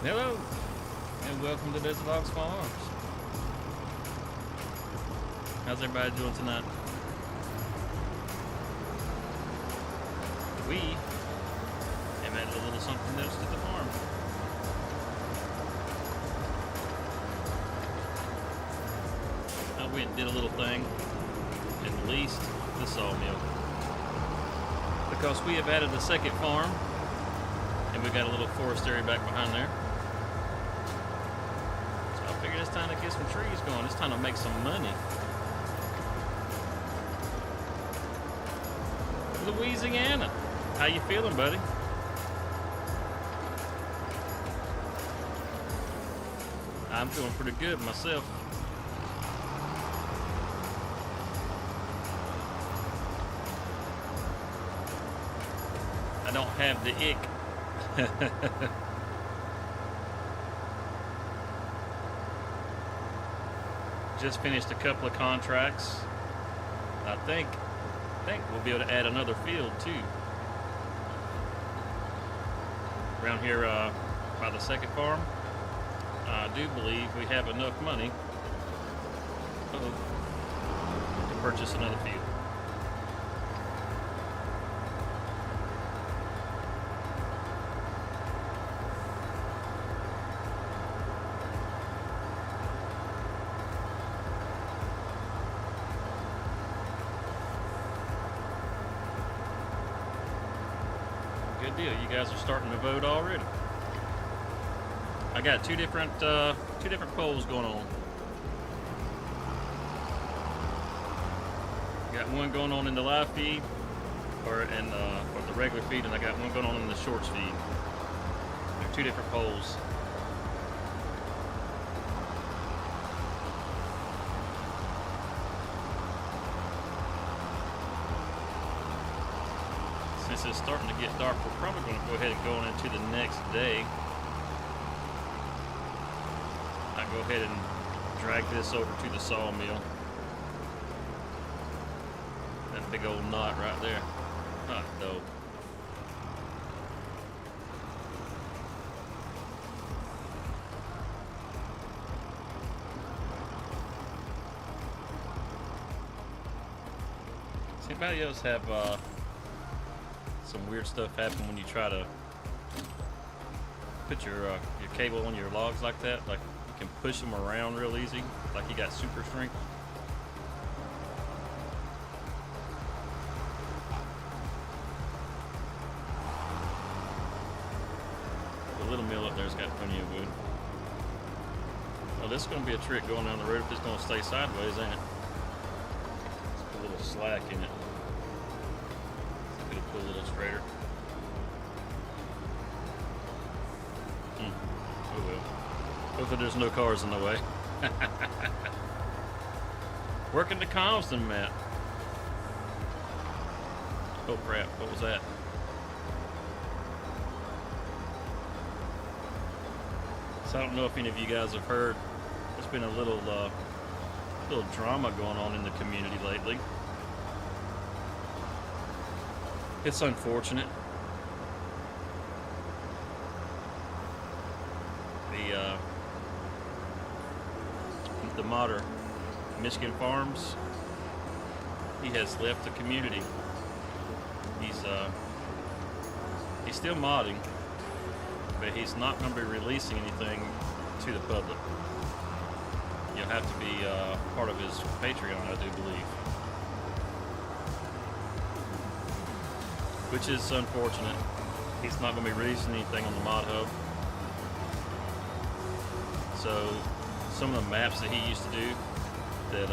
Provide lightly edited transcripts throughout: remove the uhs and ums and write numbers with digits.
Hello, and welcome to Desert Logs Farms. How's everybody doing tonight? We have added a little something else to the farm. I went and did a little thing and leased the sawmill because we have added a second farm, and we got a little forest area back behind there. So I figured it's time to get some trees going. It's time to make some money. Louisiana, how you feeling, buddy? I'm feeling pretty good myself. I don't have the ick. Just finished a couple of contracts. I think we'll be able to add another field too. Around here by the second farm, I do believe we have enough money to purchase another field. Good deal. You guys are starting to vote already. I got two different polls going on. Got one going on in the live feed, or the regular feed, and I got one going on in the shorts feed. They're two different polls. Since it's starting to get dark, we're probably going to go ahead and go on into the next day. I go ahead and drag this over to the sawmill. That big old knot right there. Hot dope. Does anybody else have some weird stuff happen when you try to put your cable on your logs like that? Like you can push them around real easy, like you got super strength. The little mill up there's got plenty of wood. Well, this is going to be a trick going down the road if it's going to stay sideways, ain't it? Let's put a little slack in it. Pull a little straighter. Oh well. Hopefully there's no cars in the way. Working to Compton, Matt. Oh crap, what was that? So I don't know if any of you guys have heard, there's been a little drama going on in the community lately. It's unfortunate. The modder, Michigan Farms, he has left the community. He's still modding, but he's not going to be releasing anything to the public. You'll have to be part of his Patreon, I do believe. Which is unfortunate. He's not going to be releasing anything on the mod hub. So some of the maps that he used to do that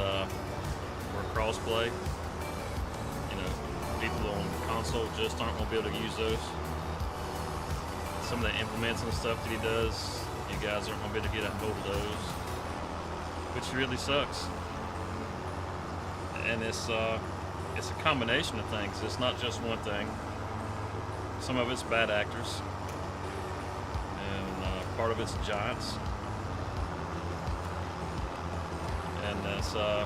were crossplay, you know, people on console just aren't going to be able to use those. Some of the implements and stuff that he does, you guys aren't going to be able to get a hold of those, which really sucks. And it's a combination of things. It's not just one thing. Some of it's bad actors, and part of it's giants, and it's a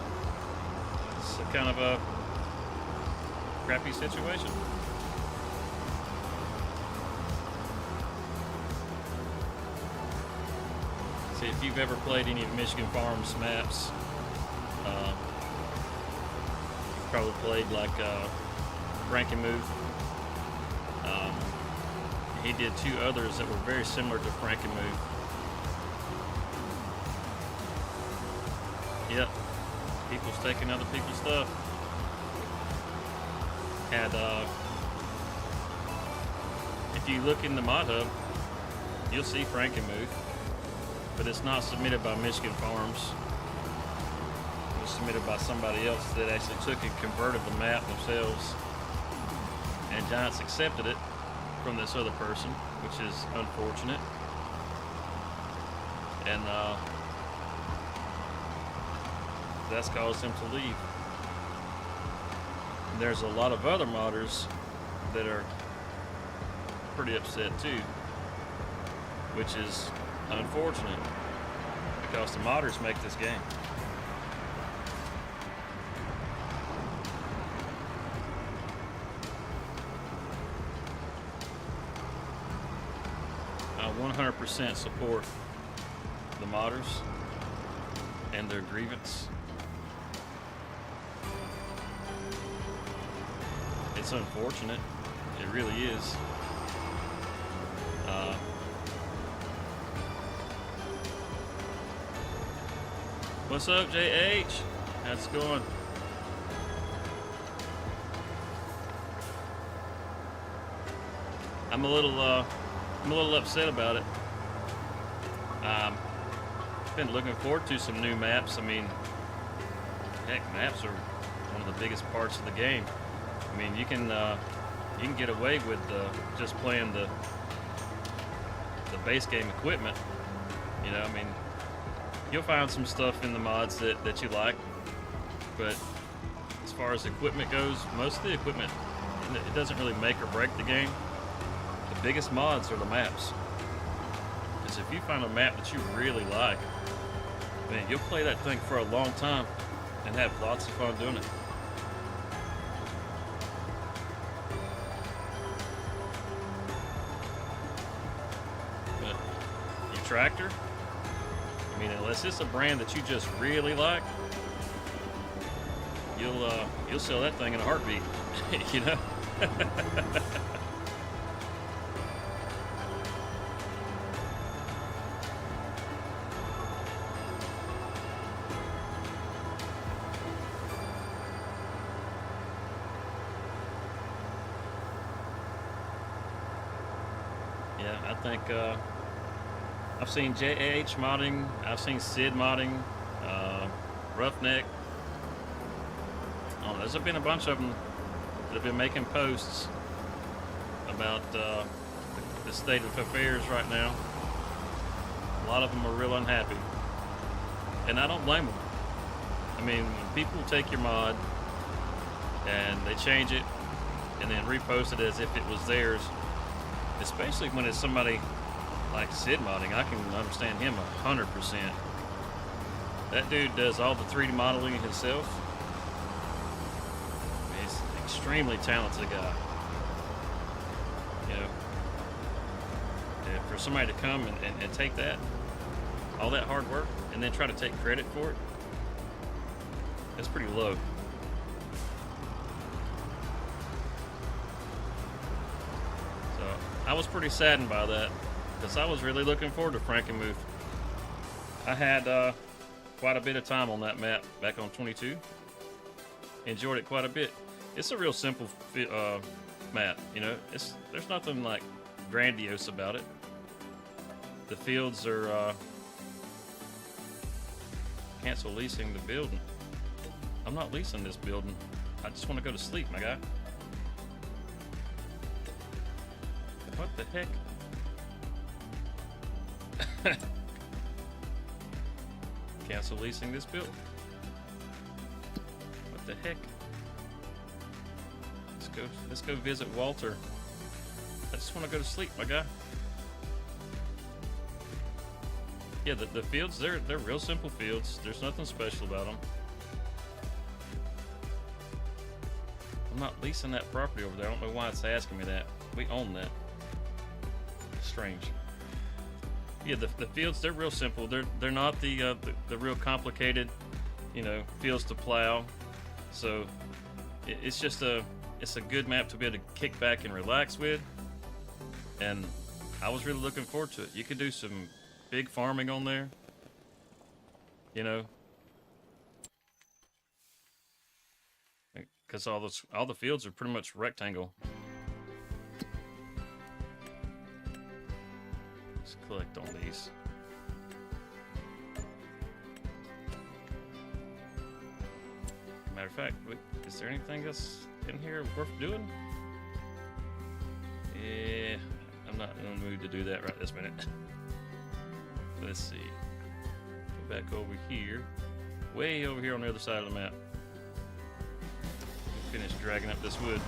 kind of a crappy situation. if you've ever played any of Michigan Farms maps, you've probably played like Frankenmuth. He did 2 others that were very similar to Frankenmuth. Yep, people's taking other people's stuff. And if you look in the mod hub, you'll see Frankenmuth, but it's not submitted by Michigan Farms. It was submitted by somebody else that actually took and converted the map themselves, and Giants accepted it from this other person, which is unfortunate. And that's caused him to leave. And there's a lot of other modders that are pretty upset too, which is unfortunate because the modders make this game. I 100% support the modders and their grievance. It's unfortunate. It really is. What's up, JH? How's it going? I'm a little upset about it. Been looking forward to some new maps. I mean, heck, maps are one of the biggest parts of the game. I mean, you can get away with just playing the base game equipment. You know, I mean, you'll find some stuff in the mods that you like, but as far as equipment goes, most of the equipment, it doesn't really make or break the game. The biggest mods are the maps. Because if you find a map that you really like, man, you'll play that thing for a long time and have lots of fun doing it. But your tractor, I mean, unless it's a brand that you just really like, you'll sell that thing in a heartbeat, you know? Yeah, I think I've seen JAH modding, I've seen Sid modding, Roughneck. Oh, there's been a bunch of them that have been making posts about the state of affairs right now. A lot of them are real unhappy, and I don't blame them. I mean, when people take your mod and they change it and then repost it as if it was theirs, especially when it's somebody like Sid modding, I can understand him 100%. That dude does all the 3D modeling himself. He's an extremely talented guy. You know, and for somebody to come and take that, all that hard work, and then try to take credit for it, that's pretty low. I was pretty saddened by that because I was really looking forward to Frankenmuth. I had quite a bit of time on that map back on 22. Enjoyed it quite a bit. It's a real simple map, you know. There's nothing like grandiose about it. The fields are cancel leasing the building. I'm not leasing this building. I just want to go to sleep, my guy. What the heck? Cancel leasing this building. What the heck? Let's go visit Walter. I just want to go to sleep, my guy. Yeah, the fields, they're real simple fields. There's nothing special about them. I'm not leasing that property over there. I don't know why it's asking me that. We own that. Strange. Yeah, the fields, they're real simple. They're not the real complicated, fields to plow. So it's just it's a good map to be able to kick back and relax with. And I was really looking forward to it. You could do some big farming on there. Because all the fields are pretty much rectangle. Let's collect on these. Matter of fact, is there anything else in here worth doing? Yeah, I'm not in the mood to do that right this minute. Let's see. Go back over here. Way over here on the other side of the map. Finish dragging up this wood.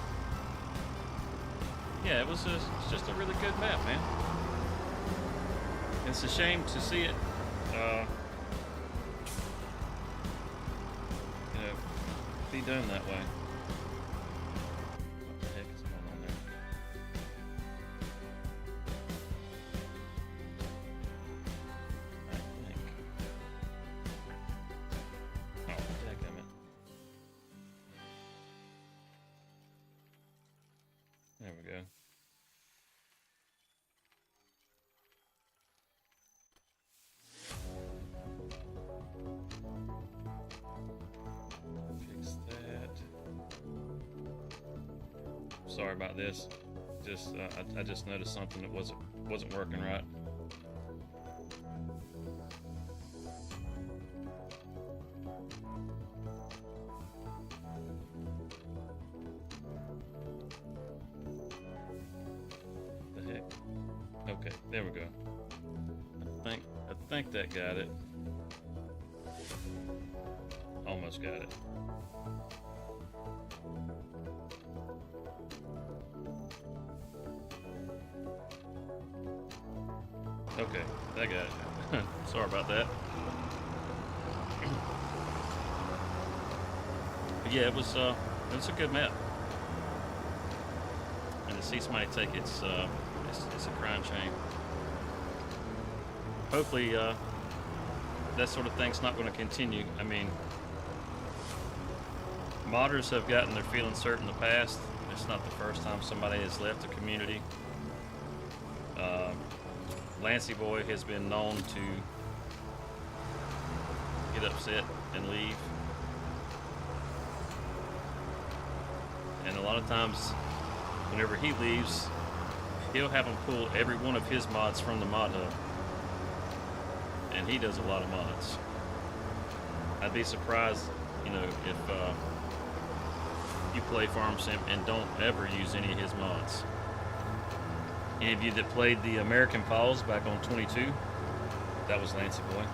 Yeah, it's just a really good map, man. It's a shame to see it, be done that way. What the heck is going on there? I think. Oh, dadgummit. There we go. Fix that. Sorry about this. Just I just noticed something that wasn't working right. The heck? Okay, there we go. I think that got it. Almost got it. Okay, that got it. Sorry about that. But yeah, it was a good map. And to see somebody take it's a crying shame. Hopefully, that sort of thing's not going to continue. I mean, modders have gotten their feelings hurt in the past. It's not the first time somebody has left a community. Lancey Boy has been known to get upset and leave. And a lot of times, whenever he leaves, he'll have them pull every one of his mods from the mod hub. And he does a lot of mods. I'd be surprised, if you play Farm Sim and don't ever use any of his mods. Any of you that played the American Paws back on 22, that was Lancey Boy.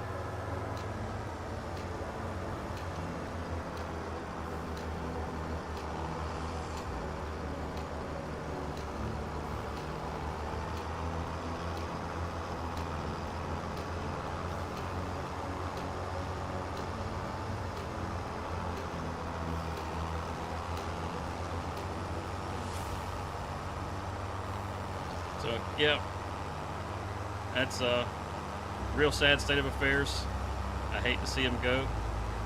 So, yeah, that's a real sad state of affairs. I hate to see him go.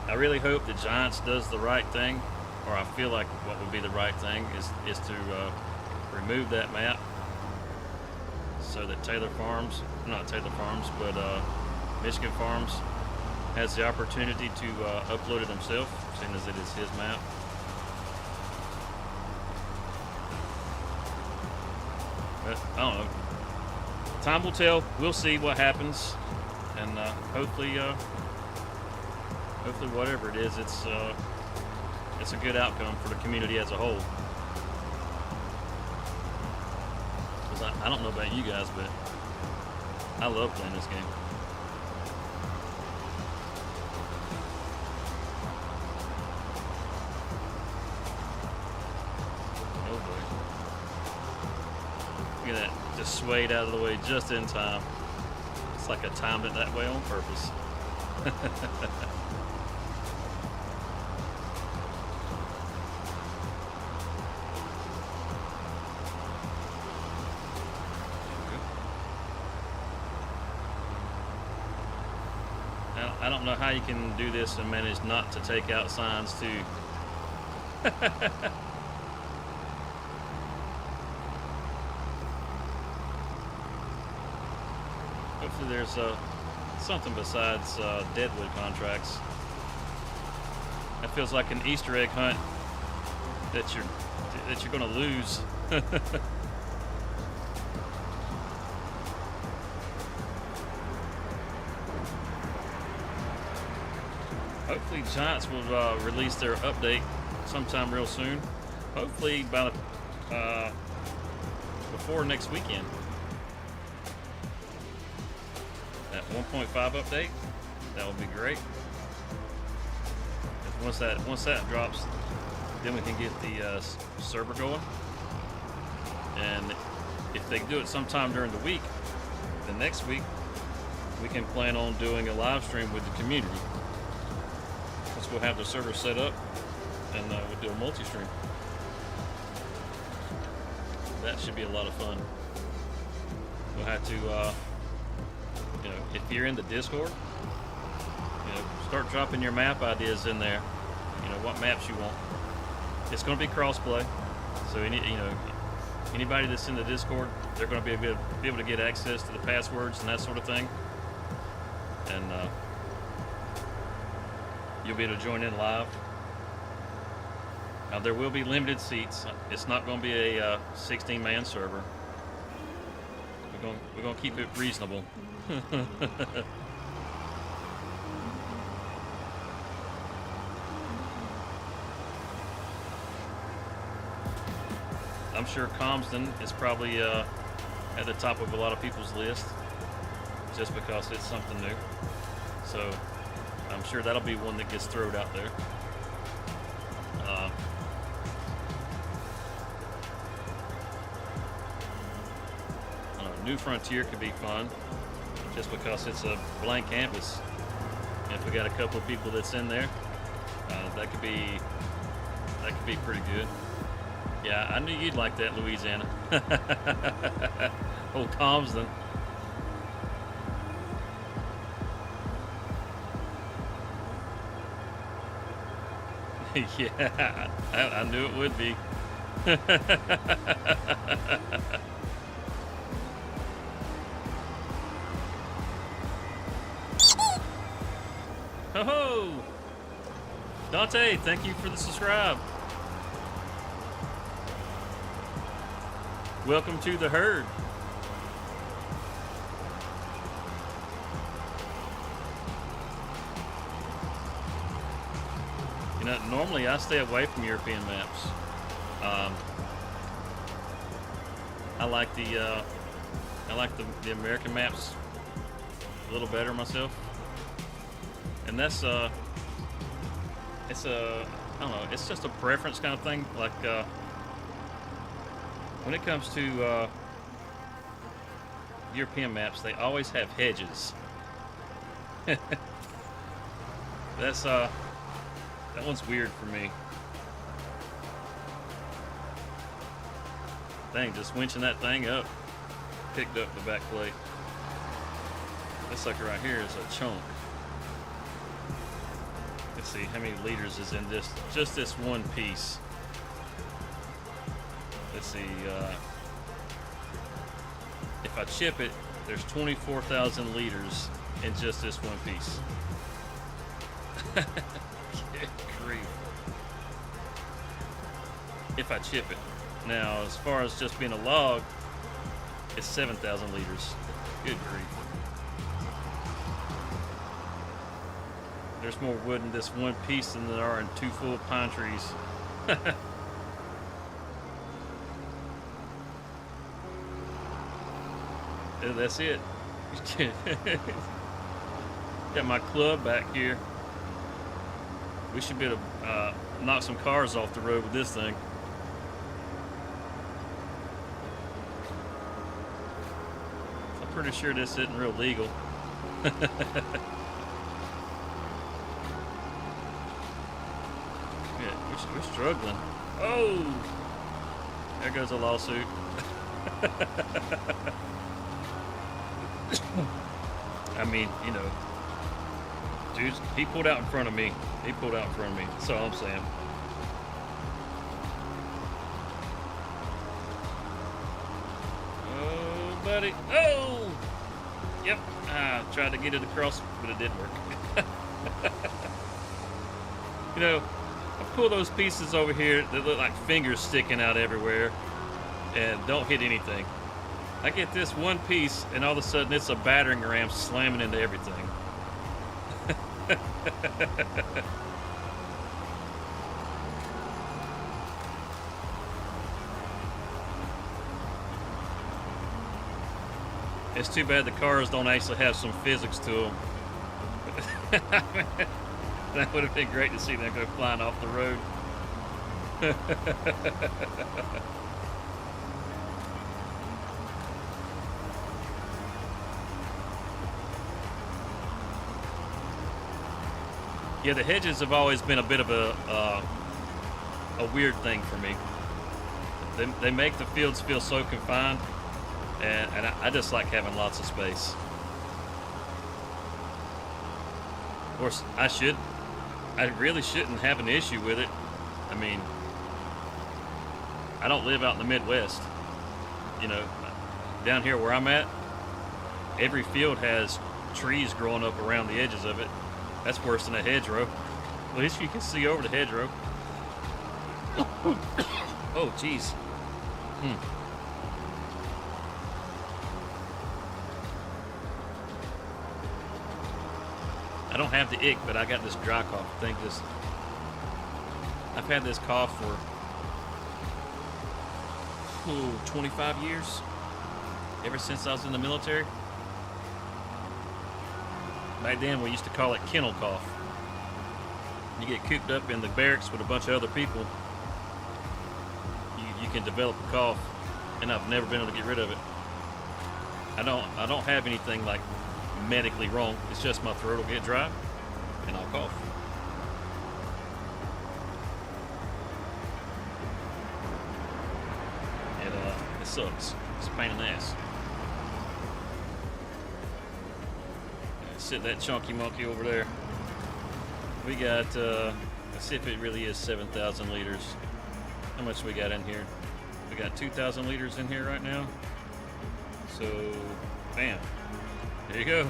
I really hope the Giants does the right thing, or I feel like what would be the right thing is to remove that map so that Michigan Farms has the opportunity to upload it himself, seeing as it is his map. But I don't know. Time will tell. We'll see what happens, and hopefully whatever it is, it's a good outcome for the community as a whole. Because I don't know about you guys, but I love playing this game. Look at that, just swayed out of the way just in time. It's like I timed it that way on purpose. I don't know how you can do this and manage not to take out signs too. Hopefully there's something besides deadwood contracts. That feels like an Easter egg hunt that you're going to lose. Hopefully Giants will release their update sometime real soon. Hopefully by before next weekend. That 1.5 update, that would be great. Once that drops, then we can get the server going. And if they do it sometime during the week, then next week we can plan on doing a live stream with the community. Once we'll have the server set up, and we'll do a multi-stream. That should be a lot of fun. We'll have to, if you're in the Discord, start dropping your map ideas in there. What maps you want. It's going to be crossplay, so anybody that's in the Discord, they're going to be able to get access to the passwords and that sort of thing, and you'll be able to join in live. Now there will be limited seats. It's not going to be a 16-man server. We're going to keep it reasonable. I'm sure Comston is probably at the top of a lot of people's list just because it's something new. So I'm sure that'll be one that gets thrown out there. New Frontier could be fun just because it's a blank canvas. If we got a couple of people that's in there, that could be pretty good. Yeah, I knew you'd like that, Louisiana. Old Comston. Yeah, I knew it would be. Ho-ho! Dante, thank you for the subscribe. Welcome to the herd. Normally I stay away from European maps. I like the American maps a little better myself, and that's it's I don't know, it's just a preference kind of thing. Like when it comes to European maps, they always have hedges. That's that one's weird for me. Dang, just winching that thing up, picked up the back plate. This sucker right here is a chunk. Let's see how many liters is in this, just this one piece. Let's see, if I chip it, there's 24,000 liters in just this one piece. Good grief. If I chip it. Now, as far as just being a log, it's 7,000 liters. Good grief. There's more wood in this one piece than there are in 2 full pine trees. That's it. Got my club back here. We should be able to knock some cars off the road with this thing. I'm pretty sure this isn't real legal. Yeah, we're struggling. Oh! There goes a lawsuit. I mean, Dude, he pulled out in front of me. He pulled out in front of me. That's all I'm saying. Oh, buddy. Oh! Yep. I tried to get it across, but it didn't work. You know, I pull those pieces over here that look like fingers sticking out everywhere and don't hit anything. I get this one piece, and all of a sudden it's a battering ram slamming into everything. It's too bad the cars don't actually have some physics to them. That would have been great to see them go flying off the road. Yeah, the hedges have always been a bit of a weird thing for me. They make the fields feel so confined, and I just like having lots of space. Of course, I really shouldn't have an issue with it. I mean, I don't live out in the Midwest. You know, down here where I'm at, every field has trees growing up around the edges of it. That's worse than a hedgerow. At least you can see over the hedgerow. Oh, jeez. I don't have the ick, but I got this dry cough. I've had this cough for 25 years. Ever since I was in the military. Back then, we used to call it kennel cough. You get cooped up in the barracks with a bunch of other people, you can develop a cough, and I've never been able to get rid of it. I don't have anything like medically wrong. It's just my throat will get dry, and I'll cough. It sucks. It's a pain in the ass. Sit that chunky monkey over there. We got, let's see if it really is 7,000 liters. How much we got in here? We got 2,000 liters in here right now. So, bam. There you go.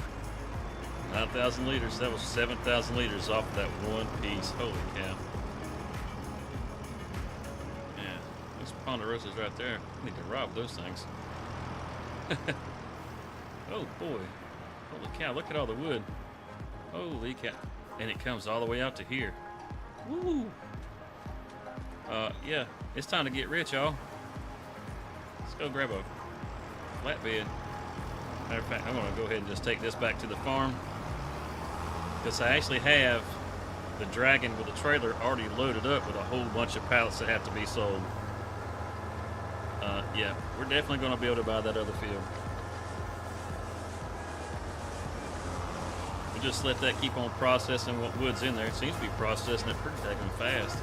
9,000 liters. That was 7,000 liters off that one piece. Holy cow. Yeah, those ponderosas right there. I need to rob those things. Oh boy. Holy cow, look at all the wood. Holy cow. And it comes all the way out to here. Woo! Yeah, it's time to get rich, y'all. Let's go grab a flatbed. Matter of fact, I'm gonna go ahead and just take this back to the farm, because I actually have the Dragon with the trailer already loaded up with a whole bunch of pallets that have to be sold. Yeah, we're definitely gonna be able to buy that other field. We'll just let that keep on processing what wood's in there. It seems to be processing it pretty daggone fast.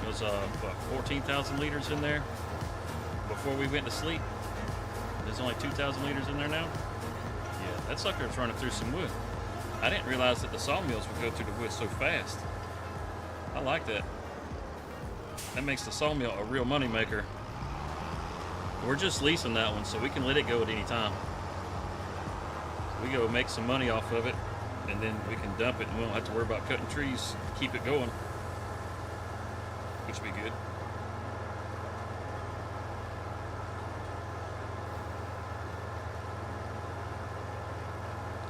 It was, what, 14,000 liters in there before we went to sleep. There's only 2,000 liters in there now. Yeah, that sucker's running through some wood. I didn't realize that the sawmills would go through the wood so fast. I like that. That makes the sawmill a real money maker. We're just leasing that one, so we can let it go at any time. We go make some money off of it, and then we can dump it, and we don't have to worry about cutting trees to keep it going, which would be good.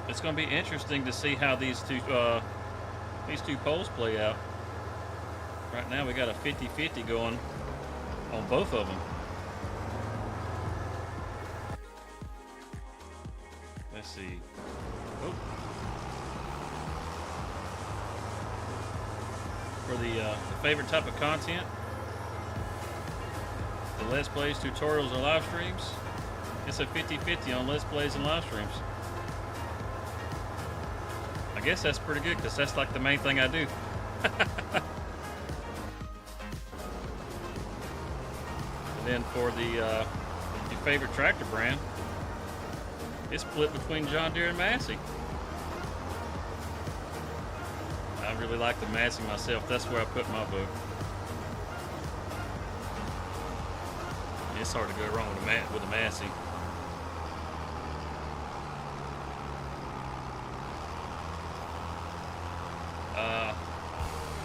It's going to be interesting to see how these two polls play out. Right now we got a 50-50 going on both of them. Let's see. Oh. For the favorite type of content, the Let's Plays, tutorials, or live streams, it's a 50-50 on Let's Plays and live streams. I guess that's pretty good, because that's like the main thing I do. And then for the your favorite tractor brand, it's split between John Deere and Massey. I really like the massing myself. That's where I put my vote. It's hard to go wrong with a massey.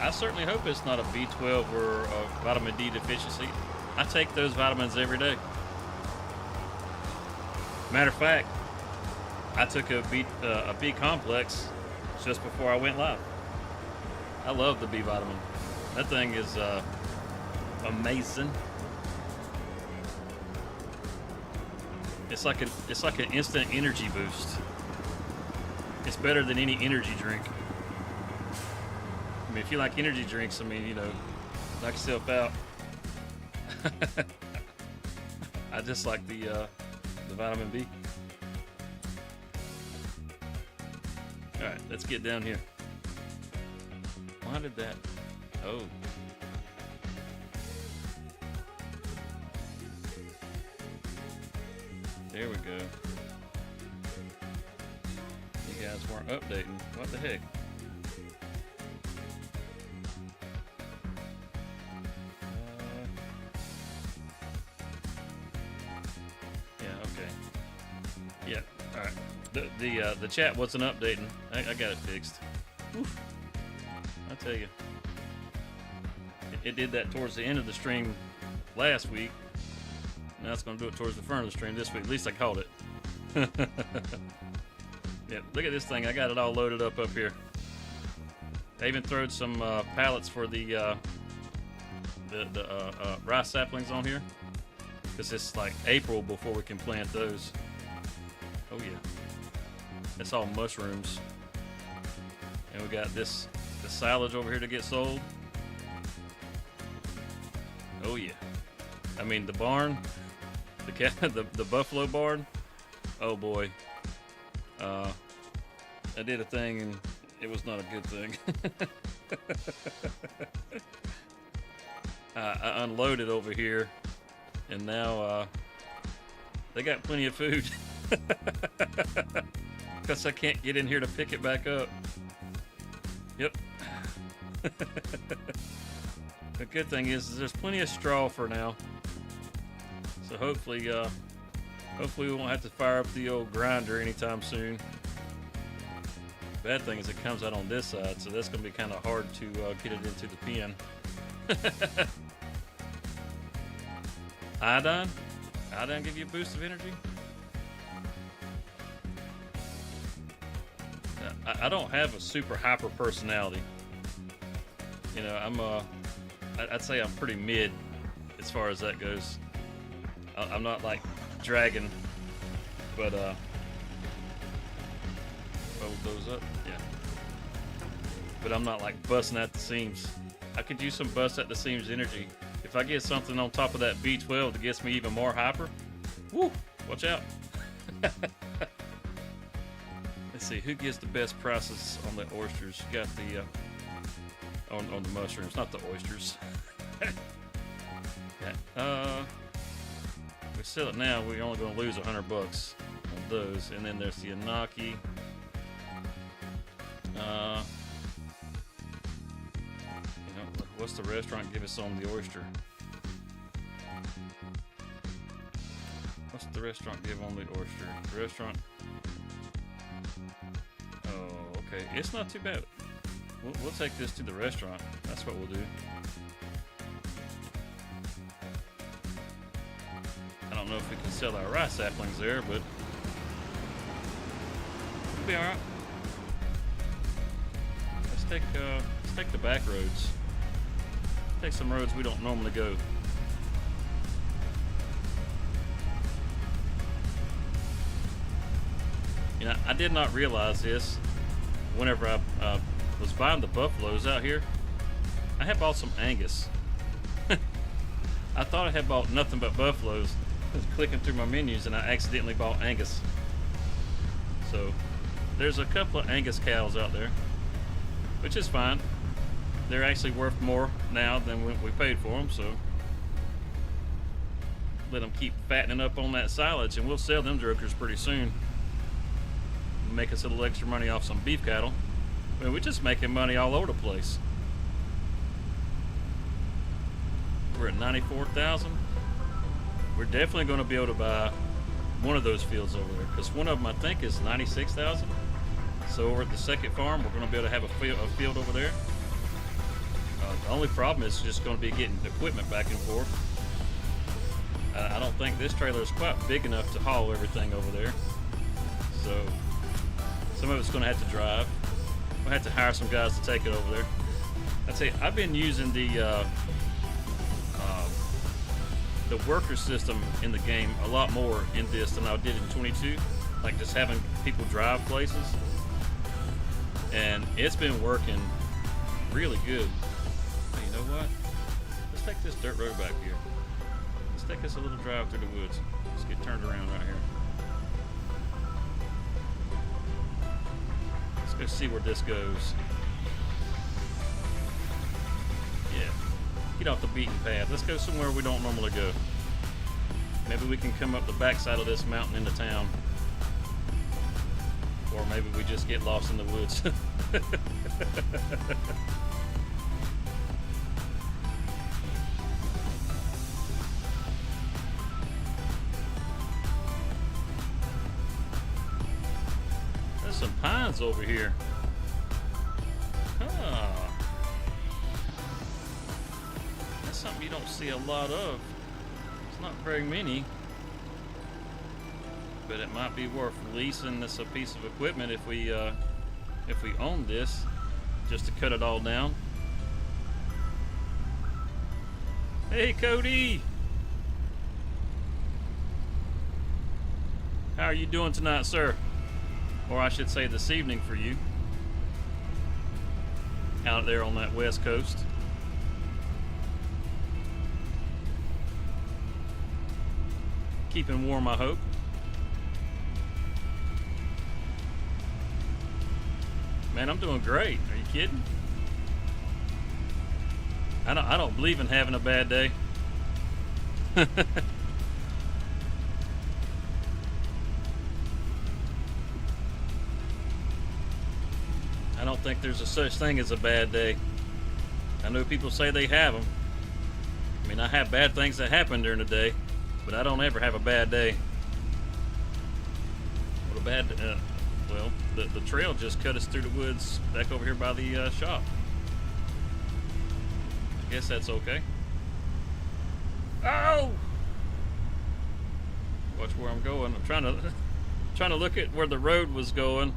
I certainly hope it's not a B12 or a vitamin D deficiency. I take those vitamins every day. Matter of fact, I took a B complex just before I went live. I love the B vitamin. That thing is amazing. It's like an instant energy boost. It's better than any energy drink. I mean, if you like energy drinks, I mean, you know, knock yourself out. I just like the vitamin B. All right, let's get down here. Why did that? Oh. There we go. You guys weren't updating. What the heck? The chat wasn't updating. I got it fixed. Oof. I tell you, it did that towards the end of the stream last week. Now it's going to do it towards the front of the stream this week. At least I caught it. Yeah, look at this thing. I got it all loaded up here. I even threw some pallets for the rice saplings on here, because it's like April before we can plant those. Oh yeah. It's all mushrooms. And we got the silage over here to get sold. Oh yeah. I mean, the barn, the buffalo barn. Oh boy. I did a thing and it was not a good thing. I unloaded over here and now they got plenty of food. Because I can't get in here to pick it back up. Yep. The good thing is there's plenty of straw for now. So hopefully we won't have to fire up the old grinder anytime soon. Bad thing is it comes out on this side, so that's going to be kind of hard to get it into the pen. Iodine? Iodine give you a boost of energy? I don't have a super hyper personality. You know, I'd say I'm pretty mid as far as that goes. I'm not like Dragon, but fold those up, yeah. But I'm not like busting at the seams. I could use some bust at the seams energy. If I get something on top of that B12 that gets me even more hyper, woo, watch out. Let's see, who gets the best prices on the oysters? You got the on the mushrooms, not the oysters. Yeah. We sell it now. We're only going to lose $100 on those, and then there's the Anaki. You know, what's the restaurant give us on the oyster? What's the restaurant give on the oyster? The restaurant. Oh, okay. It's not too bad. We'll take this to the restaurant. That's what we'll do. I don't know if we can sell our rice saplings there, but it'll be all right. Let's take the back roads. Take some roads we don't normally go. You know, I did not realize this whenever I was buying the buffaloes out here. I had bought some Angus. I thought I had bought nothing but buffaloes. I was clicking through my menus and I accidentally bought Angus. So there's a couple of Angus cows out there, which is fine. They're actually worth more now than we paid for them, so let them keep fattening up on that silage and we'll sell them jokers pretty soon. Make us a little extra money off some beef cattle, I mean, we're just making money all over the place. We're at 94,000. We're definitely going to be able to buy one of those fields over there, because one of them I think is 96,000. So over at the second farm, we're going to be able to have a field over there. The only problem is just going to be getting equipment back and forth. I don't think this trailer is quite big enough to haul everything over there. So some of it's going to have to drive. We'll have to hire some guys to take it over there. I tell you, I've been using the worker system in the game a lot more in this than I did in 22. Like just having people drive places, and it's been working really good. Hey, you know what? Let's take this dirt road back here. Let's take us a little drive through the woods. Let's get turned around right here. Let's go see where this goes. Yeah. Get off the beaten path. Let's go somewhere we don't normally go. Maybe we can come up the backside of this mountain into town. Or maybe we just get lost in the woods. There's some pines over here. Huh. That's something you don't see a lot of. It's not very many. But it might be worth leasing this a piece of equipment if we own this, just to cut it all down. Hey, Cody! How are you doing tonight, sir? Or I should say this evening for you. Out there on that west coast. Keeping warm, I hope. Man, I'm doing great. Are you kidding? I don't believe in having a bad day. I don't think there's a such thing as a bad day. I know people say they have them. I mean, I have bad things that happen during the day, but I don't ever have a bad day. What a bad well, the trail just cut us through the woods back over here by the shop. I guess that's okay. Oh! Watch where I'm going. I'm trying to look at where the road was going.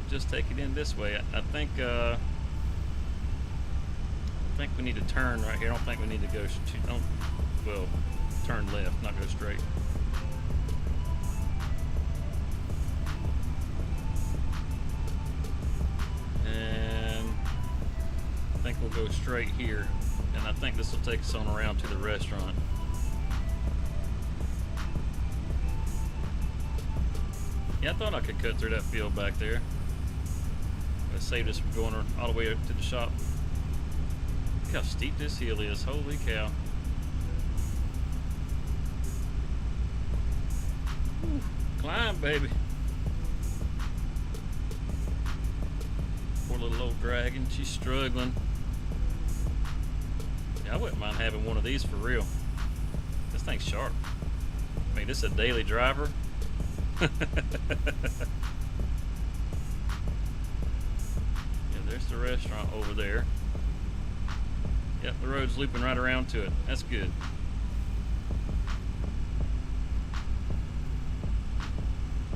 Just take it in this way. I think we need to turn right here. I don't think we need to go. Well, turn left, not go straight. And I think we'll go straight here. And I think this will take us on around to the restaurant. Yeah, I thought I could cut through that field back there. It saved us from going all the way up to the shop. Look how steep this hill is. Holy cow. Whew. Climb, baby. Poor little old dragon. She's struggling. Yeah, I wouldn't mind having one of these for real. This thing's sharp. I mean, this is a daily driver. Yeah, there's the restaurant over there. Yep, the road's looping right around to it. That's good.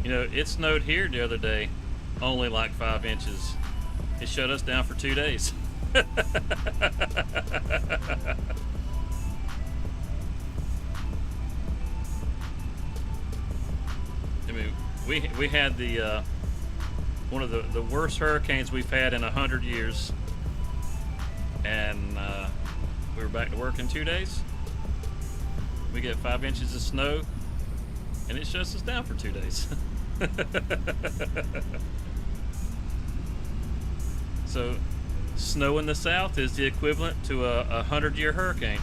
You know, it snowed here the other day, only like 5 inches. It shut us down for 2 days. I mean, we had the one of the worst hurricanes we've had in 100 years, and we were back to work in 2 days. We get 5 inches of snow, and it shuts us down for 2 days. So, snow in the south is the equivalent to a 100-year hurricane.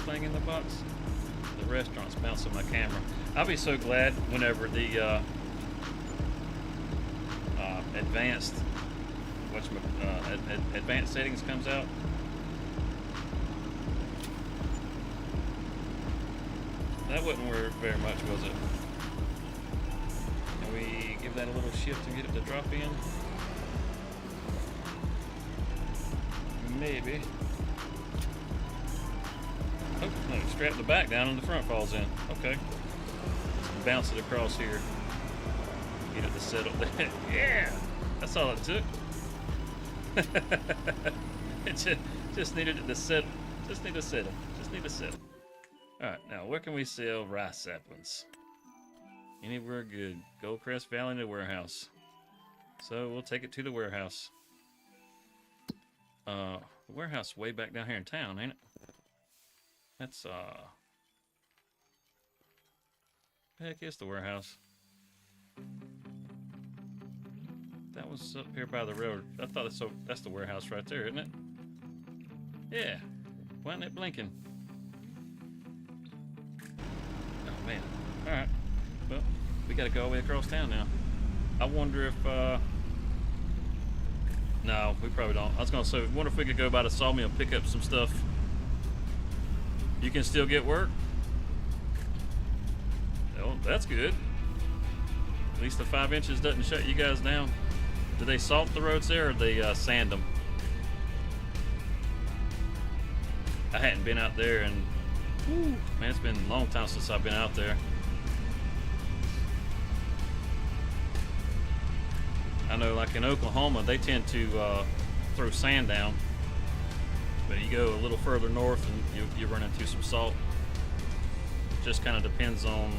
thing in the box? The restaurant's bouncing my camera. I'll be so glad whenever the advanced advanced settings comes out. That wouldn't work very much, was it? Can we give that a little shift and get it to drop in? Maybe. Oh, no, strap the back down and the front falls in. Okay. Bounce it across here. Get it to settle there. Yeah! That's all it took. It just needed it to settle. Just need to settle. Just need to settle. Alright, now where can we sell rice saplings? Anywhere good. Goldcrest Valley to the warehouse. So we'll take it to the warehouse. The warehouse way back down here in town, ain't it? That's heck, it's the warehouse. That was up here by the road. I thought that's the warehouse right there, isn't it? Yeah. Why isn't it blinking? Oh man. Alright. Well, we gotta go all the way across town now. I wonder if no, we probably don't. I was gonna say, I wonder if we could go by the sawmill and pick up some stuff. You can still get work? Oh, that's good. At least the 5 inches doesn't shut you guys down. Do they salt the roads there, or do they sand them? I hadn't been out there, and man, it's been a long time since I've been out there. I know, like in Oklahoma, they tend to throw sand down, but you go a little further north and you run into some salt. Just kind of depends on.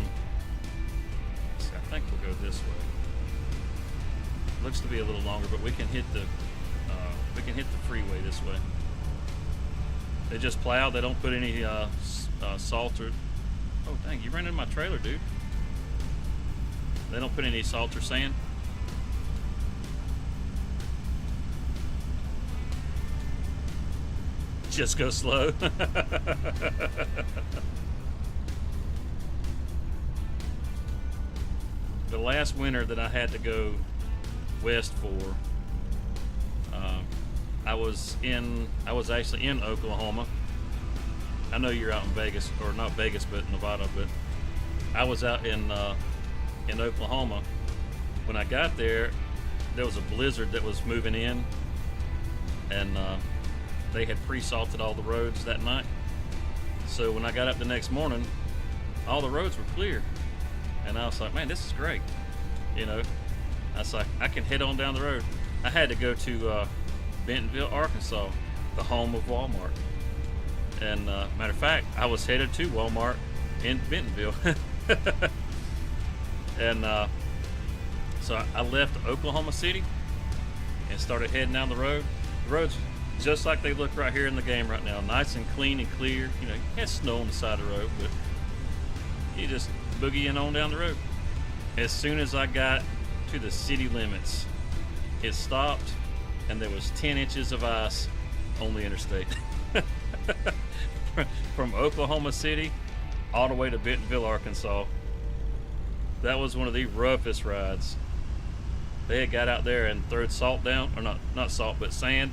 I think we'll go this way. Looks to be a little longer, but we can hit the freeway this way. They just plow. They don't put any salt or. Oh dang! You ran into my trailer, dude. They don't put any salt or sand. Just go slow. The last winter that I had to go west for, I was actually in Oklahoma. I know you're out in Vegas, or not Vegas, but Nevada. But I was out in Oklahoma. When I got there, there was a blizzard that was moving in, and they had pre-salted all the roads that night. So when I got up the next morning, all the roads were clear. And I was like, man, this is great. You know, I was like, I can head on down the road. I had to go to Bentonville, Arkansas, the home of Walmart. And matter of fact, I was headed to Walmart in Bentonville. And so I left Oklahoma City and started heading down the road. The roads just like they look right here in the game right now, nice and clean and clear. You know, you had snow on the side of the road, but you just boogieing on down the road. As soon as I got to the city limits, it stopped, and there was 10 inches of ice on the interstate. From Oklahoma City all the way to Bentonville, Arkansas. That was one of the roughest rides. They had got out there and thrown salt down, or not salt, but sand,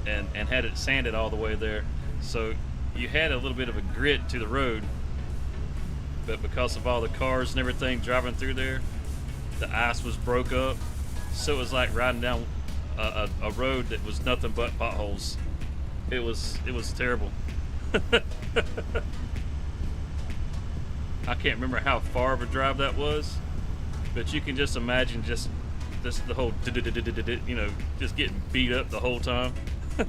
and had it sanded all the way there. So you had a little bit of a grit to the road, but because of all the cars and everything driving through there, the ice was broke up. So it was like riding down a road that was nothing but potholes. It was terrible. I can't remember how far of a drive that was, but you can just imagine just the whole, you know, just getting beat up the whole time. I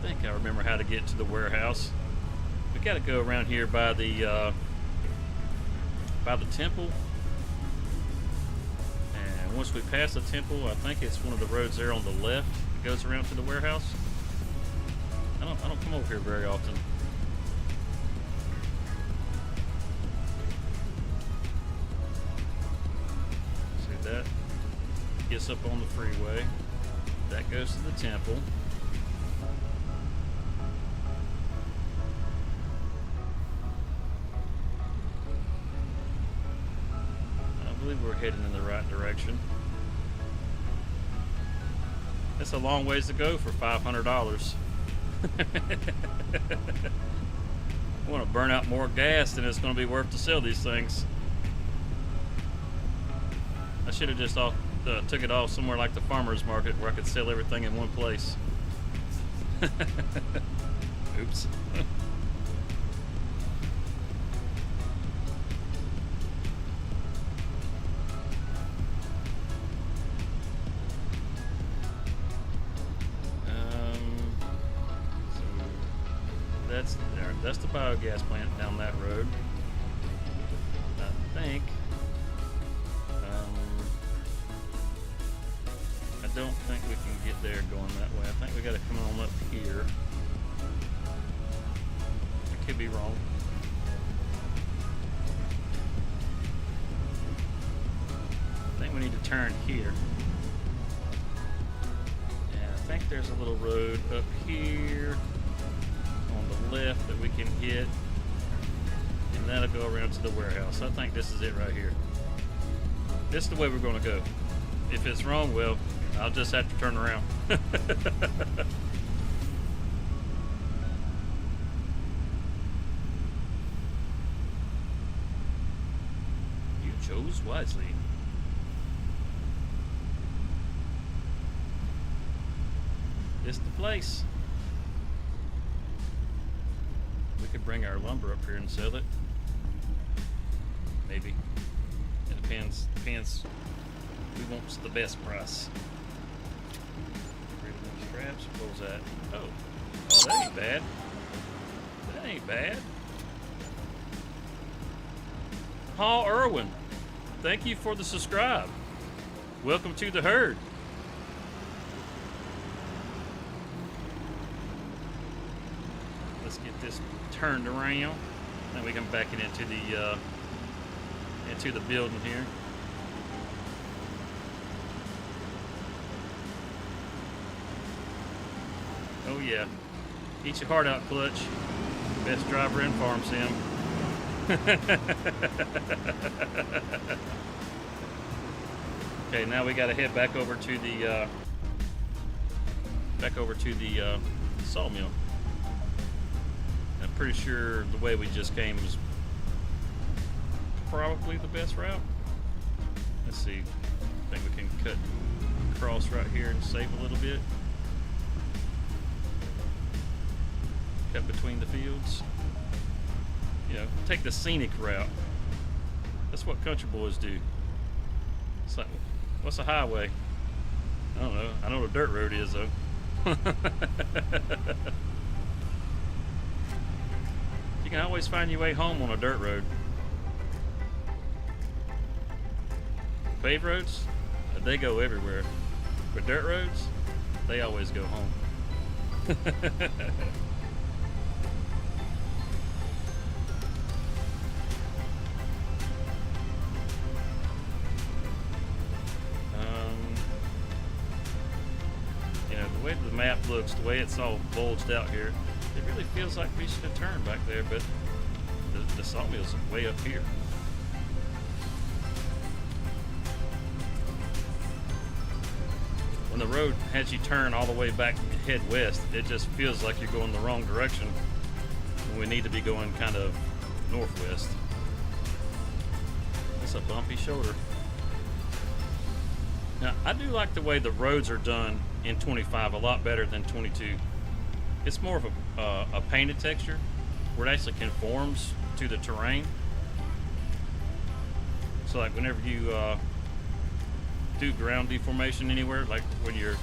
think I remember how to get to the warehouse. We got to go around here by the temple, and once we pass the temple, I think it's one of the roads there on the left that goes around to the warehouse. I don't come over here very often. gets up on the freeway. That goes to the temple. I believe we're heading in the right direction. It's a long ways to go for $500. I want to burn out more gas than it's going to be worth to sell these things. I should have just took it off somewhere like the farmer's market where I could sell everything in one place. Oops. That's the biogas plant down that road. I think. I don't think we can get there going that way. I think we got to come on up here. I could be wrong. I think we need to turn here. And I think there's a little road up here on the left that we can hit, and that'll go around to the warehouse. I think this is it right here. This is the way we're going to go. If it's wrong, well, I'll just have to turn around. You chose wisely. This is the place. We could bring our lumber up here and sell it. Maybe. It depends. Who wants the best price? Straps. What was that? Oh, that ain't bad. That ain't bad. Paul Irwin, thank you for the subscribe. Welcome to the herd. Let's get this turned around, then we can back it into the building here. Oh yeah, eat your heart out, Clutch. Best driver in farm sim. Okay, now we got to head back over to the sawmill. I'm pretty sure the way we just came is probably the best route. Let's see. I think we can cut across right here and save a little bit. Cut between the fields. You know, take the scenic route. That's what country boys do. It's like, what's a highway? I don't know. I know what a dirt road is, though. You can always find your way home on a dirt road. Paved roads, they go everywhere. But dirt roads, they always go home. You know, the way the map looks, the way it's all bulged out here, it really feels like we should have turned back there, but the sawmill's way up here. When the road has you turn all the way back to head west, it just feels like you're going the wrong direction when we need to be going kind of northwest. It's a bumpy shoulder. Now, I do like the way the roads are done in 25 a lot better than 22. It's more of a painted texture where it actually conforms to the terrain. So like whenever you do ground deformation anywhere, like when you're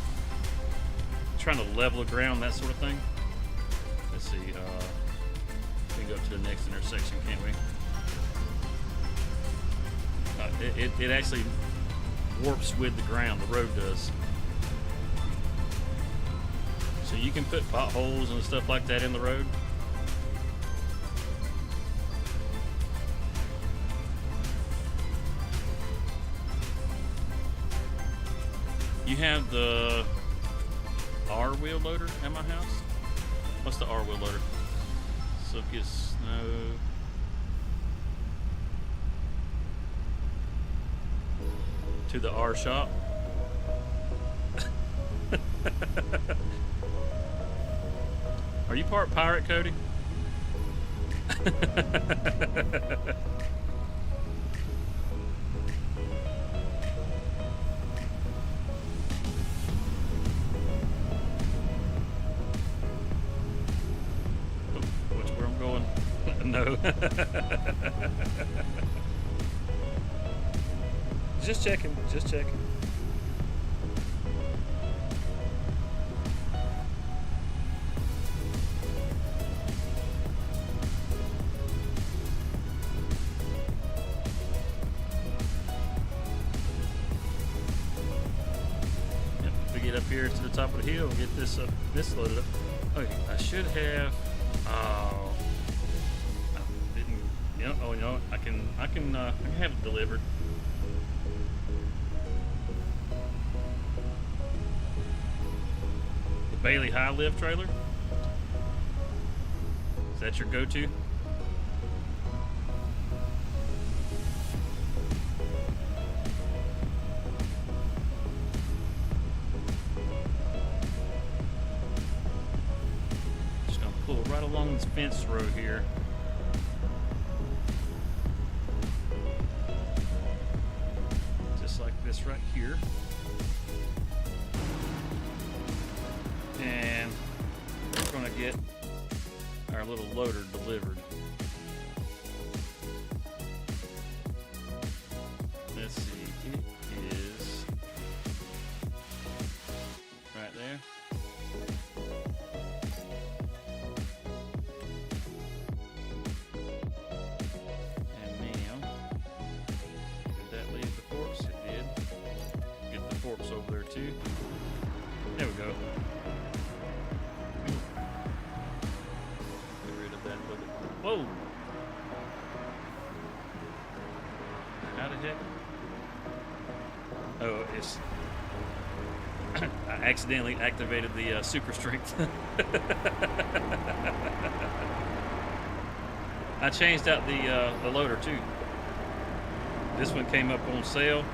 trying to level the ground, that sort of thing. Let's see, we can go to the next intersection, can't we? It actually warps with the ground, the road does. So you can put potholes and stuff like that in the road. You have the R wheel loader at my house? What's the R wheel loader? Silky snow. To the R shop. Are you part pirate, Cody? Which where I'm going? No. Just checking. Just checking. Get up here to the top of the hill and get this loaded up. Okay, I should have. Oh, I didn't. You know, oh, you know, I can have it delivered. The Bailey high lift trailer. Is that your go-to? Right along this fence row here. Just like this right here. And we're going to get our little loader delivered. Let's see, it is right there. Forks over there too. There we go. Get rid of that little. Whoa! How the heck? Oh, it's. I accidentally activated the super strength. I changed out the loader too. This one came up on sale.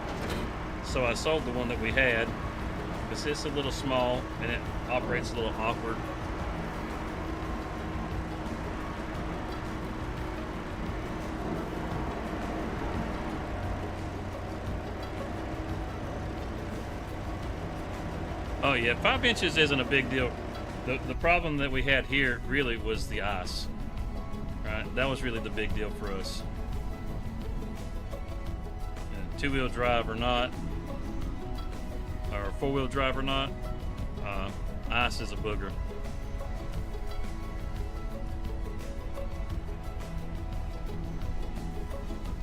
So I sold the one that we had because it's a little small and it operates a little awkward. Oh yeah, 5 inches isn't a big deal. The problem that we had here really was the ice. Right? That was really the big deal for us. And 2-wheel drive or not, or 4-wheel drive or not, ice is a booger.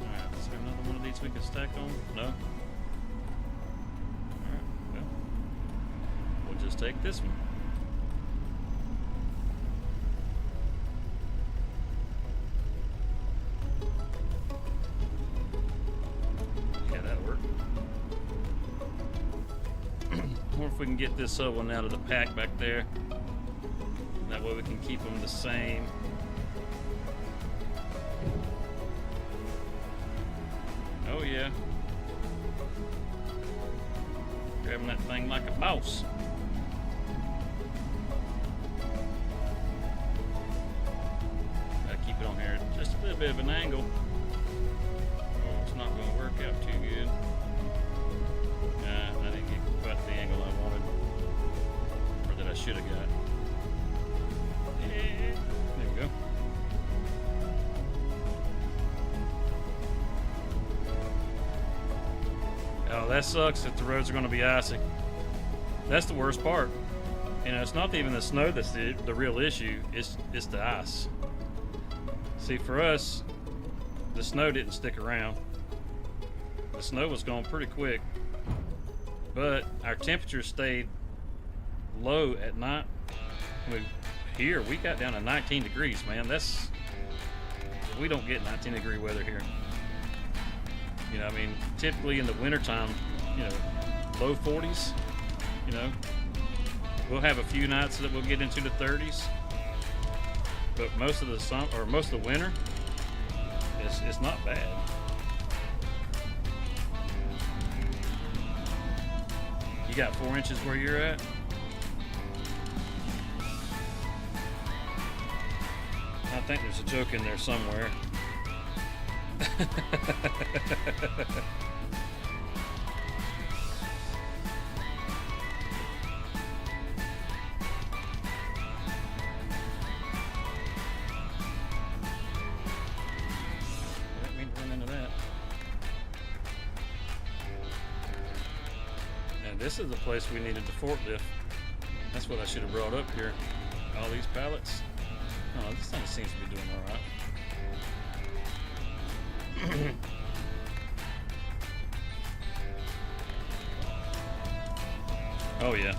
Alright, is there another one of these we can stack on? No? Alright, well, we'll just take this one. Yeah, that'll work. Or if we can get this other one out of the pack back there. That way we can keep them the same. Oh yeah. Grabbing that thing like a boss. Gotta keep it on here just a little bit of an angle. Oh, it's not gonna work out too good. I didn't get quite the angle I wanted, or that I should have got. Yeah, there we go. Oh, that sucks that the roads are going to be icy. That's the worst part. You know, it's not even the snow that's the real issue. It's the ice. See, for us, the snow didn't stick around. The snow was gone pretty quick. But our temperature stayed low at night. I mean, here we got down to 19 degrees, man. We don't get 19-degree weather here. You know, I mean, typically in the wintertime, you know, low 40s. You know, we'll have a few nights that we'll get into the 30s, but most of the summer or most of the winter, it's not bad. You got 4 inches where you're at? I think there's a joke in there somewhere. Let me run into that. And this is the place we needed the forklift. That's what I should have brought up here. All these pallets. Oh, this thing seems to be doing all right. Oh yeah.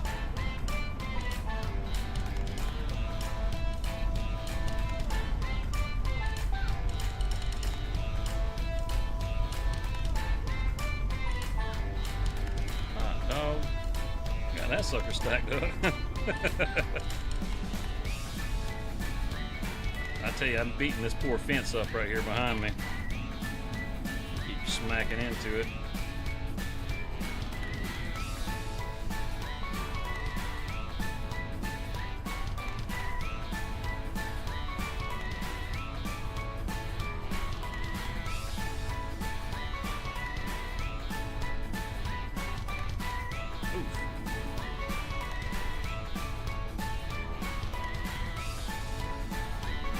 Hot dog. Got that sucker stacked up. I tell you, I'm beating this poor fence up right here behind me. Keep smacking into it.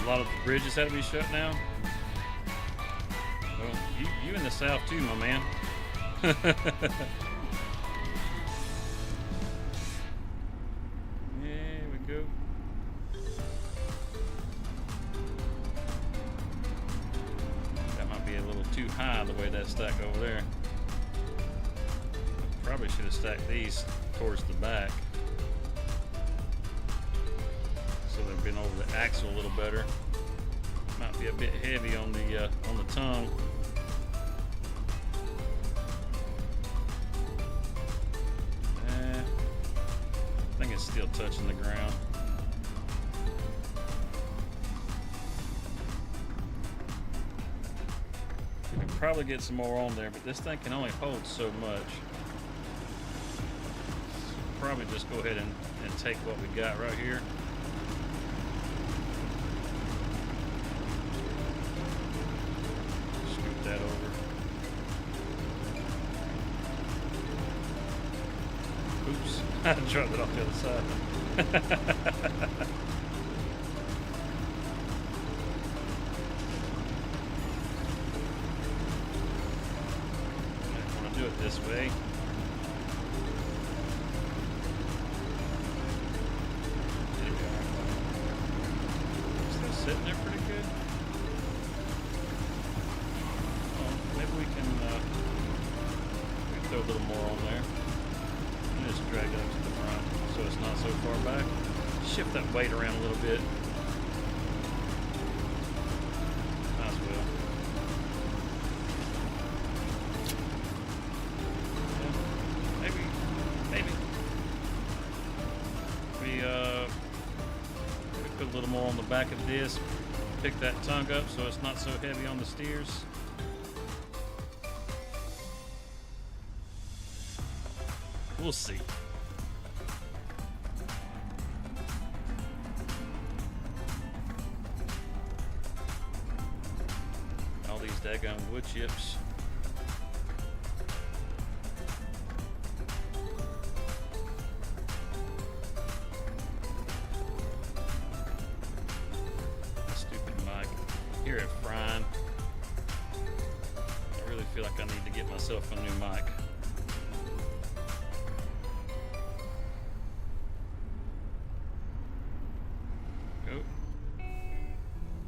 A lot of the bridges had to be shut down. Well, you in the south too, my man. There we go. That might be a little too high the way that's stacked over there. Probably should have stacked these towards the back, so they've been over the axle a little better. Might be a bit heavy on the tongue. I think it's still touching the ground. We can probably get some more on there, but this thing can only hold so much. So probably just go ahead and take what we got right here. Scoot that over. Oops, I dropped it off the other side. I want to do it this way. Still sitting there pretty good. Oh, maybe we can throw a little more on there. Just drag it up to the front so it's not so far back. Shift that weight around a little bit. Might as well. Yeah, maybe. We put a little more on the back of this. Pick that tongue up so it's not so heavy on the steers. We'll see. All these daggone wood chips. Stupid mic. Here at Frying. I really feel like I need to get myself a new mic.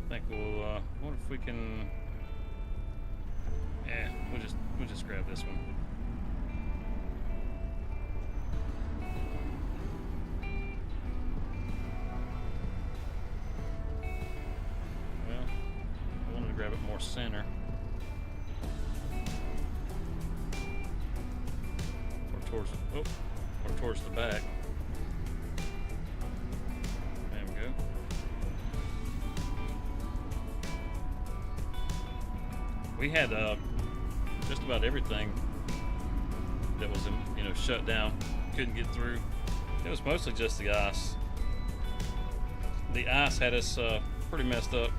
I think we'll what if we can, yeah, we'll just grab this one. Well, I wanted to grab it more center. Or towards the back. There we go. We had just about everything that was, shut down. Couldn't get through. It was mostly just the ice. The ice had us pretty messed up.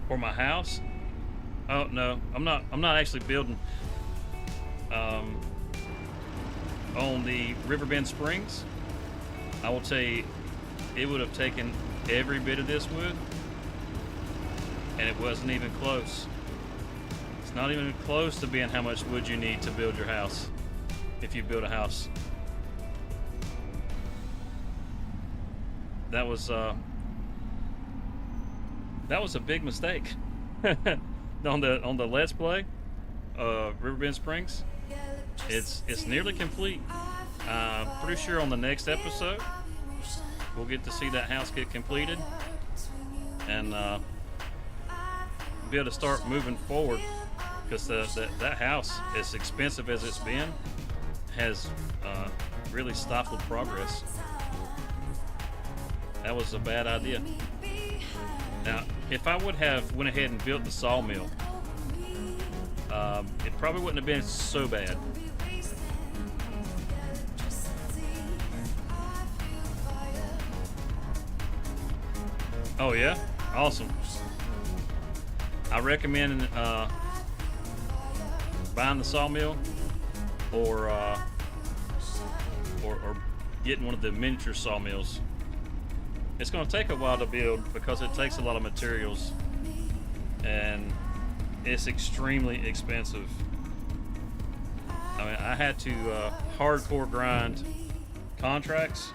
For my house? Oh no, I'm not actually building on the Riverbend Springs. I will tell you, it would have taken every bit of this wood, and it wasn't even close. It's not even close to being how much wood you need to build your house, if you build a house. That was a big mistake on the Let's Play Riverbend Springs. It's nearly complete. Pretty sure on the next episode we'll get to see that house get completed and be able to start moving forward, because that house, as expensive as it's been, has really stifled progress. That was a bad idea. Now, if I would have went ahead and built the sawmill, it probably wouldn't have been so bad. Oh yeah? Awesome. I recommend buying the sawmill or getting one of the miniature sawmills. It's going to take a while to build because it takes a lot of materials and it's extremely expensive. I mean, I had to hardcore grind contracts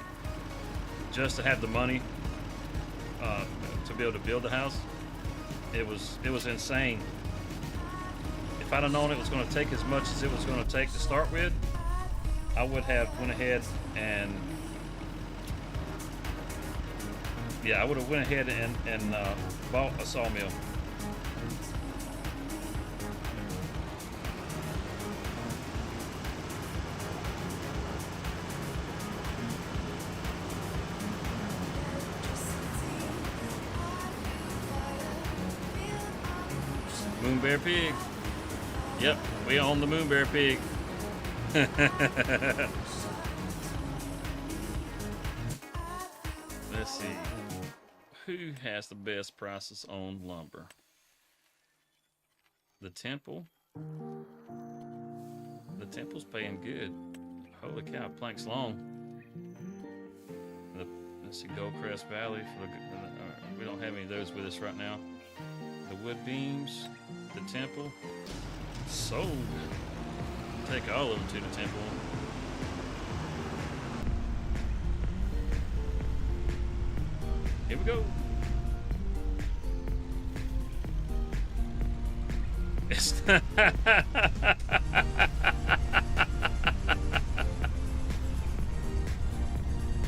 just to have the money to be able to build the house. It was insane. If I'd have known it was going to take as much as it was going to take to start with, I would have went ahead and bought a sawmill. Moon Bear Pig. Yep, we own the Moon Bear Pig. Let's see. Who has the best prices on lumber? The Temple. The Temple's paying good. Holy cow, planks long. Let's see, Goldcrest Valley. We don't have any of those with us right now. The wood beams. The Temple. Sold. Take all of them to the Temple. Here we go.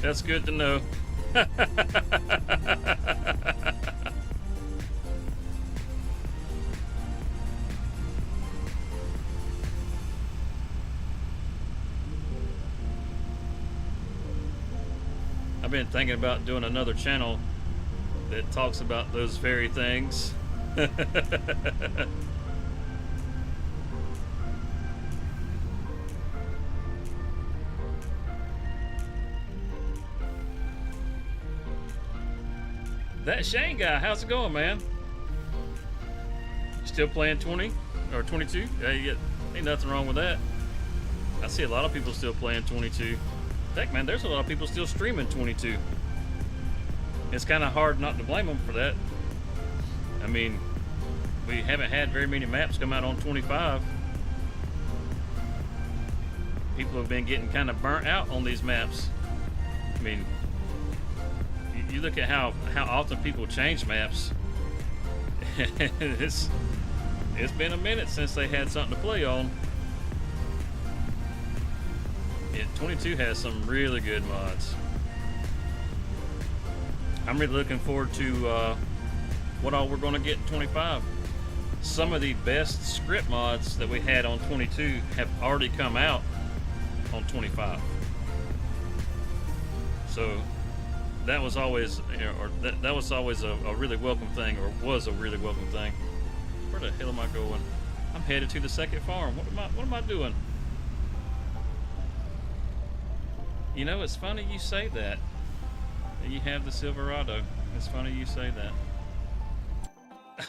That's good to know. I've been thinking about doing another channel that talks about those very things. That Shane guy, how's it going, man? Still playing 20 or 22? Ain't nothing wrong with that. I see a lot of people still playing 22. Heck, man, there's a lot of people still streaming 22. It's kind of hard not to blame them for that. I mean, we haven't had very many maps come out on 25. People have been getting kind of burnt out on these maps. I mean, you look at how often people change maps. It's been a minute since they had something to play on. 22 has some really good mods. I'm really looking forward to what all we're going to get in 25. Some of the best script mods that we had on 22 have already come out on 25. So that was always, that was always a really welcome thing, or was a really welcome thing. Where the hell am I going? I'm headed to the second farm. What am I doing? You know, it's funny you say that. You have the Silverado. It's funny you say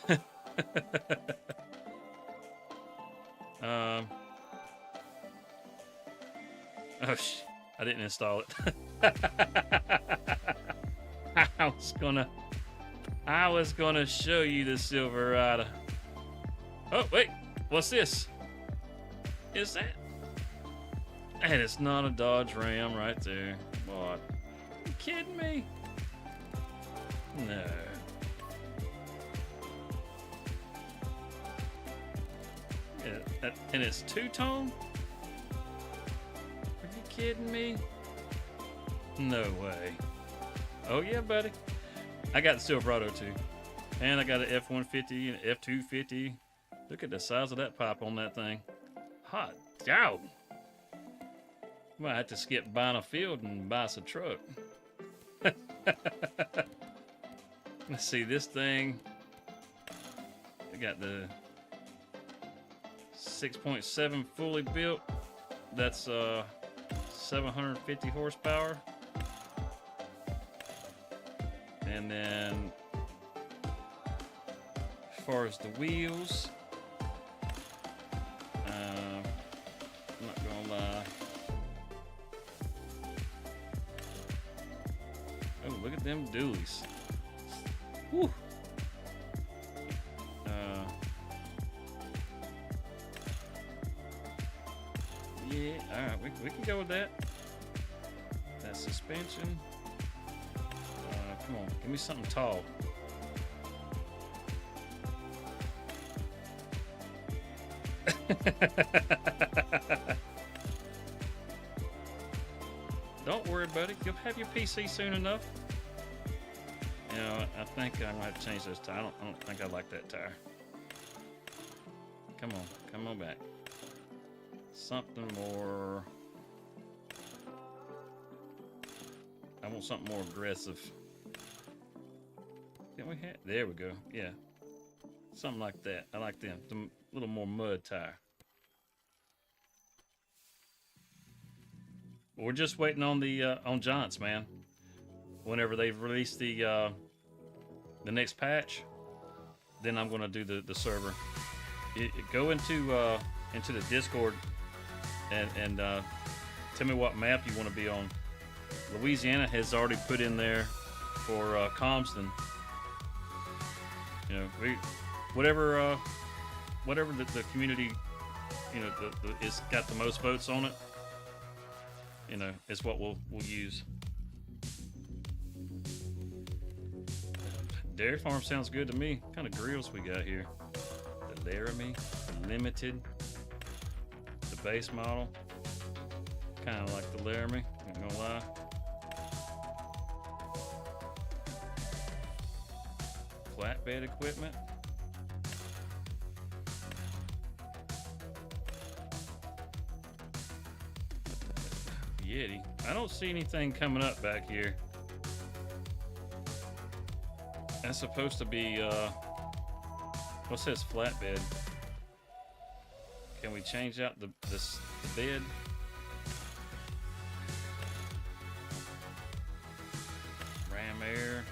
that. Oh, I didn't install it. I was gonna show you the Silverado. Oh wait, what's this? Is that? And it's not a Dodge Ram right there. What? You kidding me? No. Yeah, and it's two-tone? Are you kidding me? No way. Oh yeah, buddy. I got the Silverado too. And I got an F-150 and F-250. Look at the size of that pipe on that thing. Hot dog. Might have to skip buying a field and buy us a truck. Let's see, this thing. I got the 6.7 fully built. That's 750 horsepower. And then as far as the wheels, I'm not gonna lie. Oh, look at them dualies. Whew. Yeah, alright, we can go with that. That suspension. Come on, give me something tall. Don't worry, buddy. You'll have your PC soon enough. You know, I think I might have to change this tire. I don't think I like that tire. Come on back. Something more. I want something more aggressive. Can we have? There we go. Yeah, something like that. I like them. Some little more mud tire. We're just waiting on the on Giants, man. Whenever they've released the next patch, then I'm gonna do the server. Go into the Discord and tell me what map you want to be on. Louisiana has already put in there for Compton. You know, whatever the community, you know, it's got the most votes on it. You know, is what we'll use. Dairy farm sounds good to me. What kind of grills we got here? The Laramie, the Limited, the base model. Kind of like the Laramie. Not gonna lie. Flatbed equipment. Yeti. I don't see anything coming up back here. That's supposed to be what says flatbed? Can we change out the bed? Ram air.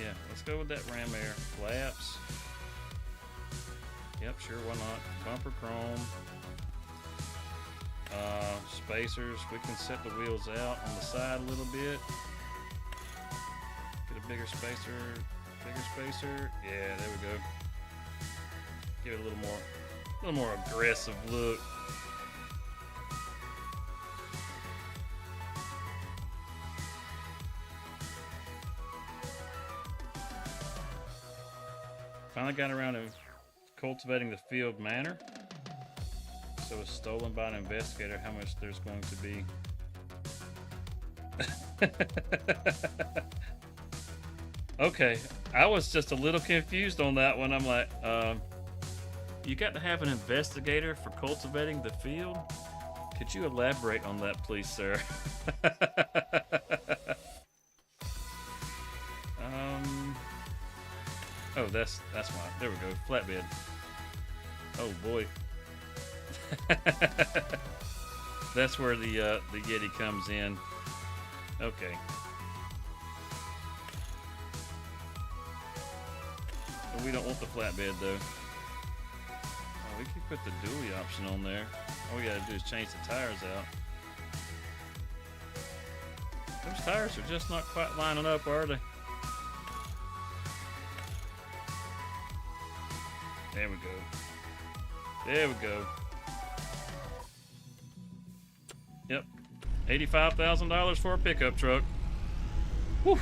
Yeah, let's go with that ram air. Flaps. Yep, sure, why not? Bumper chrome. Spacers. We can set the wheels out on the side a little bit. Get a bigger spacer. Yeah, there we go. Give it a little more aggressive look. Finally got around to cultivating the field manor. So it's stolen by an investigator. How much there's going to be? Okay, I was just a little confused on that one. I'm like, you got to have an investigator for cultivating the field? Could you elaborate on that, please, sir? um. Oh, that's why. There we go. Flatbed. Oh boy. That's where the Yeti comes in. Okay. But we don't want the flatbed though. Oh, we can put the dually option on there. All we gotta do is change the tires out. Those tires are just not quite lining up, are they? There we go. There we go. Yep. $85,000 for a pickup truck. Whew.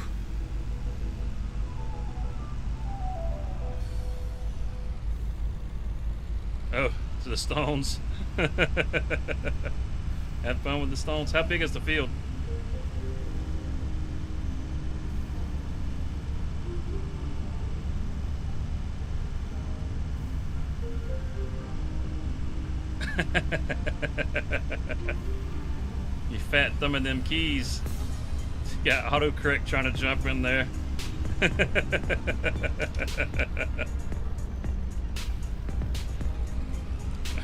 Oh, to the stones. Have fun with the stones. How big is the field? You fat thumbing them keys. Got autocorrect trying to jump in there.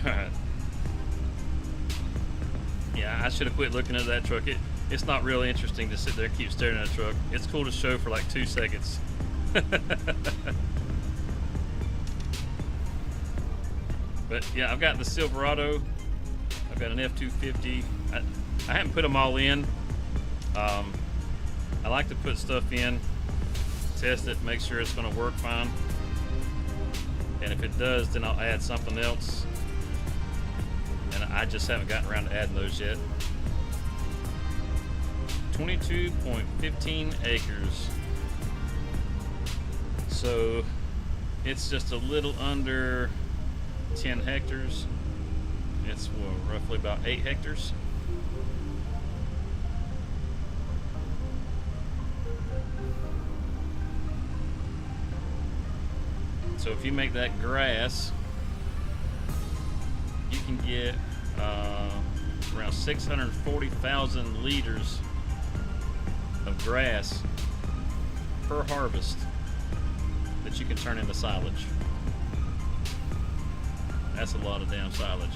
Alright. Yeah, I should have quit looking at that truck. It's not really interesting to sit there and keep staring at a truck. It's cool to show for like 2 seconds. But yeah, I've got the Silverado. I've got an F-250. I haven't put them all in. I like to put stuff in, test it, make sure it's going to work fine. And if it does, then I'll add something else. And I just haven't gotten around to adding those yet. 22.15 acres. So it's just a little under 10 hectares. It's roughly about 8 hectares. So if you make that grass, you can get around 640,000 liters of grass per harvest that you can turn into silage. That's a lot of damn silage.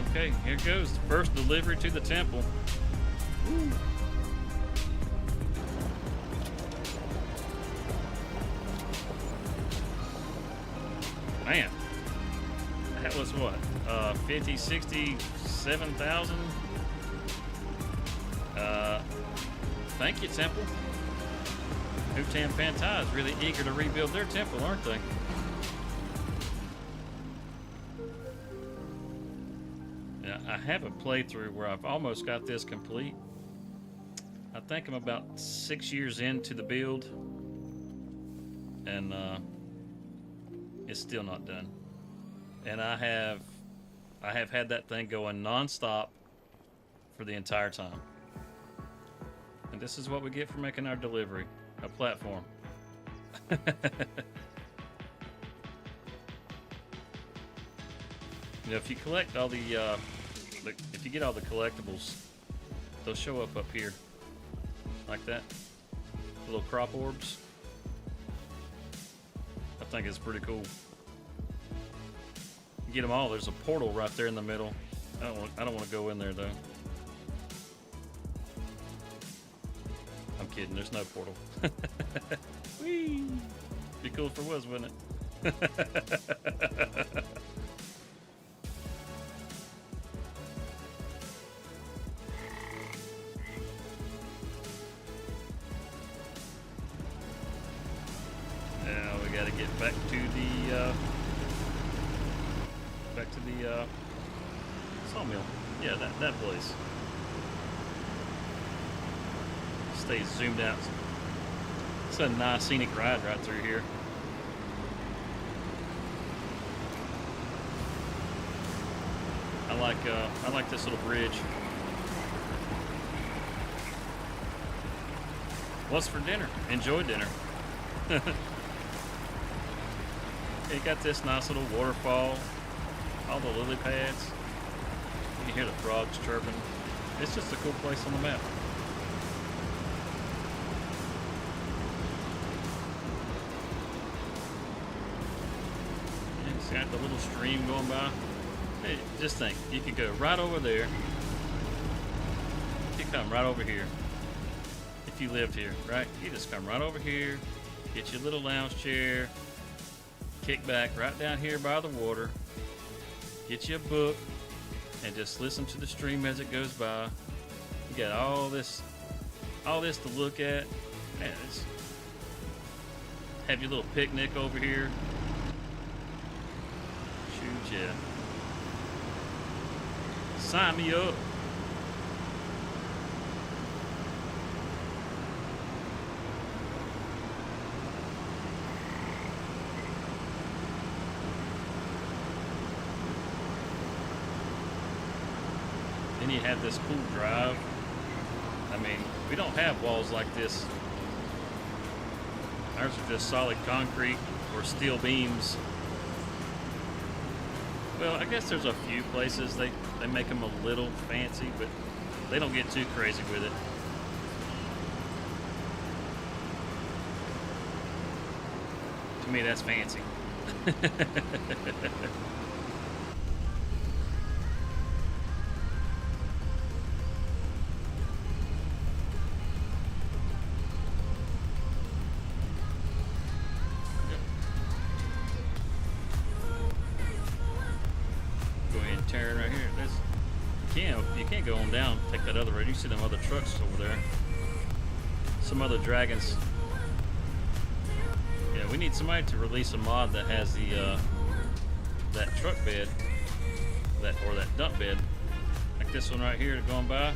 Okay, here goes the first delivery to the temple. Woo. Man, that was what? 50, 60, 7,000? Thank you, temple. Hutan Pantai is really eager to rebuild their temple, aren't they? Now, I have a playthrough where I've almost got this complete. I think I'm about 6 years into the build, and it's still not done. And I have had that thing going non-stop for the entire time. And this is what we get for making our delivery, a platform. You know, if you collect all if you get all the collectibles, they'll show up here, like that. The little crop orbs. I think it's pretty cool. You get them all. There's a portal right there in the middle. I don't want to go in there though. I'm kidding. There's no portal. Whee! Be cool if there was, wouldn't it? Now we got to get back to the sawmill. Yeah, that place. Stays zoomed out. It's a nice scenic ride right through here. I like this little bridge. What's for dinner? Enjoy dinner. You got this nice little waterfall, all the lily pads. You can hear the frogs chirping. It's just a cool place on the map. And it's got the little stream going by. Hey, just think, you could go right over there. You could come right over here. If you lived here, right? You just come right over here, get your little lounge chair, kick back right down here by the water, get you a book, and just listen to the stream as it goes by. You got all this to look at. Man, have your little picnic over here. Shoot, yeah. Sign me up. Then you have this cool drive. I mean, we don't have walls like this. Ours are just solid concrete or steel beams. Well, I guess there's a few places they make them a little fancy, but they don't get too crazy with it. To me, that's fancy. Turn right here. You can't go on down, take that other road. You see them other trucks over there. Some other dragons. Yeah, we need somebody to release a mod that has the that truck bed, that dump bed, like this one right here going by.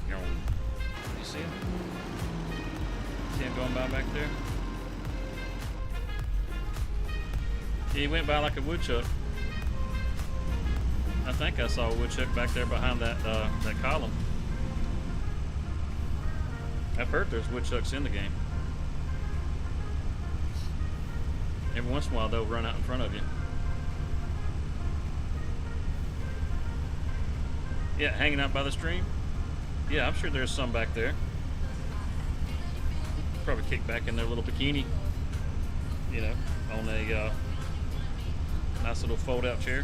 You see him? See him going by back there? Yeah, he went by like a woodchuck. I think I saw a woodchuck back there behind that column. I've heard there's woodchucks in the game. Every once in a while they'll run out in front of you. Yeah, hanging out by the stream. Yeah, I'm sure there's some back there. Probably kick back in their little bikini, you know, on a nice little fold-out chair.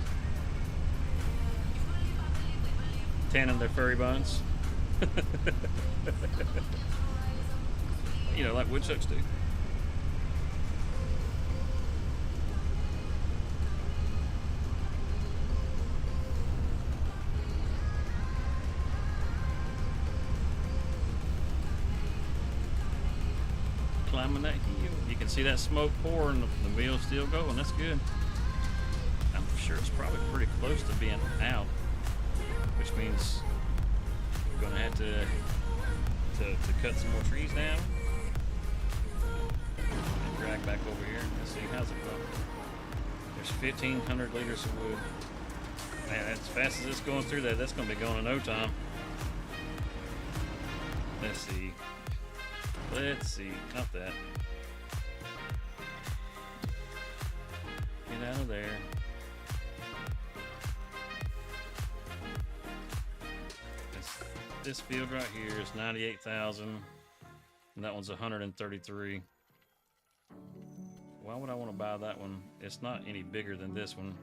Tanning their furry buns. You know, like woodchucks do. Climbing that hill. You can see that smoke pouring, the wheel's still going. That's good. I'm sure it's probably pretty close to being out, which means we're gonna have to cut some more trees down and drag back over here. Let's see, how's it going? There's 1,500 liters of wood. Man, as fast as it's going through that, that's gonna be going in no time. Let's see. Not that. Get out of there. This field right here is 98,000, and that one's 133. Why would I want to buy that one? It's not any bigger than this one.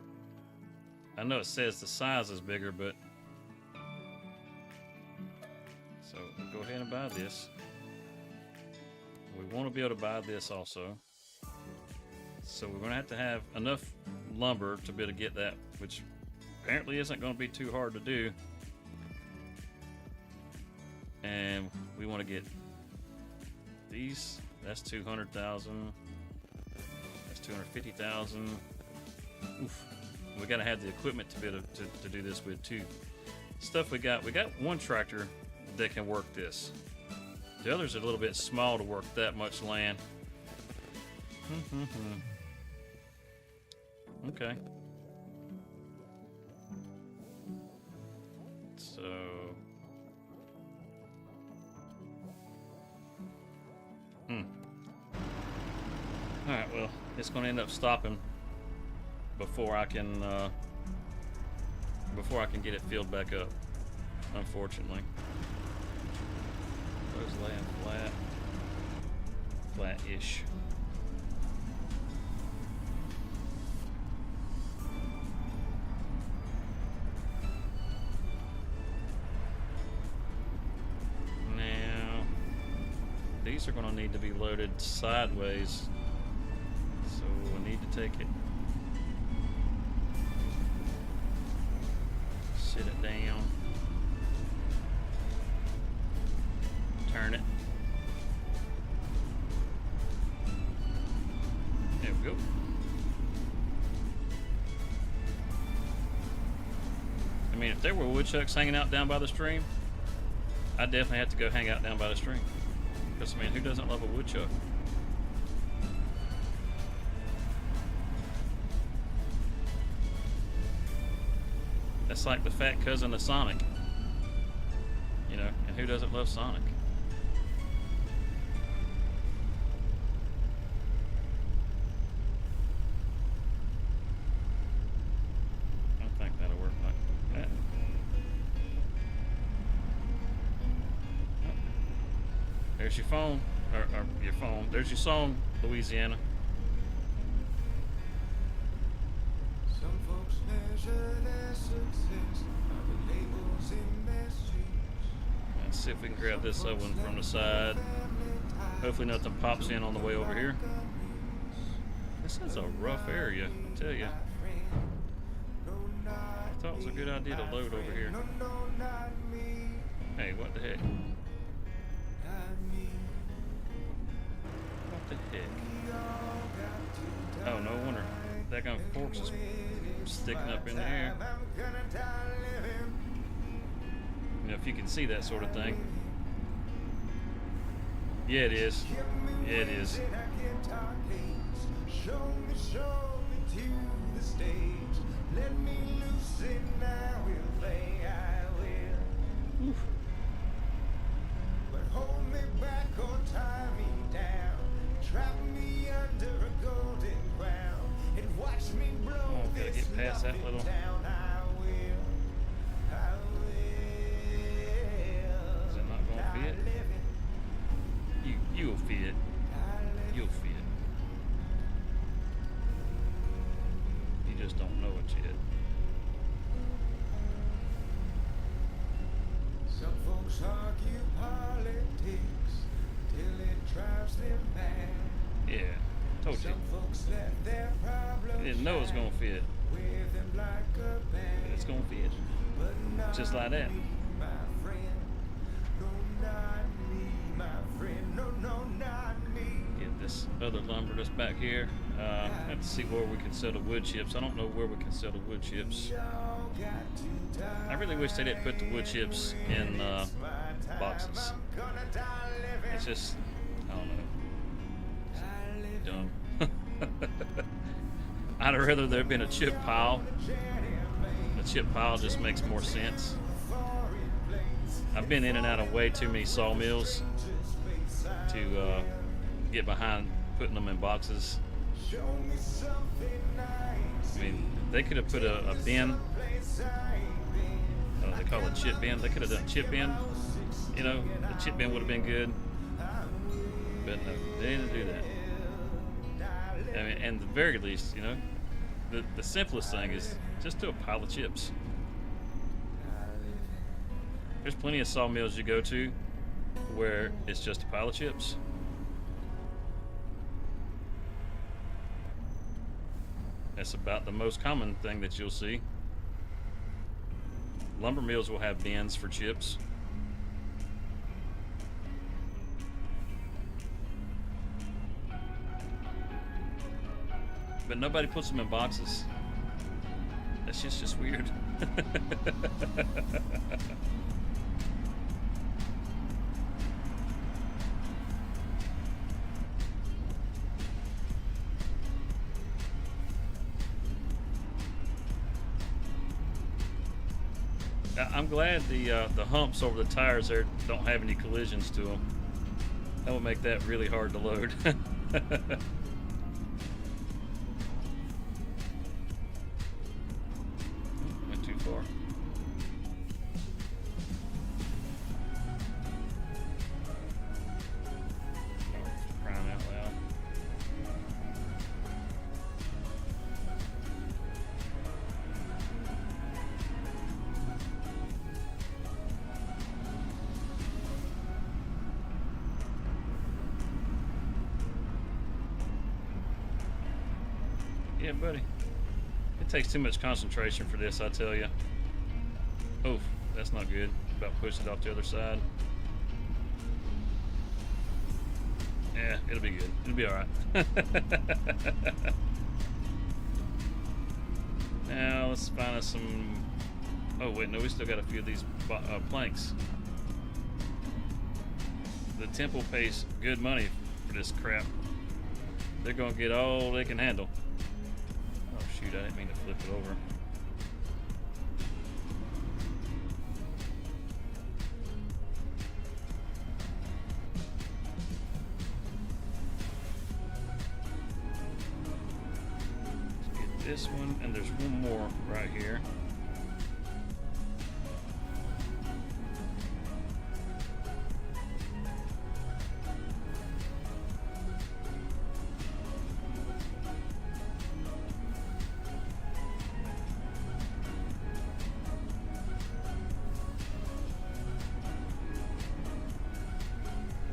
I know it says the size is bigger, but so we'll go ahead and buy this. We want to be able to buy this also. So we're going to have enough lumber to be able to get that, which apparently isn't going to be too hard to do. And we want to get these. That's 200,000. That's 250,000. Oof. We got to have the equipment to be able to do this with too. Stuff we got one tractor that can work this. The others are a little bit small to work that much land. Okay. So, all right. Well, it's going to end up stopping before I can get it filled back up. Unfortunately, those laying flat-ish. These are going to need to be loaded sideways, so I need to take it, sit it down, turn it. There we go. I mean, if there were woodchucks hanging out down by the stream, I'd definitely have to go hang out down by the stream. Because, I mean, who doesn't love a woodchuck? That's like the fat cousin of Sonic. You know, and who doesn't love Sonic? I think that'll work like that. There's your phone, or your phone. There's your song, Louisiana. Some folks measure their success by the labels in their streets. Let's see if we can grab this other one from the side. Hopefully nothing pops in on the way over here. This is a rough area, I tell you. I thought it was a good idea to load over here. Hey, what the heck? What the heck? Oh, no wonder that gun forks is sticking up in the air. You know, if you can see that sort of thing. Yeah, it is. Yeah, it is. Show me to the stage. Let me loose and I will play, I will. Oof. But hold me back or tie me down. Trap me under a golden crown and watch me blow this get past that little down. I will. Is it not going to fit? You'll fit. You'll fit. You just don't know it yet. Some folks argue politics till it drives them mad. Yeah, told you. Some folks let their problems You didn't know it was gonna fit. with them like a band. But it's gonna fit. But not Just like that. me, my friend. No, not me, my friend. No, not me. Get this other lumber that's back here. Have to see where we can sell the wood chips. I don't know where we can sell the wood chips. We all got to die. I really wish they didn't put the wood chips in boxes. I'm gonna die living. It's just, I don't know, dumb. I'd rather there have been a chip pile. The chip pile just makes more sense. I've been in and out of way too many sawmills to get behind putting them in boxes. I mean, they could have put a bin. They call it chip bin. They could have done chip bin. You know, the chip bin would have been good. But no, they didn't do that. I mean, and at the very least, you know, the simplest thing is just do a pile of chips. There's plenty of sawmills you go to where it's just a pile of chips. That's about the most common thing that you'll see. Lumber mills will have bins for chips. But nobody puts them in boxes. That's just weird. I'm glad the humps over the tires there don't have any collisions to them. That would make that really hard to load. Went too far. Crying out loud. Yeah, buddy. It takes too much concentration for this, I tell you. Oof, that's not good. About pushed it off the other side. Yeah, it'll be good. It'll be all right. Now let's find us some. Oh wait, no, we still got a few of these planks. The temple pays good money for this crap. They're gonna get all they can handle. Oh shoot, I didn't mean to flip it over. Let's get this one, and there's one more right here.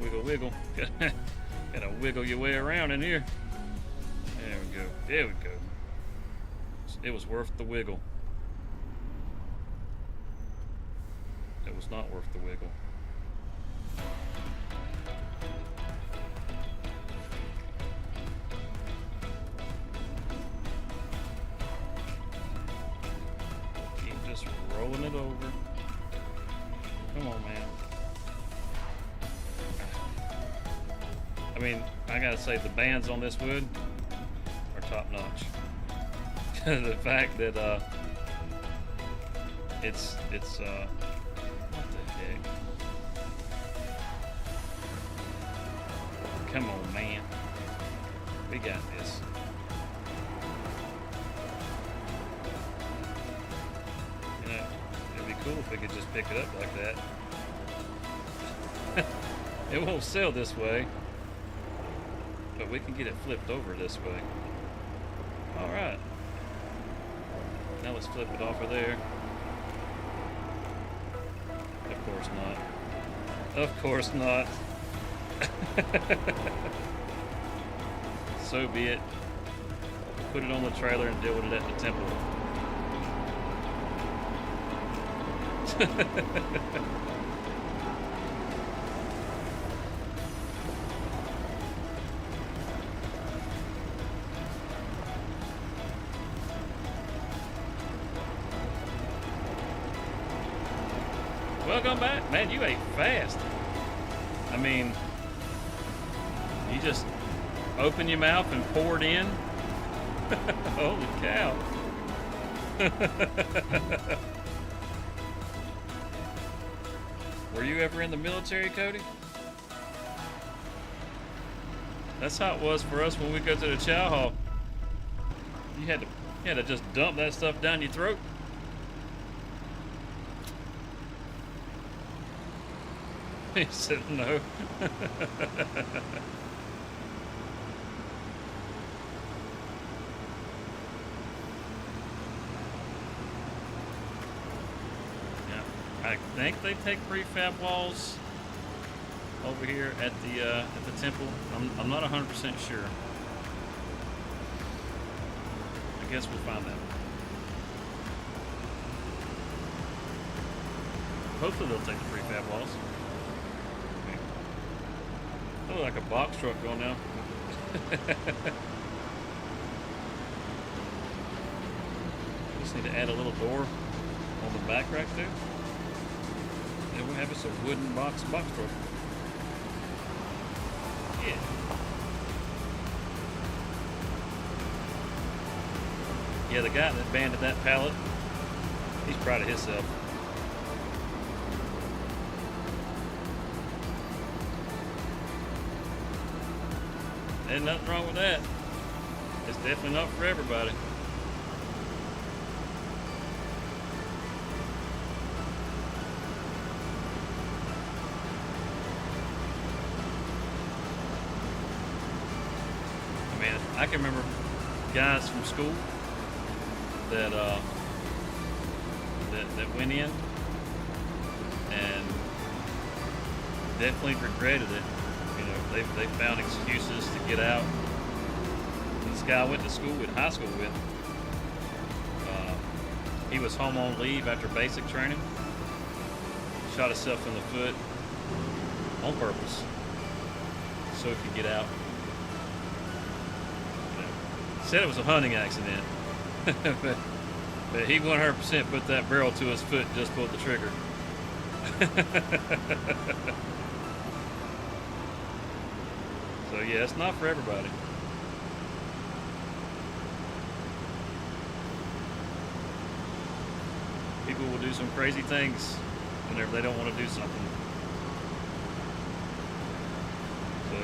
Wiggle, wiggle. Gotta wiggle your way around in here. There we go. There we go. It was worth the wiggle. It was not worth the wiggle. Keep just rolling it over. Come on, man. I mean, I gotta say the bands on this wood are top notch. The fact that it's what the heck? Come on, man. We got this. You know, it'd be cool if we could just pick it up like that. It won't sell this way, but we can get it flipped over this way. All right. Now let's flip it off of there. Of course not. Of course not. So be it. Put it on the trailer and deal with it at the temple. Welcome back. Man, you ate fast. I mean, you just open your mouth and pour it in. Holy cow. Were you ever in the military, Cody? That's how it was for us when we go to the chow hall. You had to just dump that stuff down your throat. He said no. Yeah, I think they take prefab walls over here at the temple. I'm not 100% sure. I guess we'll find out. Hopefully they'll take the prefab walls. Oh, like a box truck going now. Just need to add a little door on the back right there. Then we have us a wooden box truck. Yeah. Yeah, the guy that banded that pallet, he's proud of himself. Ain't nothing wrong with that. It's definitely not for everybody. I mean, I can remember guys from school that that went in and definitely regretted it. You know, they found excuses to get out. This guy I went to school with, high school with, he was home on leave after basic training. Shot himself in the foot on purpose so he could get out. You know, said it was a hunting accident, but he 100% put that barrel to his foot and just pulled the trigger. So yeah, it's not for everybody. People will do some crazy things whenever they don't want to do something. So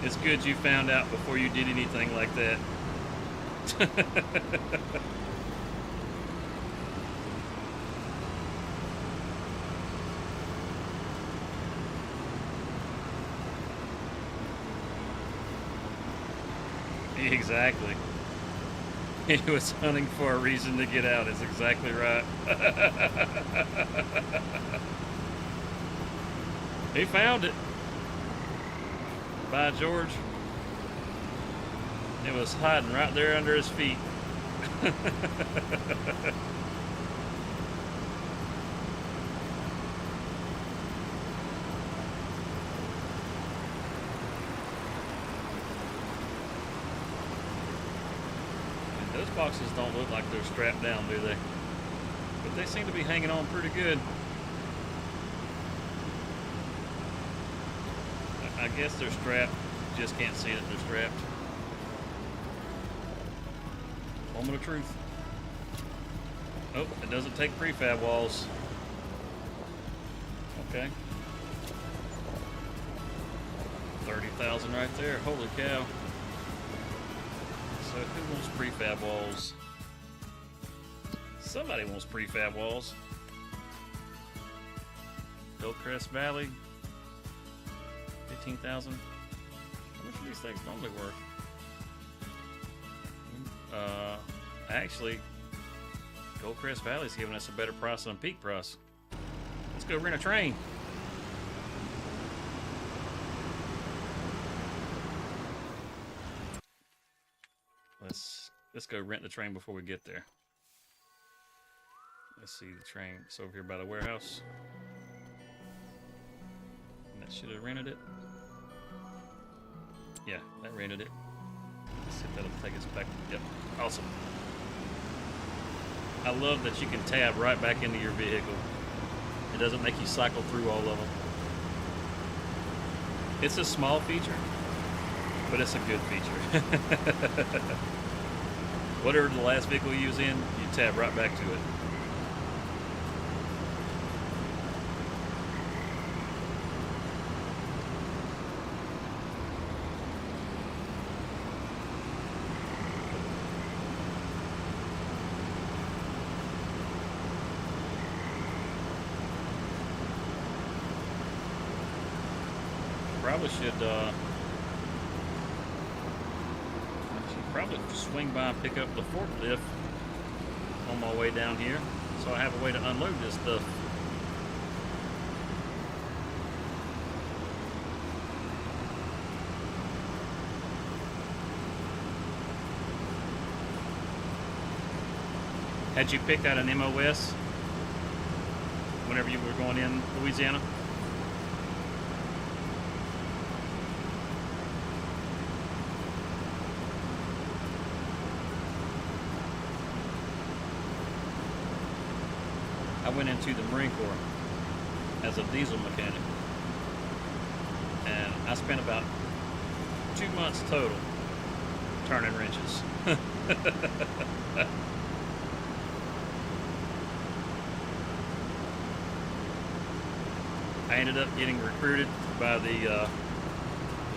it's good you found out before you did anything like that. Exactly. He was hunting for a reason to get out. Is exactly right. He found it. By George. It was hiding right there under his feet. Those boxes don't look like they're strapped down, do they? But they seem to be hanging on pretty good. I guess they're strapped. You just can't see that they're strapped. Moment of truth. Oh, it doesn't take prefab walls. Okay. 30,000 right there. Holy cow. So who wants prefab walls? Somebody wants prefab walls. Hillcrest Valley. 15,000. How much are these things normally worth? Actually, Goldcrest Valley's giving us a better price than Peak Price. Let's go rent a train. Let's go rent the train before we get there. Let's see the train. It's over here by the warehouse. And that should have rented it. Yeah, that rented it. Let's see if that'll take us back. Yep, awesome. I love that you can tab right back into your vehicle. It doesn't make you cycle through all of them. It's a small feature, but it's a good feature. Whatever the last vehicle you was in, you tab right back to it. Probably should probably swing by and pick up the forklift on my way down here, so I have a way to unload this stuff. Had you picked out an MOS whenever you were going in Louisiana? I went into the Marine Corps as a diesel mechanic, and I spent about 2 months total turning wrenches. I ended up getting recruited by the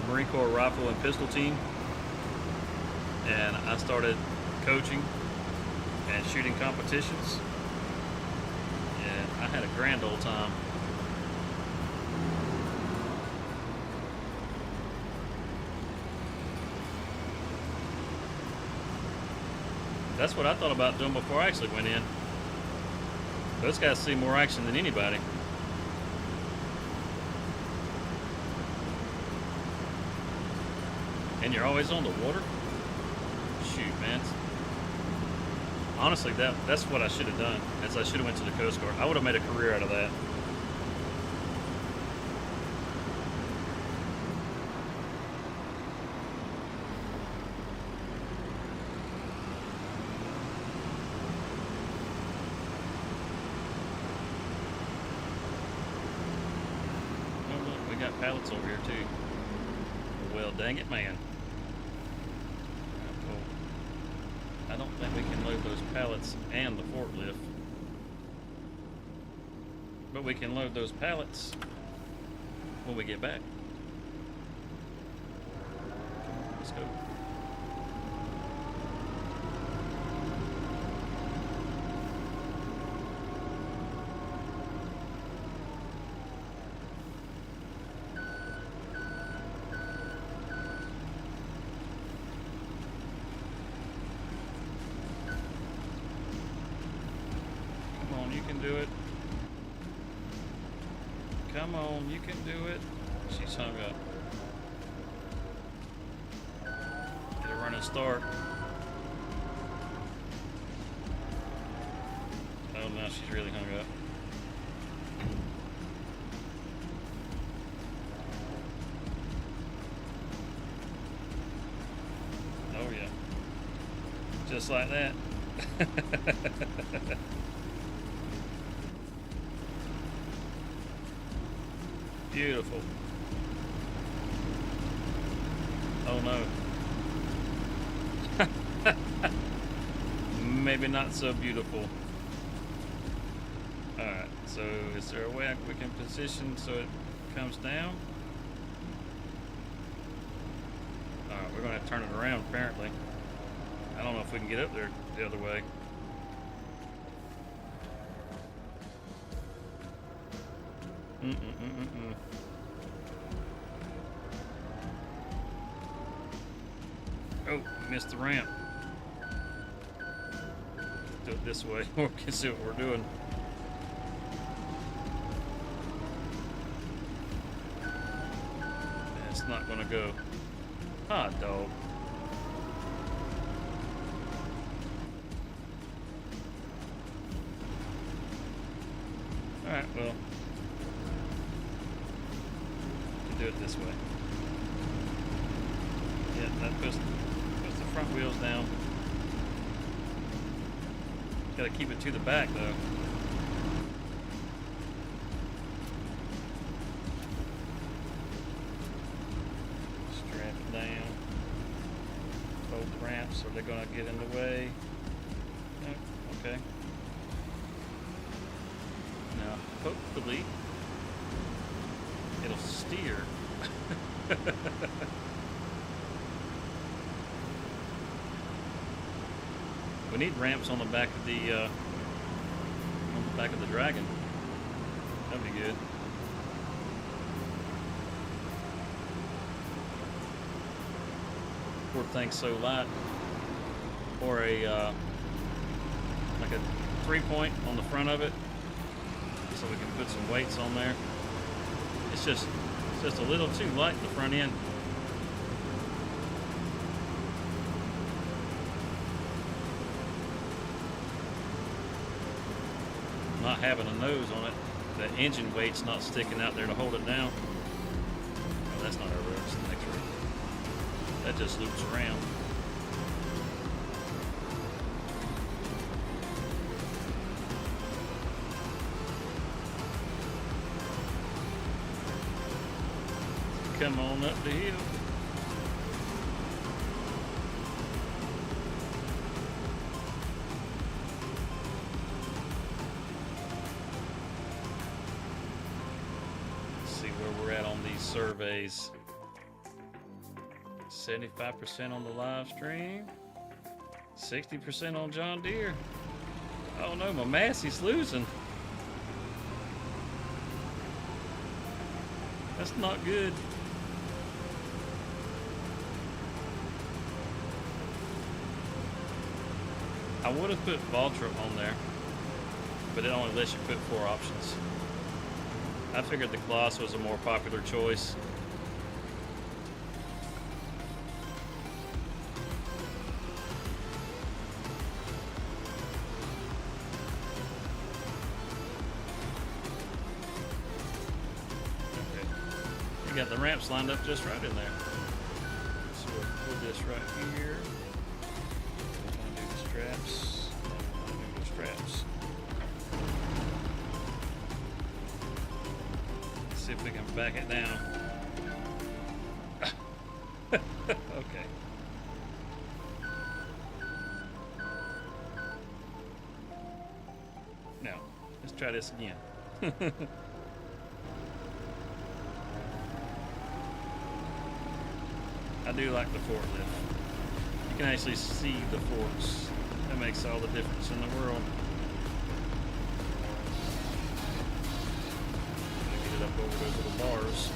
Marine Corps Rifle and Pistol Team and I started coaching and shooting competitions, and I had a grand old time. That's what I thought about doing before I actually went in. Those guys see more action than anybody. And you're always on the water? Shoot, man. Honestly, that's what I should have done. As I should have went to the Coast Guard. I would have made a career out of that. Oh, look, we got pallets over here too. Well, dang it, man. I don't think we can load those pallets and the forklift. But we can load those pallets when we get back. Let's go. You can do it. Come on, you can do it. She's hung up. Get a running start. Oh, now she's really hung up. Oh yeah. Just like that. Beautiful. Oh no. Maybe not so beautiful. Alright, so is there a way we can position so it comes down? Alright, we're going to have to turn it around apparently. I don't know if we can get up there the other way. Oh, missed the ramp. Do it this way. We can see what we're doing. It's not gonna go. Hot dog. Alright, well. Do it this way. Yeah, that puts the front wheels down. Gotta keep it to the back though. Strap it down. Fold the ramps or they're gonna get in the way. No, okay. Now, hopefully it'll steer. We need ramps on the back of the Dragon. That'd be good. Poor thing's so light. Or a like a 3-point on the front of it, so we can put some weights on there. It's just a little too light in the front end. Not having a nose on it, the engine weight's not sticking out there to hold it down. Oh, that's not our road, it's the next road. That just loops around. Come on up the hill. Let's see where we're at on these surveys. 75% on the live stream. 60% on John Deere. Oh no, my Massey's losing. That's not good. I would have put Valtra on there, but it only lets you put 4 options. I figured the Kloss was a more popular choice. Okay, you got the ramps lined up just right in there. So we'll put this right here. Do the straps. Do the straps. See if we can back it down. Okay. Now, let's try this again. I do like the forklift. You can actually see the forks. That makes all the difference in the world. Get it up over those little bars.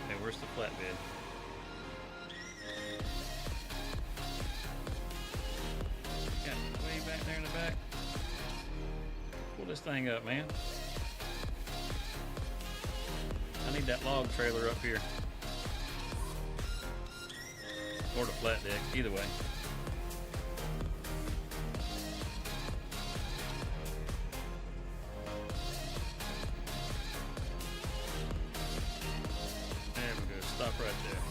Okay, where's the flatbed? Got it way back there in the back. Pull this thing up, man. I need that log trailer up here. Or the flat deck, either way. There we go, stop right there.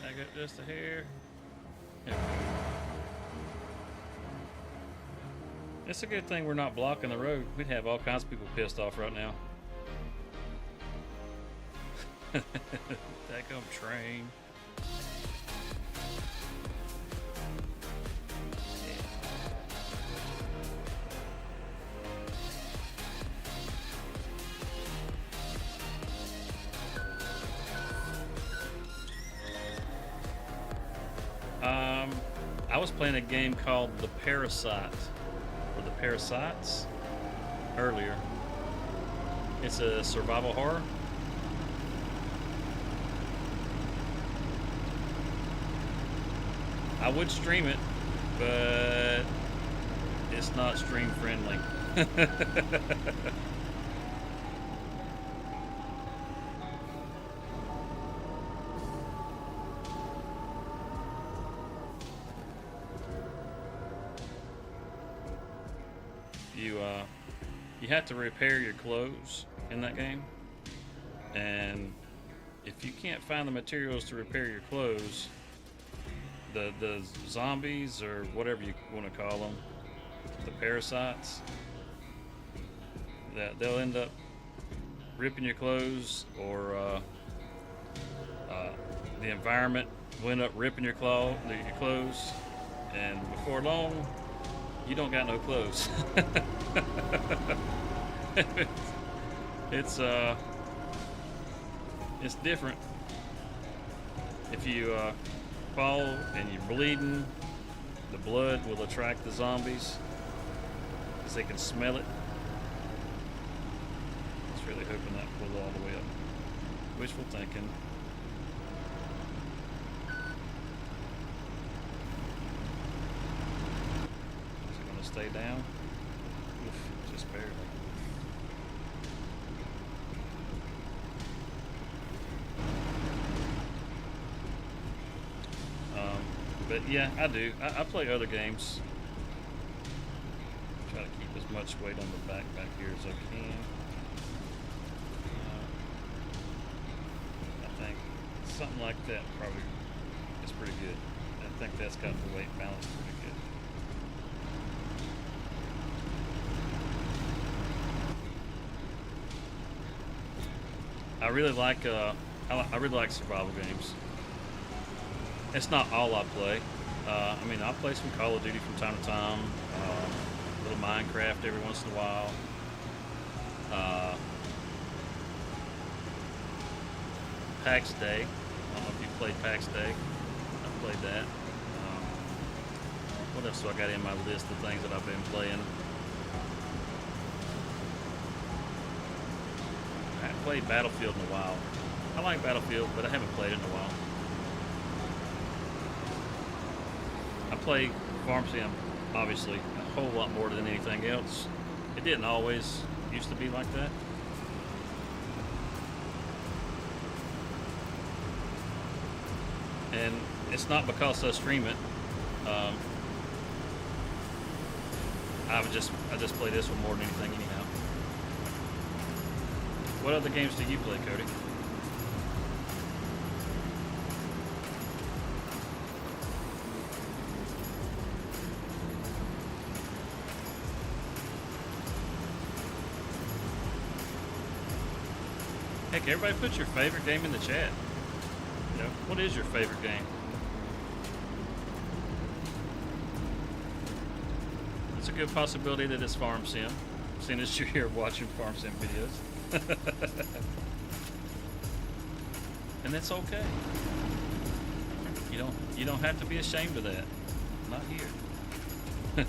Back up just a hair. There we go. It's a good thing we're not blocking the road. We'd have all kinds of people pissed off right now. That come train. I was playing a game called The Parasite, or The Parasites, earlier. It's a survival horror. I would stream it, but it's not stream friendly. You have to repair your clothes in that game, and if you can't find the materials to repair your clothes, the zombies, or whatever you want to call them, the parasites, that they'll end up ripping your clothes, or the environment will end up ripping your clothes, and before long you don't got no clothes. It's different. If you fall and you're bleeding, the blood will attract the zombies because they can smell it. It's really hoping that pulls all the way up. Wishful thinking. Is it going to stay down? Oof, just barely. But yeah, I do. I play other games. Try to keep as much weight on the back here as I can. I think something like that probably is pretty good. I think that's got the weight balance pretty good. I really like survival games. It's not all I play. I mean, I play some Call of Duty from time to time, a little Minecraft every once in a while. Uh, PAX Day. I don't know if you played PAX Day. I played that. What else do I got in my list of things that I've been playing? I haven't played Battlefield in a while. I like Battlefield, but I haven't played it in a while. I play Farm Sim, obviously, a whole lot more than anything else. It didn't always used to be like that. And it's not because I stream it. I just play this one more than anything anyhow. What other games do you play, Cody? Heck, everybody put your favorite game in the chat. You know, what is your favorite game? It's a good possibility that it's Farm Sim, seeing as you're here watching Farm Sim videos. And that's okay. You don't have to be ashamed of that. Not here.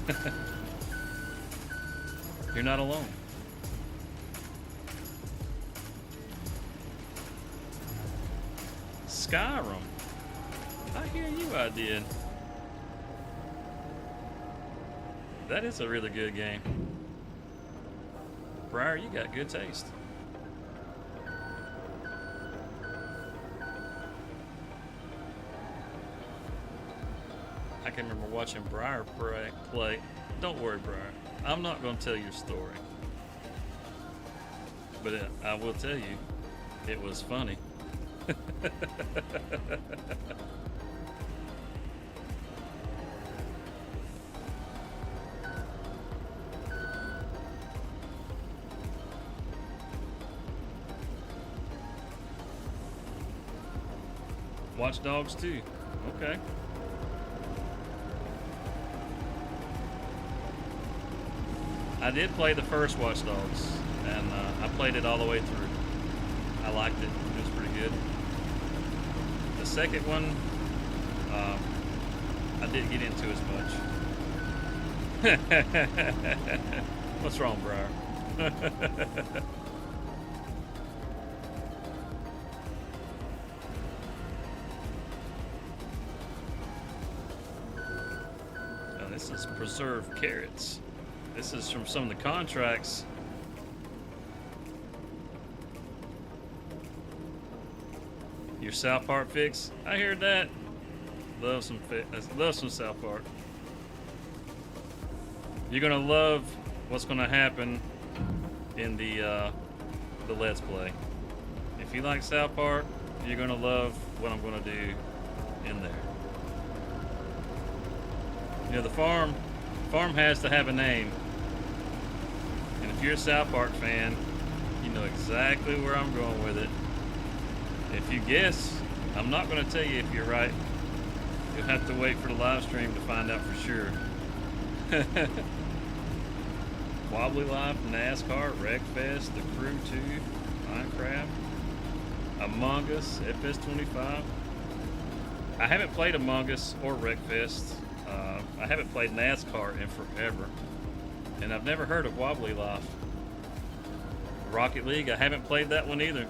You're not alone. Skyrim. I hear you, I did. That is a really good game. Briar, you got good taste. I can remember watching Briar play. Don't worry, Briar. I'm not going to tell your story. But I will tell you, it was funny. Watch Dogs 2. Okay. I did play the first Watch Dogs, and I played it all the way through. I liked it. It was pretty good. The second one, I didn't get into as much. What's wrong, Briar? Now, this is preserved carrots. This is from some of the contracts. Your South Park fix? I hear that. Love some South Park. You're gonna love what's gonna happen in the Let's Play. If you like South Park, you're gonna love what I'm gonna do in there. You know, the farm has to have a name. And if you're a South Park fan, you know exactly where I'm going with it. If you guess, I'm not going to tell you if you're right. You'll have to wait for the live stream to find out for sure. Wobbly Life, NASCAR, Wreckfest, The Crew 2, Minecraft, Among Us, FS25. I haven't played Among Us or Wreckfest. I haven't played NASCAR in forever. And I've never heard of Wobbly Life. Rocket League, I haven't played that one either.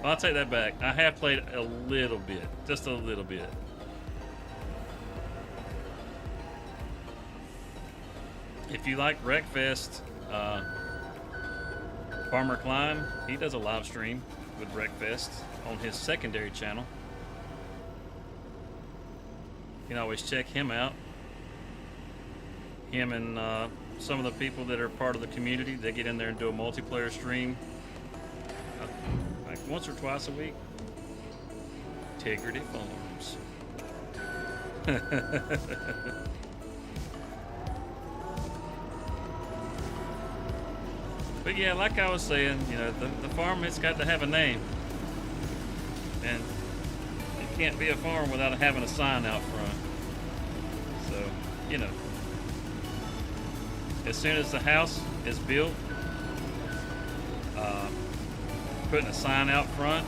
Well, I'll take that back. I have played a little bit, just a little bit. If you like Wreckfest, Farmer Klein, he does a live stream with Wreckfest on his secondary channel. You can always check him out. Him and some of the people that are part of the community, they get in there and do a multiplayer stream. Like once or twice a week. Integrity Farms. But yeah, like I was saying, you know, the farm has got to have a name. And can't be a farm without having a sign out front. So, you know, as soon as the house is built, putting a sign out front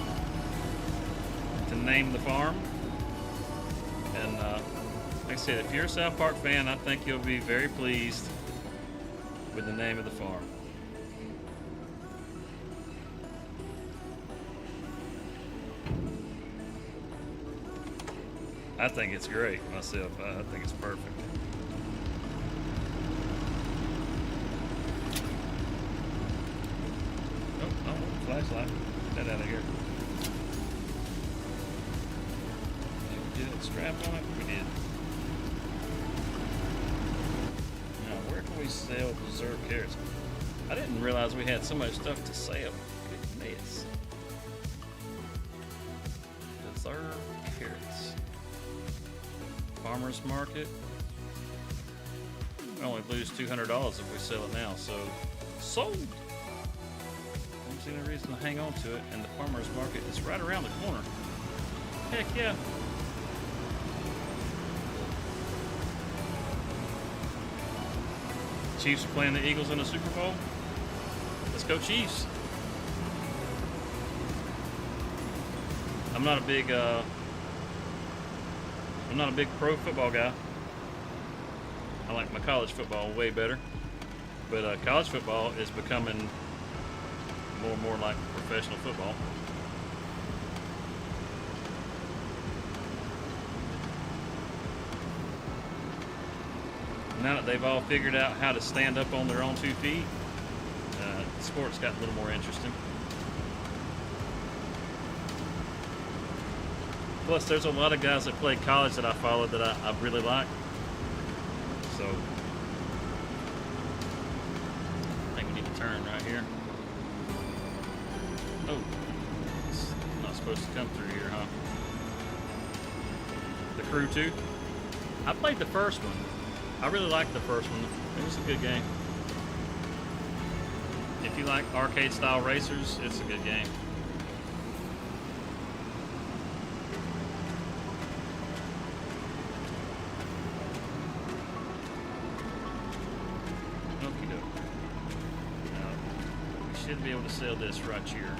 to name the farm. And like I said, if you're a South Park fan, I think you'll be very pleased with the name of the farm. I think it's great myself. I think it's perfect. Oh, I want a flashlight. Get that out of here. Did we get it strapped on it? We did. Now, where can we sell preserved carrots? I didn't realize we had so much stuff to sell. Goodness. Preserved carrots. Farmers market. We only lose $200 if we sell it now, so sold. I don't see any reason to hang on to it, and the farmers market is right around the corner. Heck yeah. Chiefs are playing the Eagles in the Super Bowl. Let's go Chiefs. I'm not a big pro football guy. I like my college football way better. But college football is becoming more and more like professional football. Now that they've all figured out how to stand up on their own 2 feet, the sport's got a little more interesting. Plus, there's a lot of guys that played college that I followed that I really like. So, I think we need to turn right here. Oh, it's not supposed to come through here, huh? The Crew 2. I played the first one. I really liked the first one. It was a good game. If you like arcade-style racers, it's a good game. Should be able to sell this right here.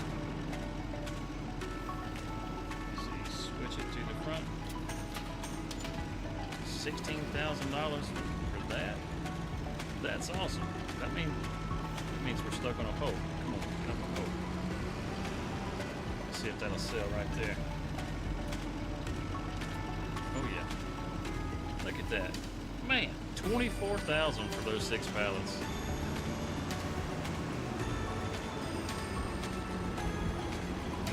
Let's see, switch it to the front. $16,000 for that. That's awesome. That means we're stuck on a pole. Come on, come on, pole. Let's see if that'll sell right there. Oh yeah. Look at that. Man, $24,000 for those 6 pallets.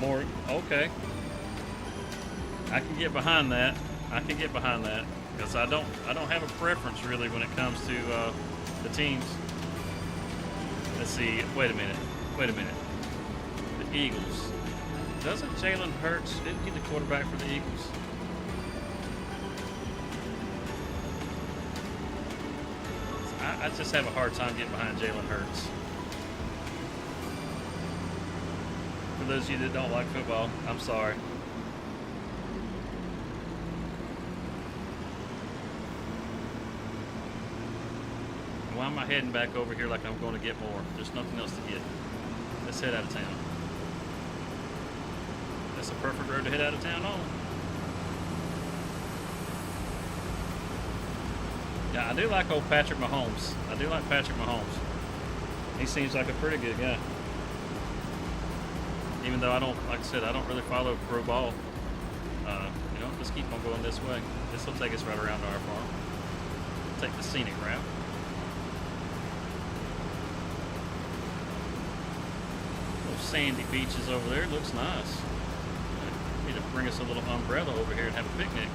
More, okay. I can get behind that. I can get behind that because I don't have a preference really when it comes to the teams. Let's see. Wait a minute. The Eagles. Doesn't Jalen Hurts? Didn't he the quarterback for the Eagles? I just have a hard time getting behind Jalen Hurts. For those of you that don't like football, I'm sorry. Why am I heading back over here like I'm going to get more? There's nothing else to get. Let's head out of town. That's a perfect road to head out of town on. Yeah, I do like old Patrick Mahomes. I do like Patrick Mahomes. He seems like a pretty good guy. Even though I don't, like I said, I don't really follow pro ball. You know, just keep on going this way. This will take us right around to our farm. Take the scenic route. Those sandy beaches over there, looks nice. Need to bring us a little umbrella over here and have a picnic.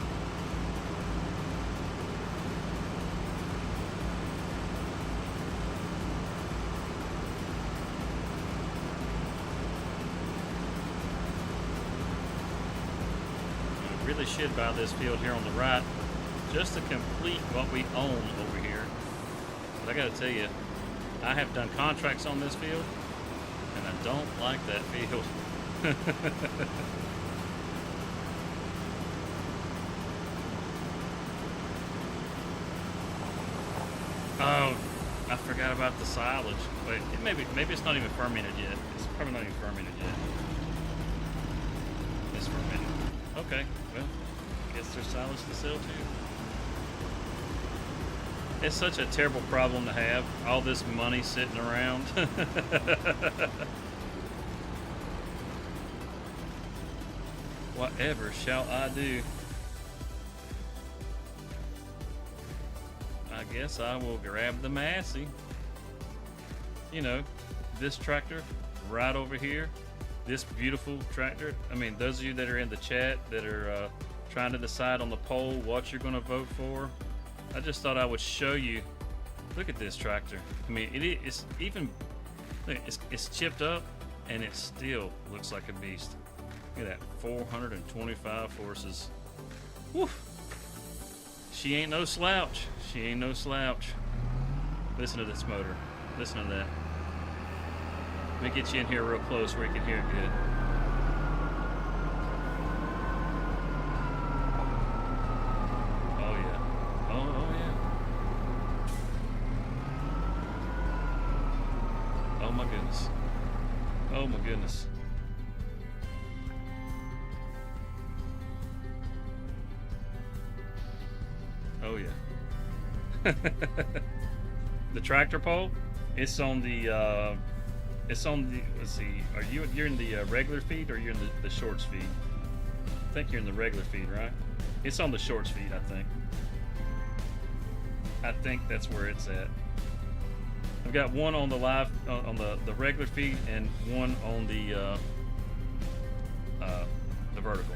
Really should buy this field here on the right just to complete what we own over here. But I gotta tell you, I have done contracts on this field and I don't like that field. forgot about the silage. Wait, maybe it's not even fermented yet. It's probably not even fermented yet. It's fermented. Okay, well, guess there's silage to sell too. It's such a terrible problem to have. All this money sitting around. Whatever shall I do? I guess I will grab the Massey. You know, this tractor right over here. This beautiful tractor. I mean, those of you that are in the chat that are trying to decide on the poll what you're going to vote for, I just thought I would show you. Look at this tractor. I mean, it's even, look, it's chipped up and it still looks like a beast. Look at that, 425 horses. Woo! She ain't no slouch. She ain't no slouch. Listen to this motor. Listen to that. Let me get you in here real close where you can hear it good. Oh yeah. Oh yeah. Oh my goodness. Oh my goodness. Oh yeah. The tractor pole, it's on the let's see, you're in the regular feed or you're in the shorts feed? I think you're in the regular feed, right? It's on the shorts feed, I think. I think that's where it's at. I've got one on the live on the regular feed and one on the vertical.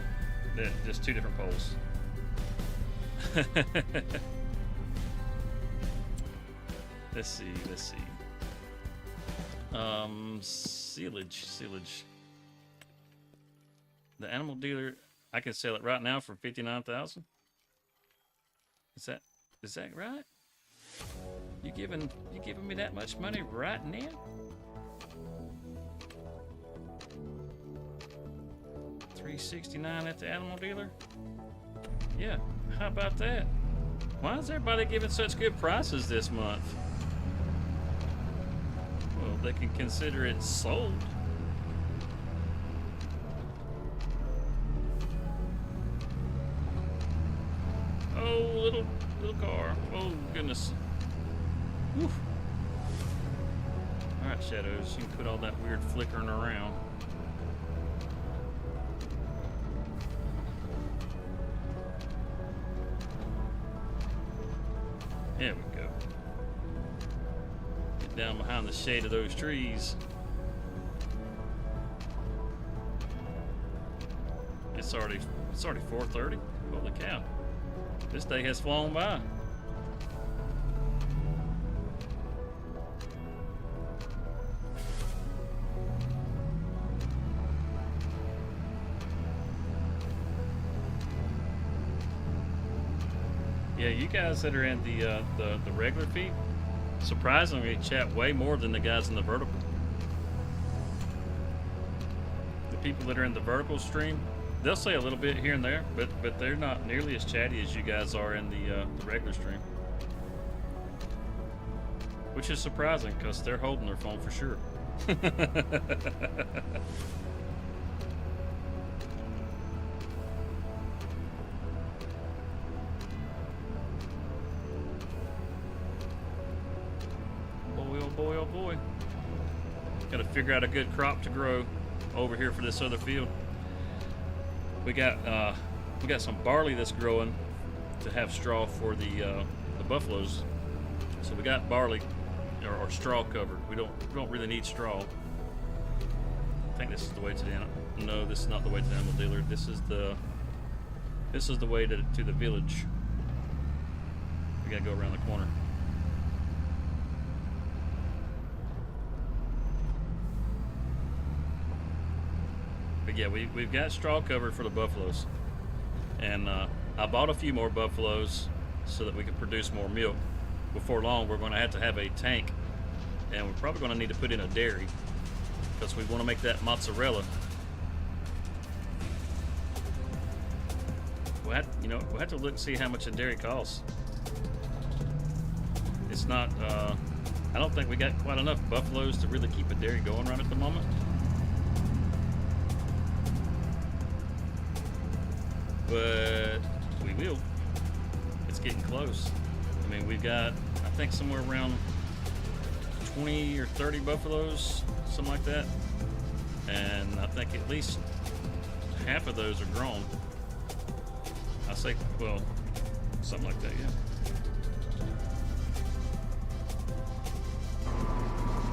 They're just two different poles. Let's see. Silage. The animal dealer, I can sell it right now for $59,000. Is that right? You giving me that much money right now? $369 at the animal dealer? Yeah, how about that? Why is everybody giving such good prices this month? Well, they can consider it sold. Oh, little car. Oh, goodness. Whew. All right, Shadows, you can put all that weird flickering around. There we go. Get down behind the shade of those trees. It's already 4:30. Holy cow. This day has flown by. Yeah, you guys that are in the regular feed, surprisingly chat way more than the guys in the vertical. The people that are in the vertical stream, they'll say a little bit here and there, but they're not nearly as chatty as you guys are in the regular stream. Which is surprising because they're holding their phone for sure. Oh boy. Gotta figure out a good crop to grow over here for this other field. We got some barley that's growing to have straw for the buffaloes. So we got barley or straw covered. We don't really need straw. I think this is the way to the animal. No, this is not the way to the animal dealer. This is the way to the village. We gotta go around the corner. But yeah, we've got straw covered for the buffaloes, and I bought a few more buffaloes so that we can produce more milk. Before long, we're going to have a tank, and we're probably going to need to put in a dairy because we want to make that mozzarella. We'll have to look and see how much a dairy costs. It's not I don't think we got quite enough buffaloes to really keep a dairy going right at the moment. But we will. It's getting close. I mean, we've got, I think, somewhere around 20 or 30 buffaloes, something like that. And I think at least half of those are grown. I say, well, something like that, yeah.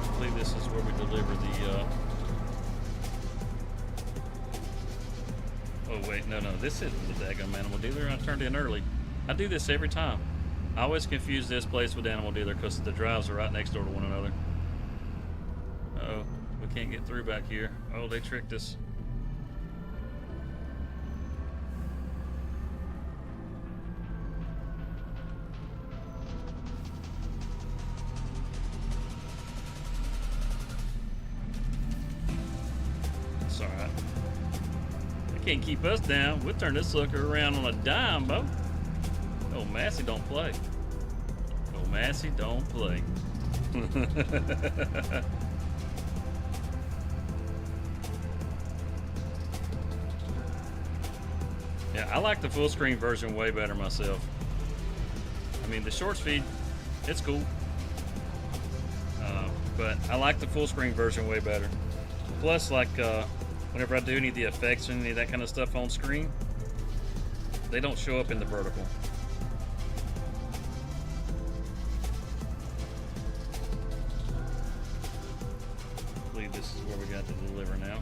I believe this is where we deliver the, oh wait, no, this isn't the daggum animal dealer. I turned in early. I do this every time. I always confuse this place with animal dealer because the drives are right next door to one another. Uh-oh, we can't get through back here. Oh, they tricked us. It's alright. They can't keep us down. We'll turn this sucker around on a dime, Bo. Oh, Massey don't play. Oh, Massey don't play. Yeah, I like the full screen version way better myself. I mean, the short speed, it's cool. But I like the full screen version way better. Plus, like, whenever I do any of the effects and any of that kind of stuff on screen, they don't show up in the vertical. I believe this is where we got to deliver now.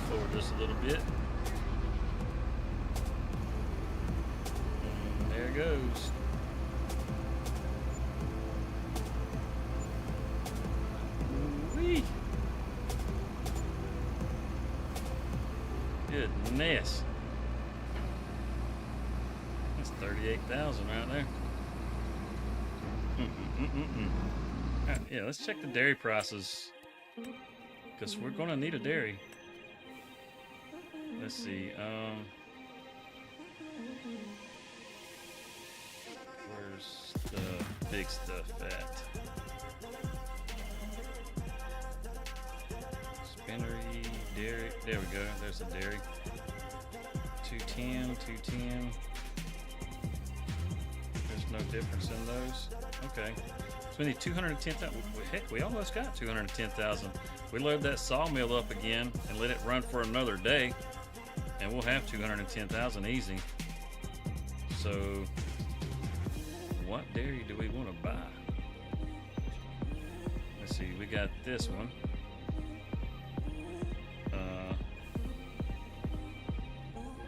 Forward just a little bit. And there it goes. Whee! Goodness. That's 38,000 right there. Right, yeah, let's check the dairy prices because we're gonna need a dairy. Let's see. Where's the big stuff at? Spinnery, dairy. There we go. There's a dairy. 210, 210. There's no difference in those. Okay. So we need 210,000. Heck, we almost got 210,000. We load that sawmill up again and let it run for another day, and we'll have 210,000 easy. So, what dairy do we want to buy? Let's see. We got this one.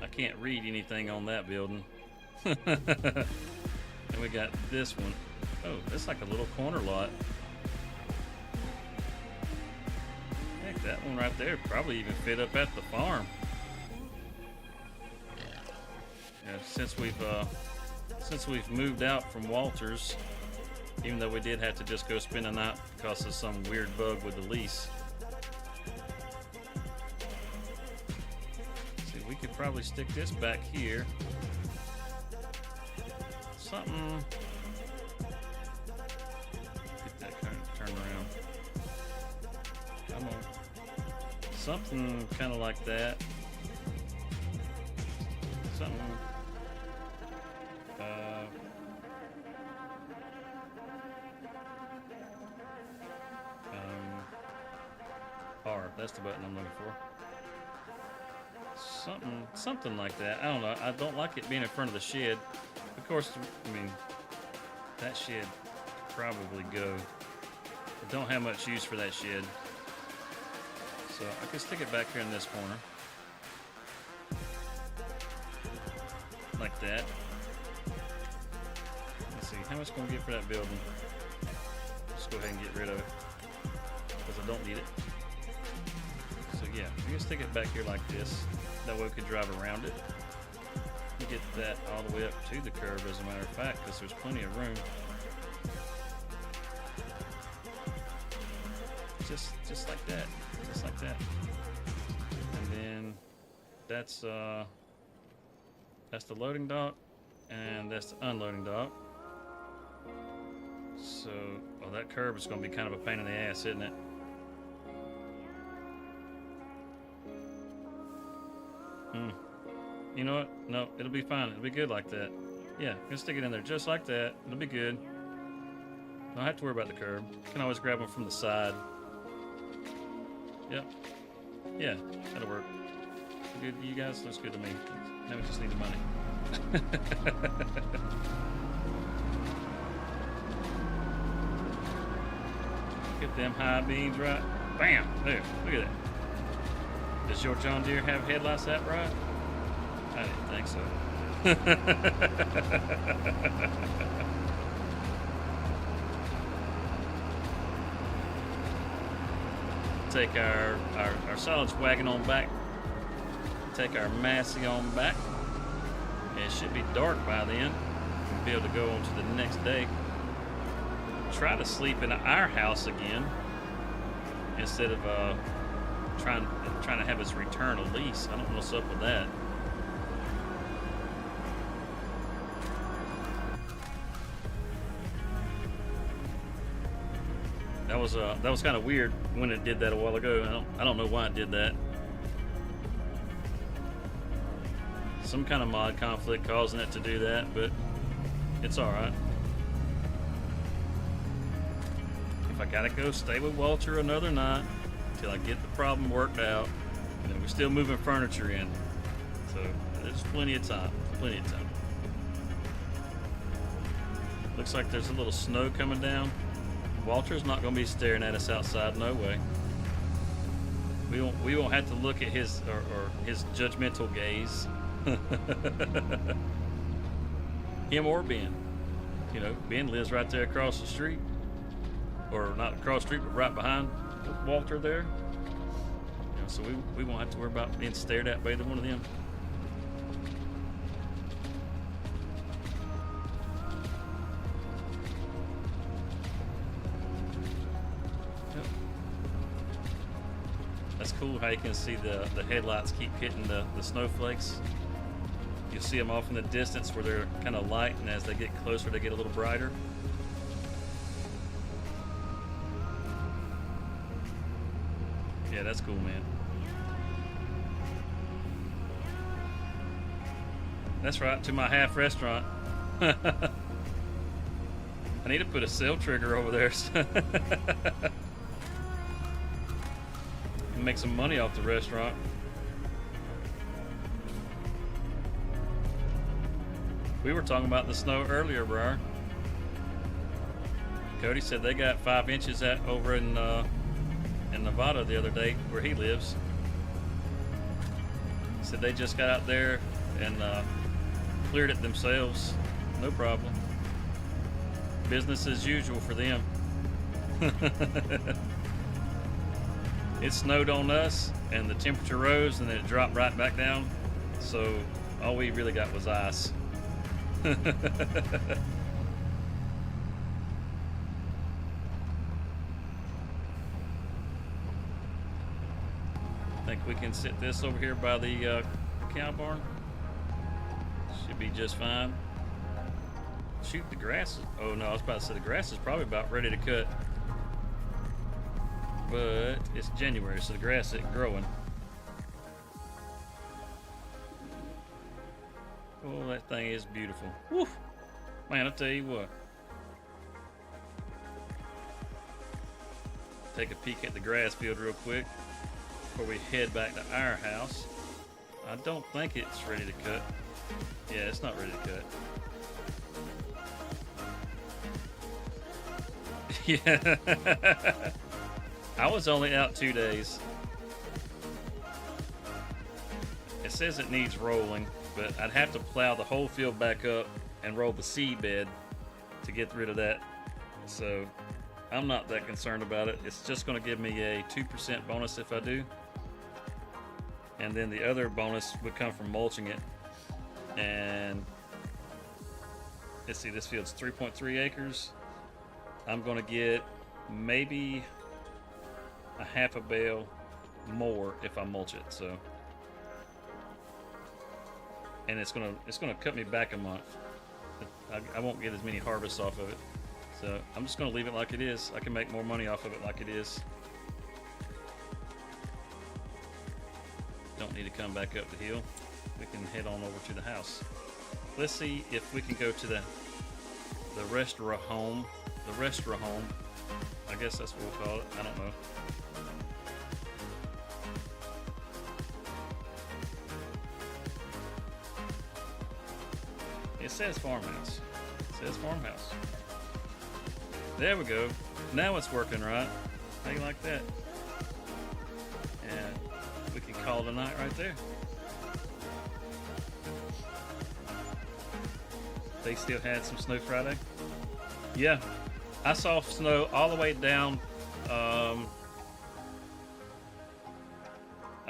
I can't read anything on that building. And we got this one. Oh, it's like a little corner lot. Heck, that one right there probably even fit up at the farm. Yeah, since we've moved out from Walters, even though we did have to just go spend a night because of some weird bug with the lease. See, we could probably stick this back here. Something. Get that kind of turn around. Come on. Something kind of like that. Something. R. That's the button I'm looking for. Something like that. I don't know. I don't like it being in front of the shed. Of course, I mean, that shed could probably go. I don't have much use for that shed. So I can stick it back here in this corner. Like that. Let's see, how much can we get for that building? Just go ahead and get rid of it. Because I don't need it. So yeah, we can stick it back here like this. That way we could drive around it. You get that all the way up to the curb, as a matter of fact, because there's plenty of room. Just like that. Just like that. And then that's the loading dock, and that's the unloading dock. So, well, that curb is going to be kind of a pain in the ass, isn't it? You know what? No, it'll be fine. It'll be good like that. Yeah, you can stick it in there just like that. It'll be good. Don't have to worry about the curb. You can always grab them from the side. Yep. Yeah, that'll work. Good, you guys, looks good to me. Now we just need the money. Get them high beams right. Bam! There, look at that. Does your John Deere have headlights that bright? I didn't think so. Take our solids wagon on back. Take our Massey on back. It should be dark by then. We'll be able to go on to the next day. Try to sleep in our house again instead of trying to have us return a lease. I don't know what's up with that. That was kind of weird when it did that a while ago. I don't know why it did that. Some kind of mod conflict causing it to do that, but it's all right. If I gotta go stay with Walter another night until I get the problem worked out, you know, we're still moving furniture in, so there's plenty of time. Plenty of time. Looks like there's a little snow coming down. Walter's not going to be staring at us outside, no way. We won't have to look at his or his judgmental gaze. Him or Ben. You know, Ben lives right there across the street, or not across the street, but right behind Walter there. You know, so we won't have to worry about being stared at by either one of them. That's cool how you can see the headlights keep hitting the snowflakes. You see them off in the distance where they're kind of light, and as they get closer, they get a little brighter. Yeah, that's cool, man. That's right, to my half restaurant. I need to put a sale trigger over there. Make some money off the restaurant. We were talking about the snow earlier, Briar. Cody said they got 5 inches over in Nevada the other day where he lives. He said they just got out there and cleared it themselves. No problem. Business as usual for them. It snowed on us, and the temperature rose, and then it dropped right back down. So all we really got was ice. I think we can sit this over here by the cow barn. Should be just fine. Shoot, the grass. Oh no, I was about to say the grass is probably about ready to cut. But it's January, so the grass isn't growing. Oh, that thing is beautiful. Woo! Man, I'll tell you what. Take a peek at the grass field real quick before we head back to our house. I don't think it's ready to cut. Yeah, it's not ready to cut. Yeah. I was only out 2 days. It says it needs rolling, but I'd have to plow the whole field back up and roll the seed bed to get rid of that. So I'm not that concerned about it. It's just going to give me a 2% bonus if I do. And then the other bonus would come from mulching it. And let's see, this field's 3.3 acres. I'm going to get maybe a half a bale more if I mulch it. So and it's gonna cut me back a month. I won't get as many harvests off of it, so I'm just gonna leave it like it is. I can make more money off of it like it is. Don't need to come back up the hill. We can head on over to the house. Let's see if we can go to the restaurant home. The restaurant home. I guess that's what we'll call it. I don't know. It says farmhouse. It says farmhouse. There we go. Now it's working right. How you like that? And we can call it a night right there. They still had some snow Friday. Yeah, I saw snow all the way down. I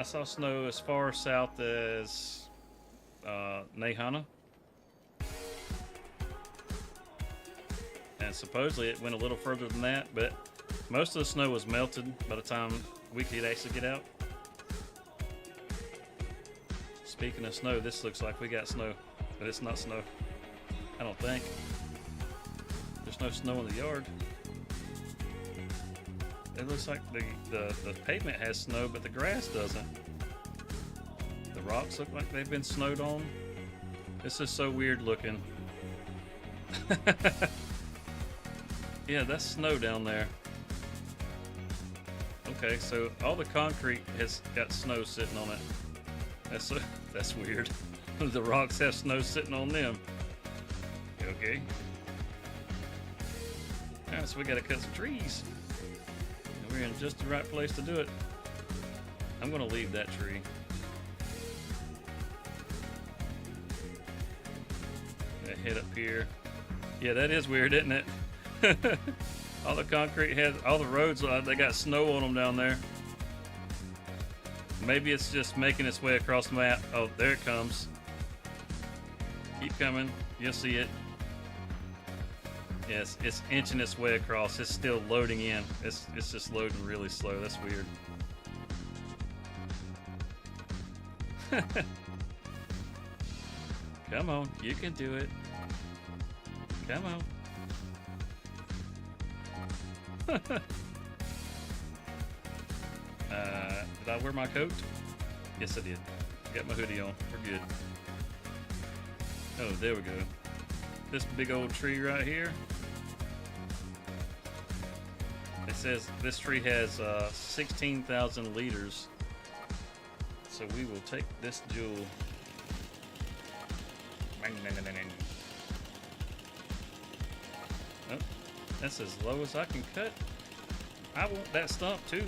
saw snow as far south as Nahana. And supposedly it went a little further than that, but most of the snow was melted by the time we could actually get out. Speaking of snow, this looks like we got snow, but it's not snow. I don't think. There's no snow in the yard. It looks like the pavement has snow, but the grass doesn't. The rocks look like they've been snowed on. This is so weird looking. Yeah, that's snow down there. Okay, so all the concrete has got snow sitting on it. That's weird. The rocks have snow sitting on them. Okay. Alright, so we gotta cut some trees. And we're in just the right place to do it. I'm gonna leave that tree. Gonna head up here. Yeah, that is weird, isn't it? All the concrete has, all the roads, they got snow on them down there. Maybe it's just making its way across the map. Oh, there it comes. Keep coming. You'll see it. Yes, it's inching its way across. It's still loading in. It's just loading really slow. That's weird. Come on, you can do it. Come on. Did I wear my coat? Yes, I did. Got my hoodie on. We're good. Oh, there we go. This big old tree right here. It says this tree has 16,000 liters. So we will take this jewel. Oh, that's as low as I can cut. I want that stump too.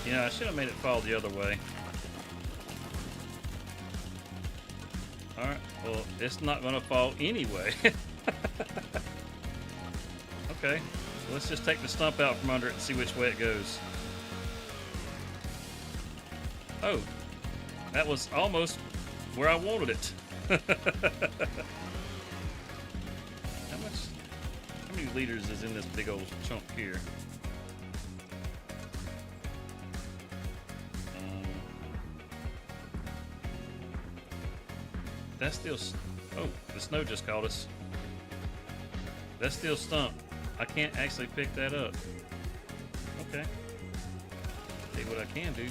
You know, I should have made it fall the other way. Alright, well, it's not going to fall anyway. Okay, so let's just take the stump out from under it and see which way it goes. Oh, that was almost where I wanted it. How many liters is in this big old chunk here? That's still, oh, the snow just caught us. That's still stumped. I can't actually pick that up. Okay. See what I can do.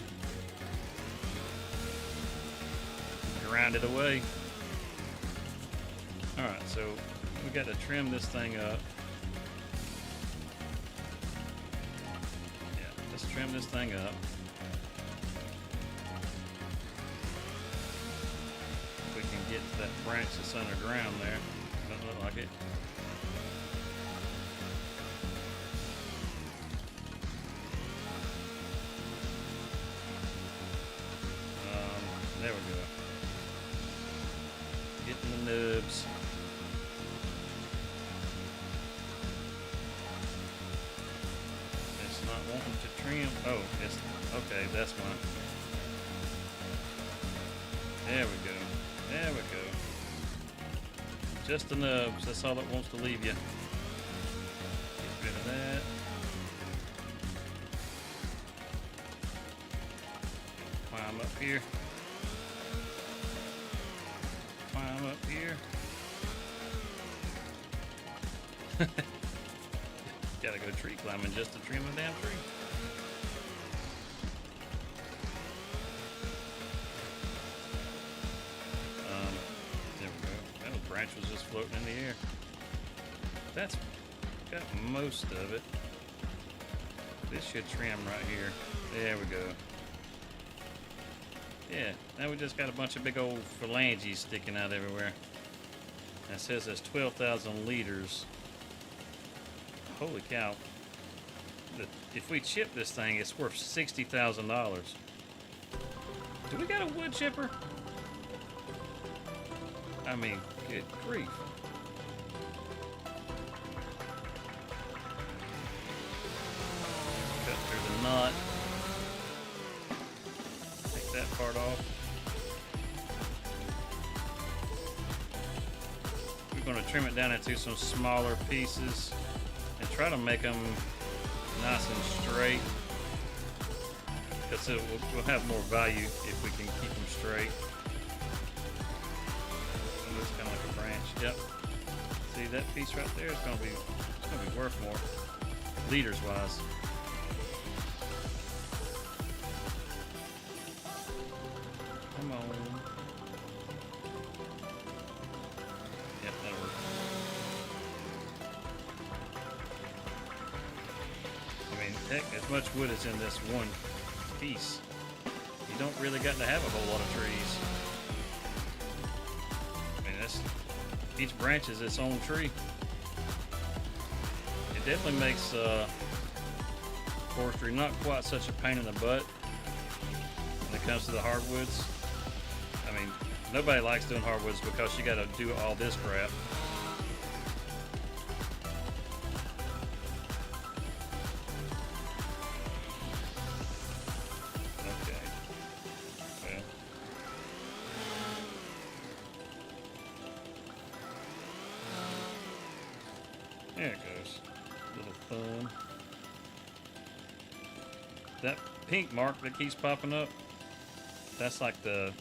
Grind it away. Alright, so we got to trim this thing up. Yeah, let's trim this thing up. Get to that branch that's underground there. Doesn't look like it. There we go. Getting the nubs. It's not wanting to trim. Oh, it's okay. That's one. There we go. There we go. Just the nubs. That's all it wants to leave you. Get rid of that. Climb up here. Climb up here. Gotta go tree climbing just to trim a damn tree. There we go. That branch was just floating in the air. That's got most of it. This should trim right here. There we go. Yeah, now we just got a bunch of big old phalanges sticking out everywhere. And it says there's 12,000 liters. Holy cow. If we chip this thing, it's worth $60,000. Do we got a wood chipper? I mean, good grief. Cut through the nut. Take that part off. We're going to trim it down into some smaller pieces and try to make them nice and straight, because we'll have more value if we can keep them straight. And it's kind of like a branch. Yep. See that piece right there? It's gonna be worth more, liters wise. Come on. Yep, that'll work. I mean, heck, as much wood as in this one piece, you don't really got to have a whole lot of trees. I mean, each branch is its own tree. It definitely makes forestry not quite such a pain in the butt when it comes to the hardwoods. I mean, nobody likes doing hardwoods because you got to do all this crap. There it goes. Little thumb. That pink mark that keeps popping up, that's like the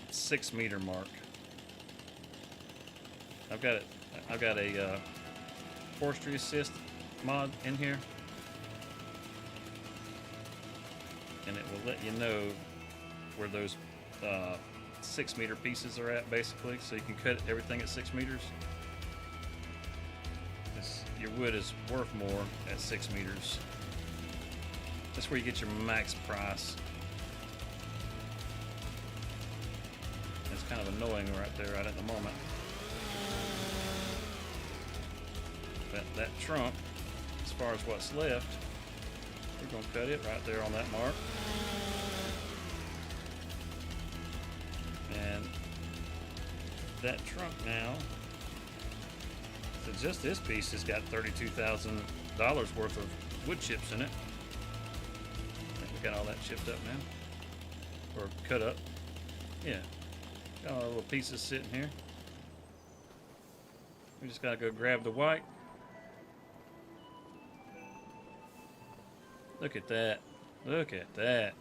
6 meter mark. I've got a Forestry Assist mod in here, and it will let you know where those 6 meter pieces are at, basically, so you can cut everything at 6 meters. Your wood is worth more at 6 meters. That's where you get your max price. It's kind of annoying right there, right at the moment. But that trunk, as far as what's left, we're going to cut it right there on that mark. And that trunk now, so just this piece has got $32,000 worth of wood chips in it. I think we got all that chipped up now, or cut up. Yeah, got all the little pieces sitting here. We just gotta go grab the white. Look at that! Look at that!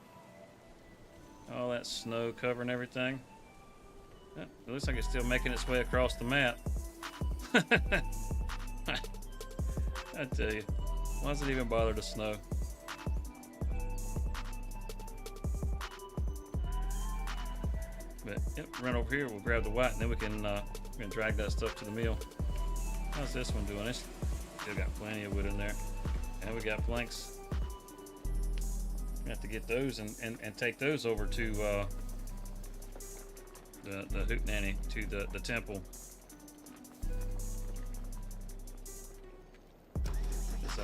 All that snow covering everything. It looks like it's still making its way across the map. I tell you, why does it even bother to snow? But yep, run over here, we'll grab the white, and then we can drag that stuff to the mill. How's this one doing? It's still got plenty of wood in there, and we got planks. We have to get those and take those over to the Hutan, to the temple.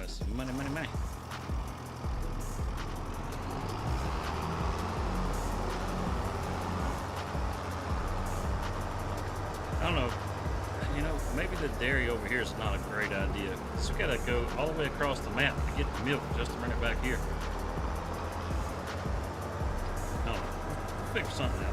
So money, money, money. I don't know. You know, maybe the dairy over here is not a great idea. So we gotta go all the way across the map to get the milk just to bring it back here. I don't know. We'll figure something out.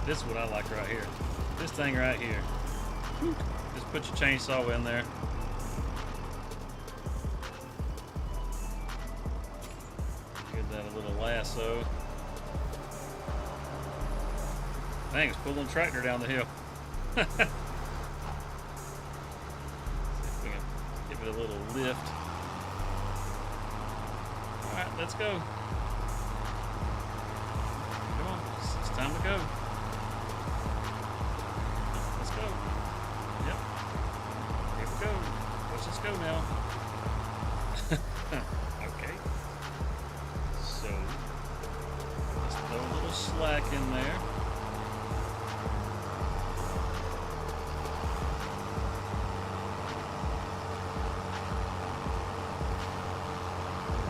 This is what I like right here. This thing right here. Just put your chainsaw in there. Give that a little lasso. Dang, it's pulling the tractor down the hill. See if we can give it a little lift. Alright, let's go. Come on, it's time to go. Let's go. Yep. Here we go. Let's just go now. Okay. So, let's throw a little slack in there.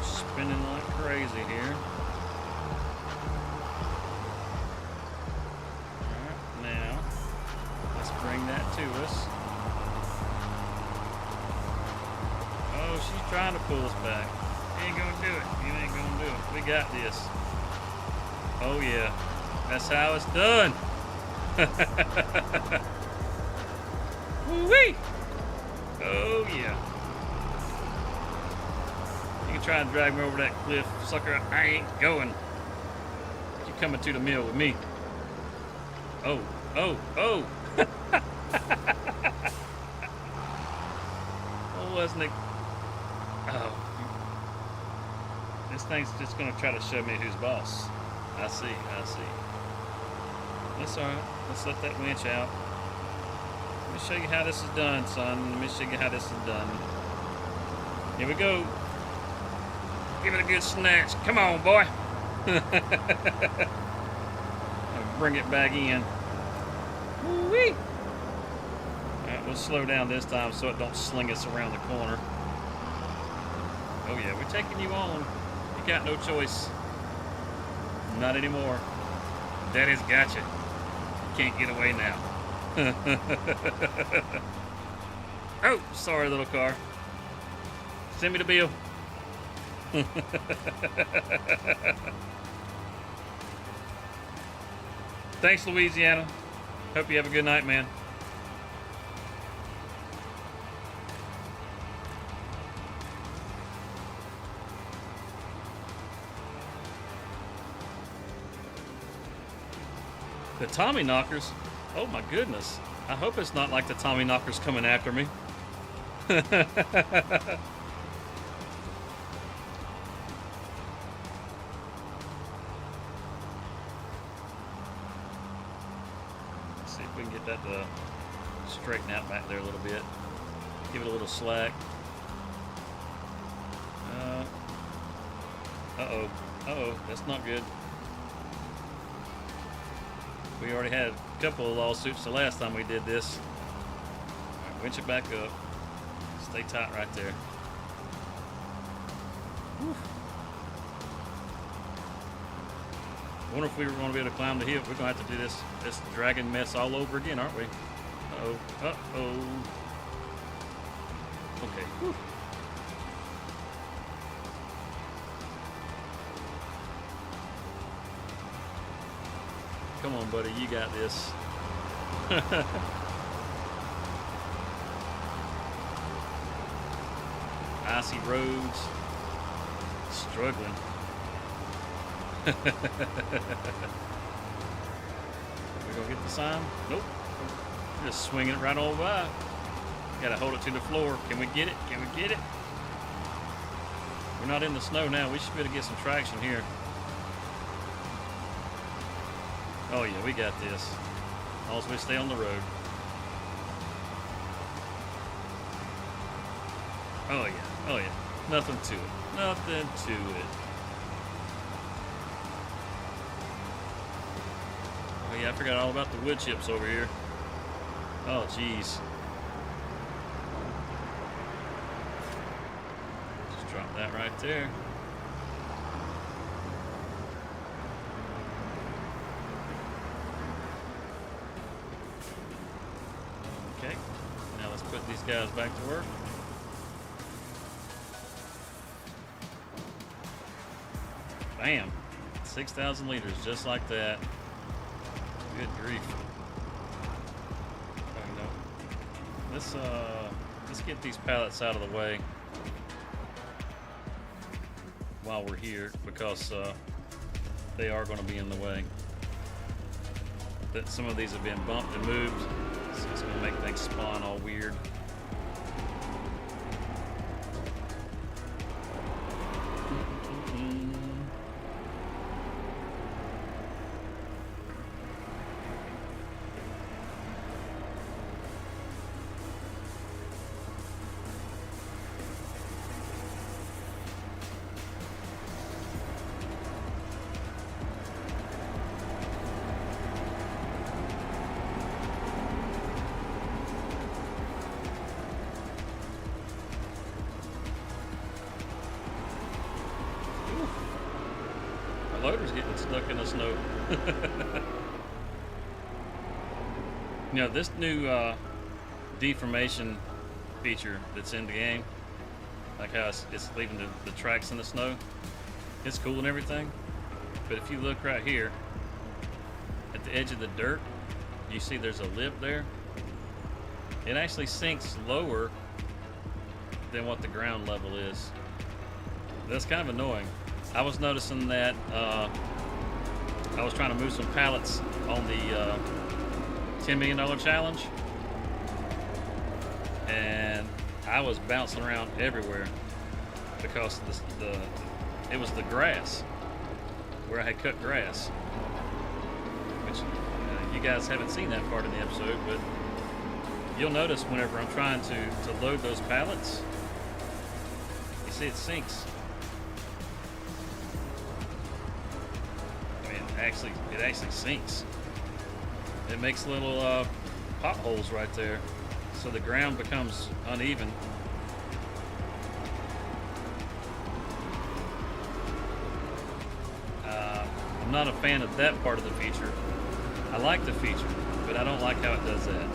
Spinning like crazy here. Alright, now let's bring that to us. Oh, she's trying to pull us back. You ain't gonna do it. You ain't gonna do it. We got this. Oh yeah. That's how it's done. Woo-wee! Oh yeah. You can try and drag me over that cliff, sucker. I ain't going. You're coming to the mill with me. Oh, oh, oh. Oh, wasn't it? Oh. This thing's just going to try to show me who's boss. I see, I see. That's alright. Let's let that winch out. Let me show you how this is done, son. Let me show you how this is done. Here we go. Give it a good snatch. Come on, boy. Bring it back in. Woo-wee. Alright, we'll slow down this time so it don't sling us around the corner. Oh yeah, we're taking you on. You got no choice. Not anymore. Daddy's got you. You can't get away now. Oh, sorry, little car. Send me the bill. Thanks, Louisiana. Hope you have a good night, man. The Tommy knockers. Oh my goodness. I hope it's not like the Tommy knockers coming after me. See if we can get that to straighten out back there a little bit. Give it a little slack. Uh-oh. Uh-oh. That's not good. We already had a couple of lawsuits the last time we did this. All right, winch it back up. Stay tight right there. Whew. I wonder if we were going to be able to climb the hill. We're going to have to do this dragging mess all over again, aren't we? Uh-oh. Uh-oh. Okay. Whew. Come on, buddy. You got this. Icy roads. Struggling. We gonna get the sign? Nope. Just swinging it right on by. Gotta hold it to the floor. Can we get it? Can we get it? We're not in the snow now. We should be able to get some traction here. Oh yeah, we got this. As long as we stay on the road. Oh yeah, oh yeah. Nothing to it. Nothing to it. Oh yeah, I forgot all about the wood chips over here. Oh jeez. Just drop that right there. Okay, now let's put these guys back to work. Bam! 6,000 liters, just like that. Good grief. Oh, no. Let's get these pallets out of the way while we're here, because they are going to be in the way. That some of these have been bumped and moved, so it's going to make things spawn all weird. Loader's getting stuck in the snow. You know, this new deformation feature that's in the game, like how it's leaving the tracks in the snow, it's cool and everything, but if you look right here at the edge of the dirt, you see there's a lip there. It actually sinks lower than what the ground level is. That's kind of annoying. I was noticing that I was trying to move some pallets on the $10 million challenge, and I was bouncing around everywhere because it was the grass where I had cut grass, which you guys haven't seen that part in the episode, but you'll notice whenever I'm trying to load those pallets, you see it sinks. It actually sinks. It makes little potholes right there, so the ground becomes uneven. I'm not a fan of that part of the feature. I like the feature, but I don't like how it does that.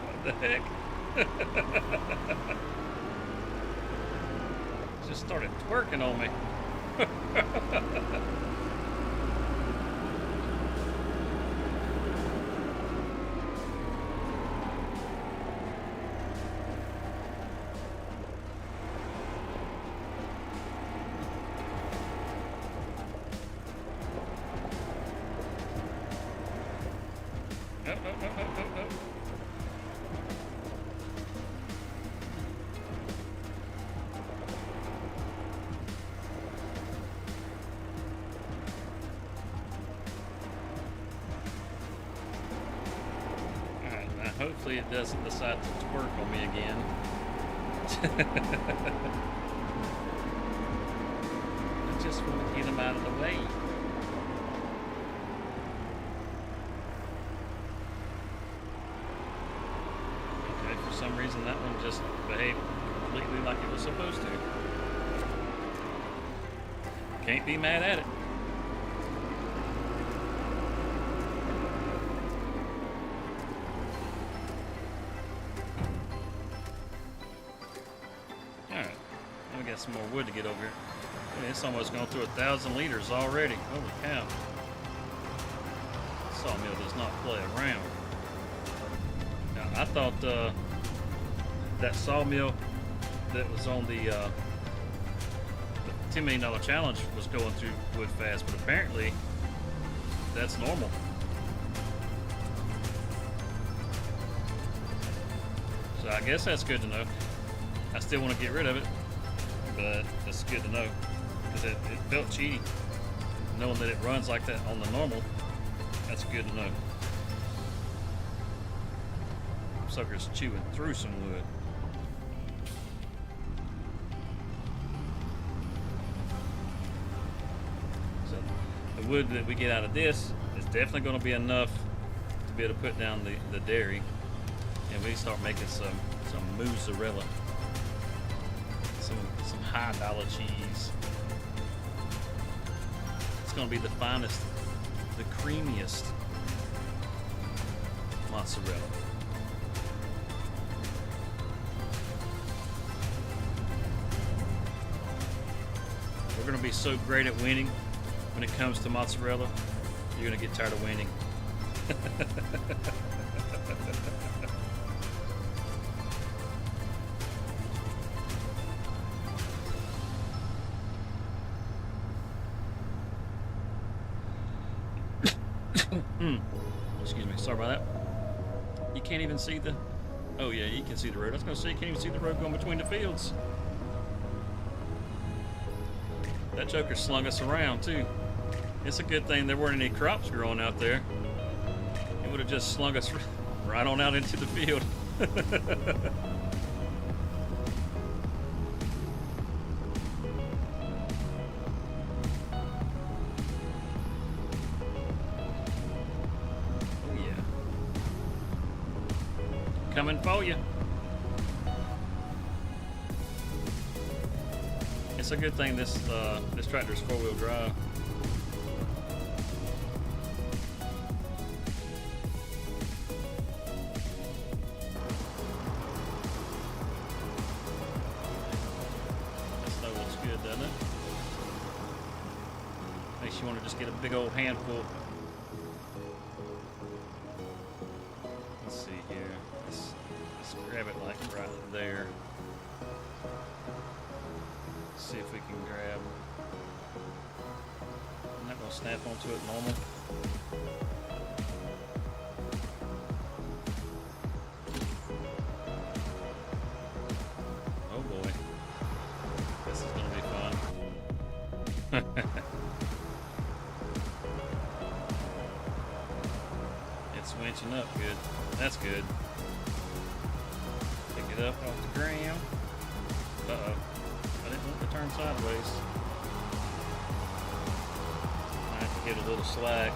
What the heck? Just started twerking on me. Hopefully it doesn't decide to twerk on me again. I just want to get him out of the way. Okay, for some reason that one just behaved completely like it was supposed to. Can't be mad at it. Some more wood to get over here. It's almost gone through 1,000 liters already. Holy cow. Sawmill does not play around. Now, I thought that sawmill that was on the $10 million challenge was going through wood fast, but apparently that's normal. So I guess that's good to know. I still want to get rid of it, but that's good to know, because It felt cheaty. Knowing that it runs like that on the normal, that's good to know. Sucker's chewing through some wood. So the wood that we get out of this is definitely going to be enough to be able to put down the dairy, and we start making some mozzarella, some high dollar cheese. It's going to be the finest, the creamiest mozzarella. We're going to be so great at winning when it comes to mozzarella, you're going to get tired of winning. Excuse me, sorry about that. You can't even see the... Oh yeah, you can see the road. I was going to say you can't even see the road going between the fields. That joker slung us around too. It's a good thing there weren't any crops growing out there. It would have just slung us right on out into the field. Coming for you. It's a good thing this tractor's 4-wheel drive. That snow looks good, doesn't it? Makes you want to just get a big old handful. Let's see here. Let's grab it like right there. See if we can grab. I'm not going to snap onto it normal. Oh boy. This is going to be fun. It's winching up good. That's good. Pick it up off the ground. Uh-oh. I didn't want to turn sideways. I have to get a little slack.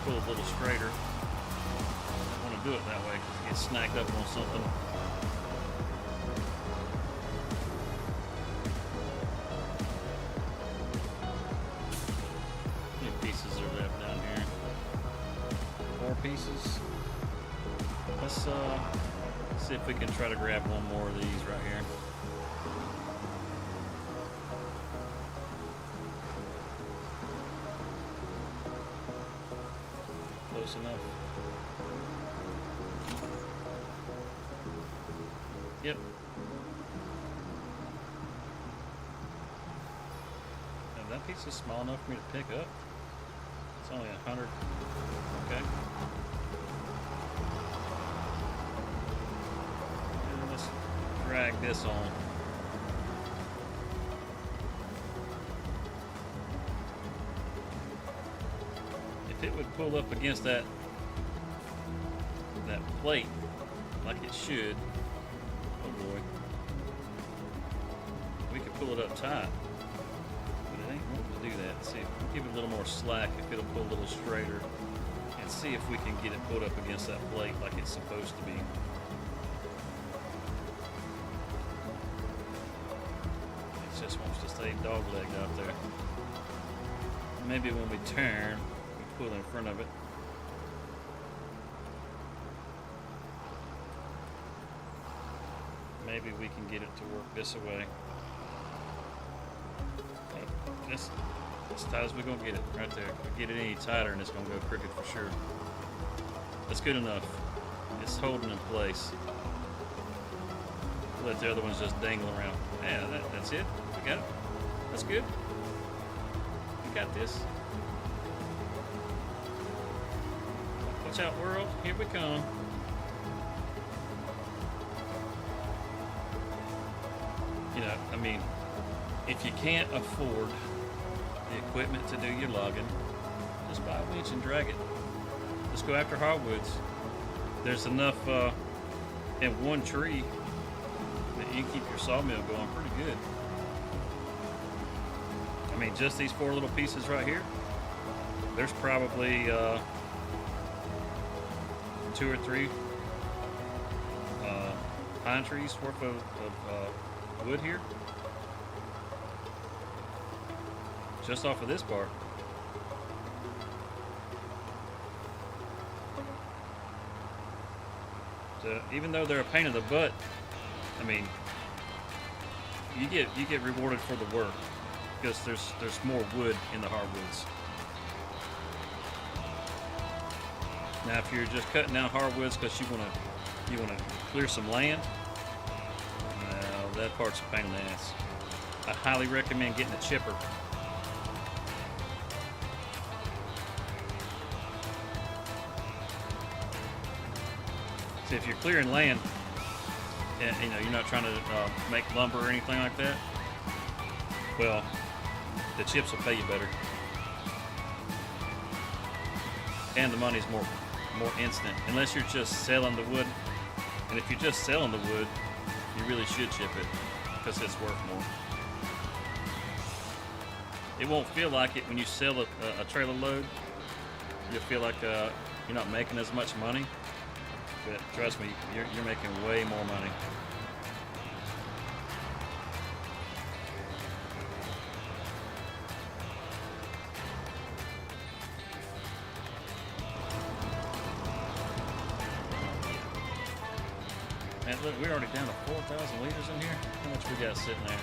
Pull a little straighter. I don't want to do it that way because it gets snagged up on something. How many pieces are left down here? 4 pieces. Let's see if we can try to grab one more of these right here. Close enough. Yep. And that piece is small enough for me to pick up. It's only 100. Okay. Drag this on. If it would pull up against that plate like it should, oh boy, we could pull it up tight, but it ain't wanting to do that. See, give it a little more slack if it'll pull a little straighter, and see if we can get it pulled up against that plate like it's supposed to be. Just wants to stay dog-legged out there. Maybe when we turn, we pull in front of it. Maybe we can get it to work this way. Just as tight as we're gonna get it, right there. If we get it any tighter, and it's gonna go crooked for sure. That's good enough. It's holding in place. Let the other ones just dangle around. Yeah, that's it. We got it. That's good. We got this. Watch out, world. Here we come. You know, I mean, if you can't afford the equipment to do your logging, just buy a winch and drag it. Just go after hardwoods. There's enough in one tree that you can keep your sawmill going pretty good. I mean, just these 4 little pieces right here, there's probably 2 or 3 pine trees worth of wood here, just off of this part. So even though they're a pain in the butt, I mean, you get rewarded for the work because there's more wood in the hardwoods. Now, if you're just cutting down hardwoods because you wanna clear some land, well, that part's a pain in the ass. I highly recommend getting a chipper. See, if you're clearing land, and you're not trying to make lumber or anything like that, well, the chips will pay you better, and the money's more instant. Unless you're just selling the wood, and if you're just selling the wood, you really should chip it because it's worth more. It won't feel like it when you sell a trailer load. You'll feel like you're not making as much money. But trust me, you're making way more money. Man, look, we're already down to 4,000 liters in here. How much we got sitting there?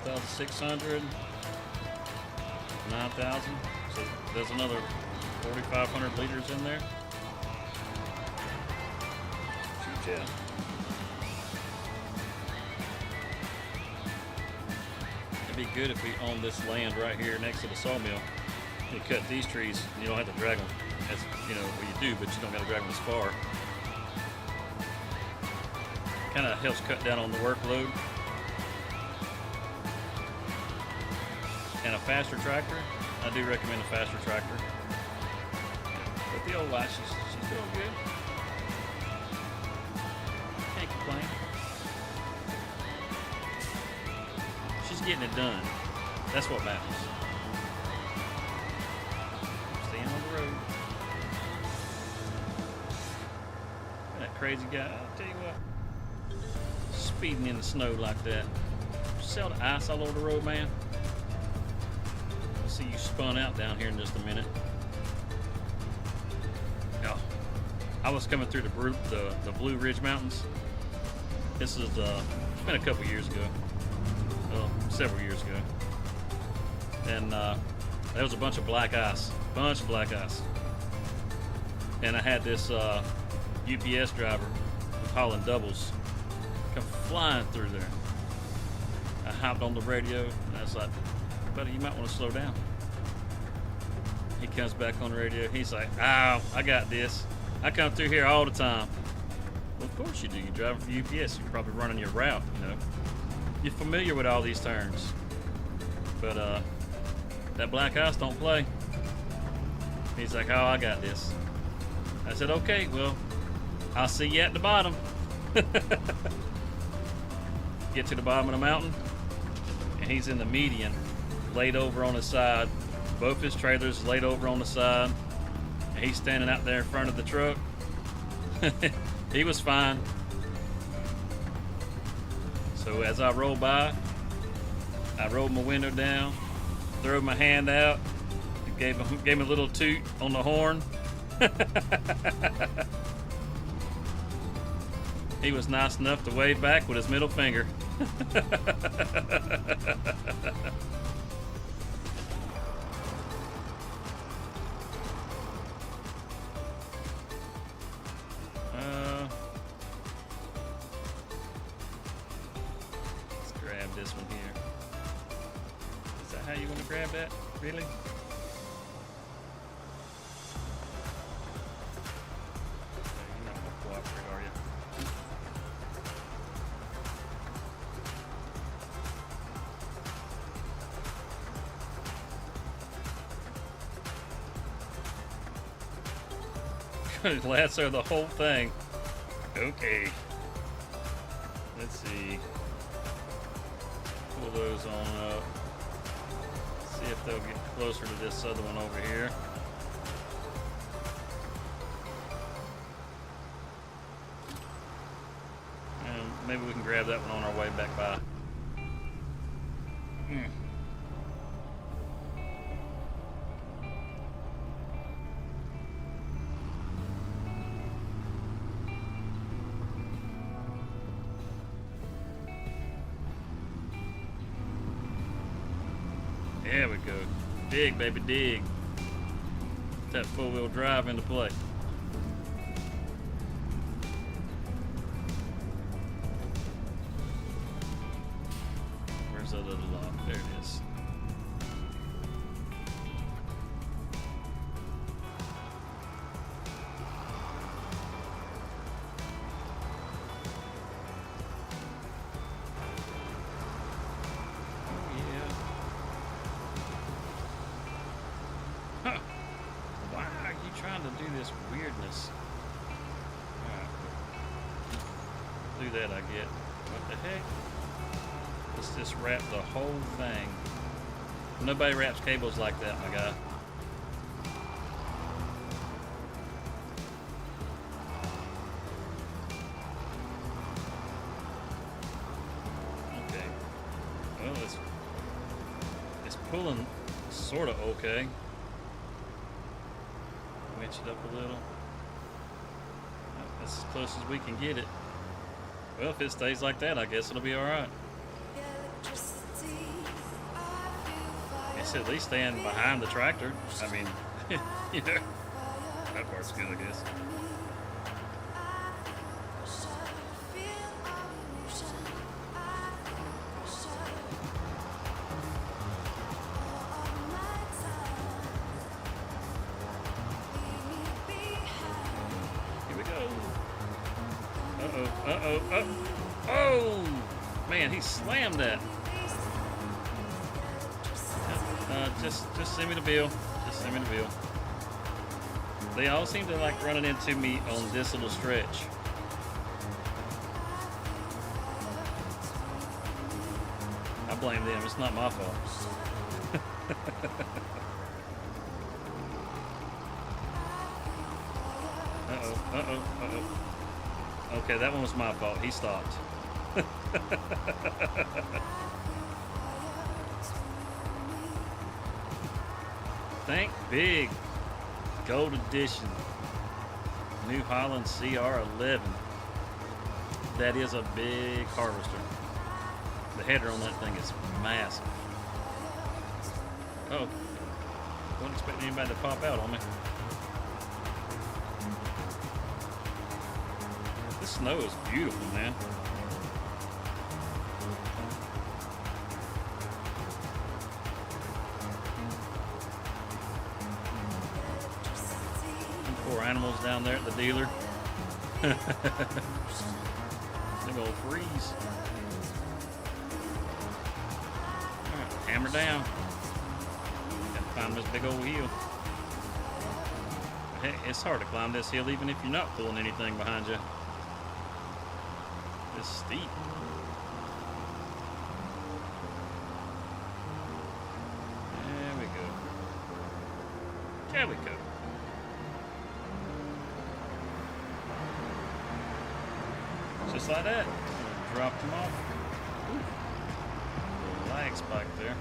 4,600, 9,000. So there's another 4,500 liters in there. Yeah. It'd be good if we owned this land right here next to the sawmill. You cut these trees, and you don't have to drag them. As well, you do, but you don't got to drag them as far. Kind of helps cut down on the workload. And a faster tractor, I do recommend a faster tractor. But the old wife, she's doing good. She's getting it done. That's what matters. Staying on the road. That crazy guy, I'll tell you what. Speeding in the snow like that. Sell the ice all over the road, man. I'll see you spun out down here in just a minute. Oh, I was coming through the Blue Ridge Mountains. This is it's been a couple years ago, well, several years ago, and there was a bunch of black ice, and I had this UPS driver hauling doubles come flying through there. I hopped on the radio and I was like, "Buddy, you might want to slow down." He comes back on the radio. He's like, "Oh, I got this. I come through here all the time." Well, of course you do. You're driving for UPS. You're probably running your route, You're familiar with all these turns. But that black ice don't play. He's like, "Oh, I got this." I said, "Okay, well, I'll see you at the bottom." Get to the bottom of the mountain, and he's in the median, laid over on his side. Both his trailers laid over on the side, and he's standing out there in front of the truck. He was fine. So as I rolled by, I rolled my window down, threw my hand out, gave him a little toot on the horn. He was nice enough to wave back with his middle finger. Let's grab this one here. Is that how you want to grab that? Really? You're not going to cooperate, are you? gonna lasso the whole thing. Okay. Let's see. Pull those on up. See if they'll get closer to this other one over here. And maybe we can grab that one on our way back by. There we go. Dig, baby, dig. Put that four-wheel drive into play. Where's that other lock? There it is. To do this weirdness. Alright. Do that, I get. What the heck? Let's just wrap the whole thing. Nobody wraps cables like that, my guy. Okay. Well, it's pulling sort of okay. Winch it up a little. That's as close as we can get it. Well, if it stays like that, I guess it'll be alright. It's at least staying behind the tractor. I mean, you know, that part's good, I guess. Oh, man, he slammed that. Just send me the bill. Just send me the bill. They all seem to like running into me on this little stretch. I blame them. It's not my fault. Okay, that one was my fault. He stopped. Think big. Gold edition. New Holland CR11. That is a big harvester. The header on that thing is massive. Oh. Wasn't expecting anybody to pop out on me. This snow is beautiful, man. Poor animals down there at the dealer. They're gonna freeze. Alright, hammer down. Gotta climb this big old hill. Hey, it's hard to climb this hill even if you're not pulling anything behind you. It's steep. There we go. There we go. Just like that. Dropped them off. Ooh. Little lag spike there.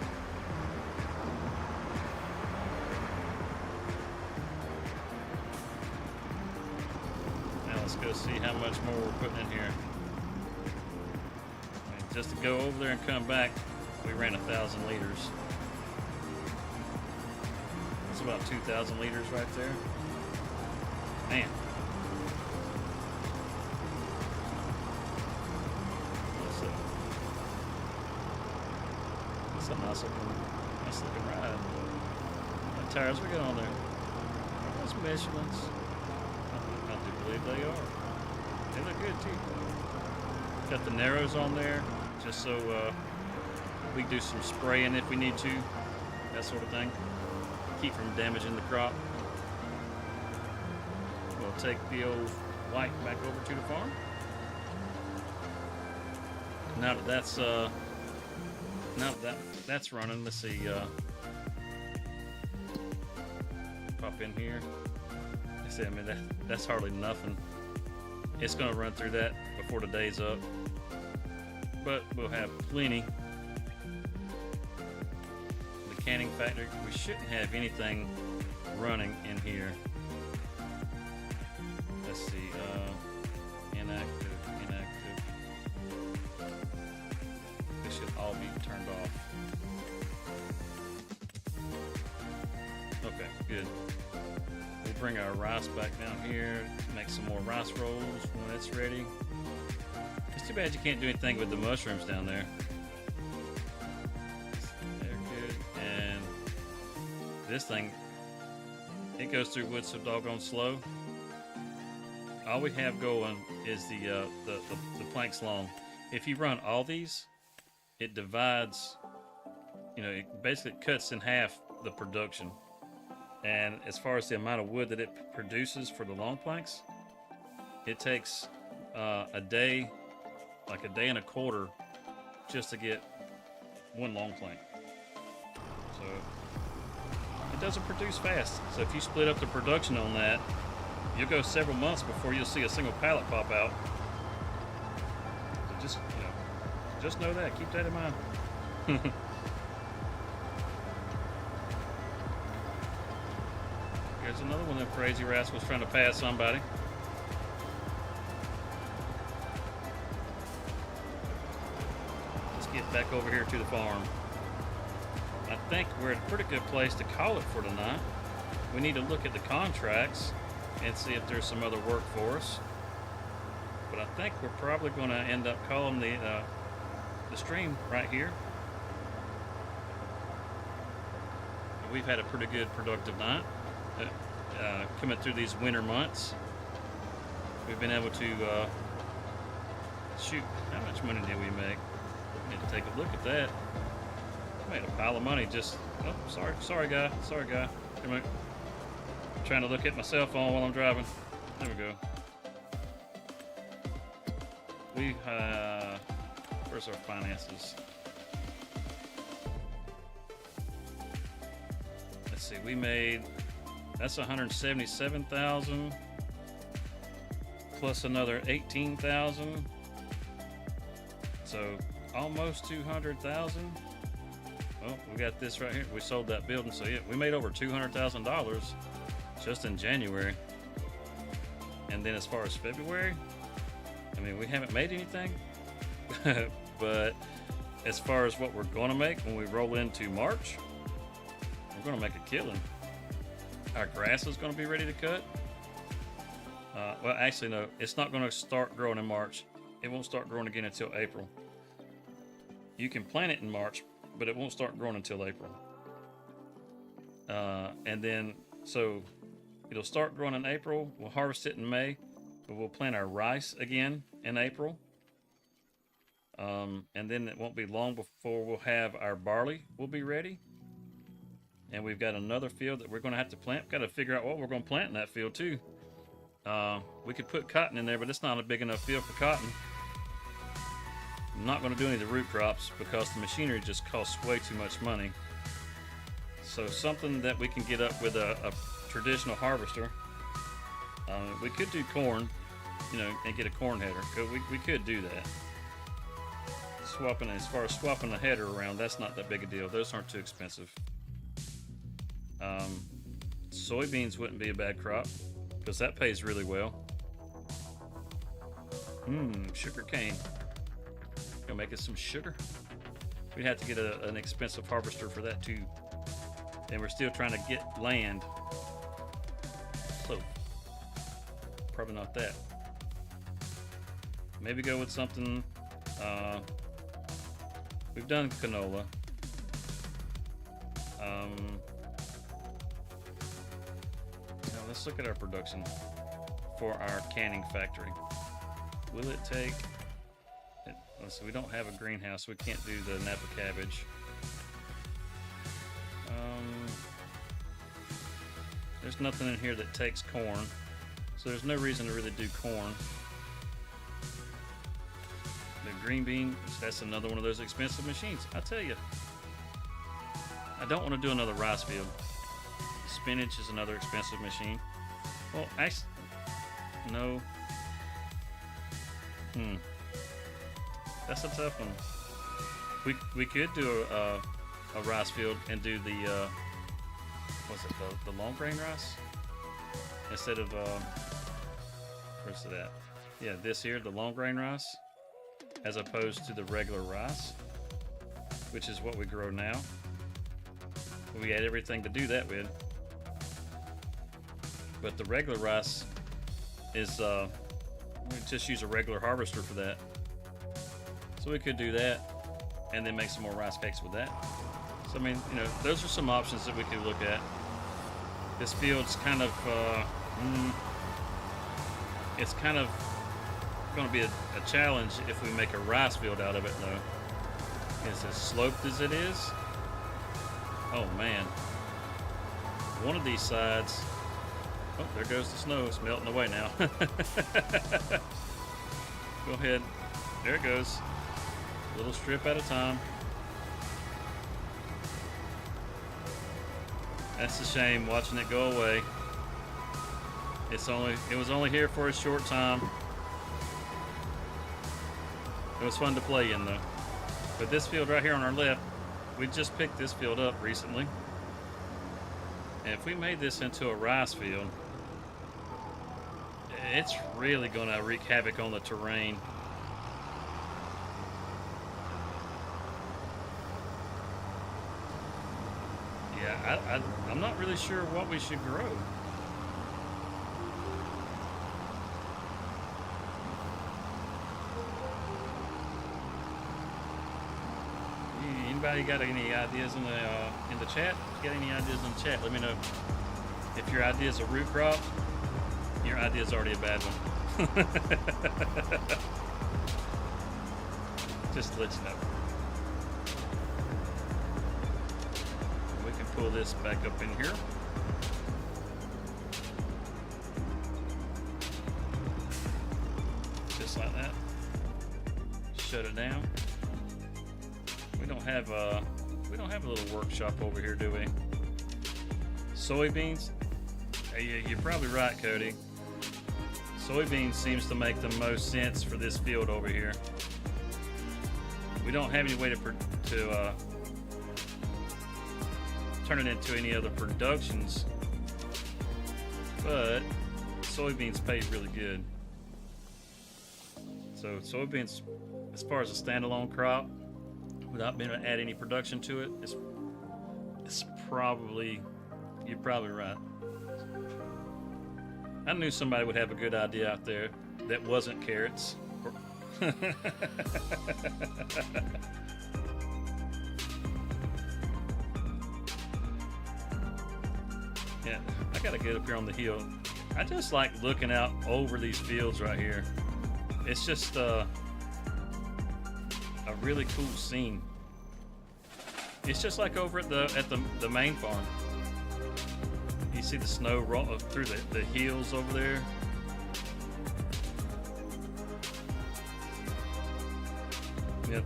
Now let's go see how much more we're putting in here. And just to go over there and come back, we ran 1,000 liters. That's about 2,000 liters right there. Man. That's a nice looking ride. What tires we got on there? Those Michelins. I do believe they are. They look good too. Got the Narrows on there, just so we can do some spraying if we need to, that sort of thing. Keep from damaging the crop. Well, take the old white back over to the farm. Now that that's running, let's see. Pop in here. I see. I mean that's hardly nothing. It's gonna run through that before the day's up, but we'll have plenty. The canning factory. We shouldn't have anything running in here. Let's see. Inactive. This should all be turned off. Okay, good. We'll bring our rice back down here, make some more rice rolls when it's ready. It's too bad you can't do anything with the mushrooms down there. They're good. And this thing, it goes through wood so doggone slow. All we have going is the planks long. If you run all these, it divides, it basically cuts in half the production. And as far as the amount of wood that it produces for the long planks, it takes a day, like a day and a quarter, just to get one long plank. So it doesn't produce fast. So if you split up the production on that, you'll go several months before you'll see a single pallet pop out. So just know that. Keep that in mind. Here's another one of them crazy rascals trying to pass somebody. Let's get back over here to the farm. I think we're at a pretty good place to call it for tonight. We need to look at the contracts and see if there's some other work for us. But I think we're probably going to end up calling the stream right here. We've had a pretty good productive night. Coming through these winter months, we've been able to shoot. How much money did we make? Need to take a look at that. Made a pile of money. Just sorry guy. Come on. I'm trying to look at my cell phone while I'm driving. There we go. Where's our finances? Let's see. We made. That's 177,000 plus another 18,000. So almost 200,000. Oh, we got this right here. We sold that building, so yeah, we made over $200,000 just in January. And then as far as February, I mean, we haven't made anything, but as far as what we're going to make when we roll into March, we're going to make a killing. Our grass is going to be ready to cut. Well, actually, no, it's not going to start growing in March. It won't start growing again until April. You can plant it in March, but it won't start growing until April. And then, so it'll start growing in April. We'll harvest it in May, but we'll plant our rice again in April. And then it won't be long before we'll have our barley will be ready. And we've got another field that we're going to have to plant. We've got to figure out what we're going to plant in that field too. We could put cotton in there, but it's not a big enough field for cotton. I'm not going to do any of the root crops because the machinery just costs way too much money. So something that we can get up with a traditional harvester. We could do corn, and get a corn header. We could do that. As far as swapping the header around, that's not that big a deal. Those aren't too expensive. Soybeans wouldn't be a bad crop because that pays really well. Sugar cane. Gonna make us some sugar. We'd have to get an expensive harvester for that too. And we're still trying to get land. So probably not that. Maybe go with something. We've done canola. Now let's look at our production for our canning factory. Will it take? Let's see, we don't have a greenhouse, so we can't do the Napa cabbage. There's nothing in here that takes corn. So there's no reason to really do corn. The green bean, that's another one of those expensive machines. I tell you, I don't want to do another rice field. Spinach is another expensive machine. Well, actually, no. That's a tough one. We could do a rice field and do the what's it, the long grain rice instead of where's it at? Yeah, this here, the long grain rice, as opposed to the regular rice, which is what we grow now. We had everything to do that with. But the regular rice is we just use a regular harvester for that. So we could do that and then make some more rice cakes with that. So I mean, you know, those are some options that we could look at. This field's kind of it's kind of going to be a challenge if we make a rice field out of it though. It's as sloped as it is. Oh man. One of these sides, oh, there goes the snow. It's melting away now. Go ahead. There it goes. A little strip at a time. That's a shame watching it go away. It was only here for a short time. It was fun to play in though. But this field right here on our left, we just picked this field up recently. And if we made this into a rice field, it's really going to wreak havoc on the terrain. Yeah, I'm not really sure what we should grow. Anybody got any ideas in the chat? If you got any ideas in the chat, let me know. If your idea is a root crop, your idea is already a bad one. Just to let you know. We can pull this back up in here. Just like that. Shut it down. We don't have a little workshop over here, do we? Soybeans? You're probably right, Cody. Soybeans seems to make the most sense for this field over here. We don't have any way to turn it into any other productions, but soybeans pay really good. So soybeans, as far as a standalone crop, without being able to add any production to it, it's probably, you're probably right. I knew somebody would have a good idea out there that wasn't carrots. Yeah, I gotta get up here on the hill. I just like looking out over these fields right here. It's just a really cool scene. It's just like over at the main farm. You see the snow roll through the hills over there.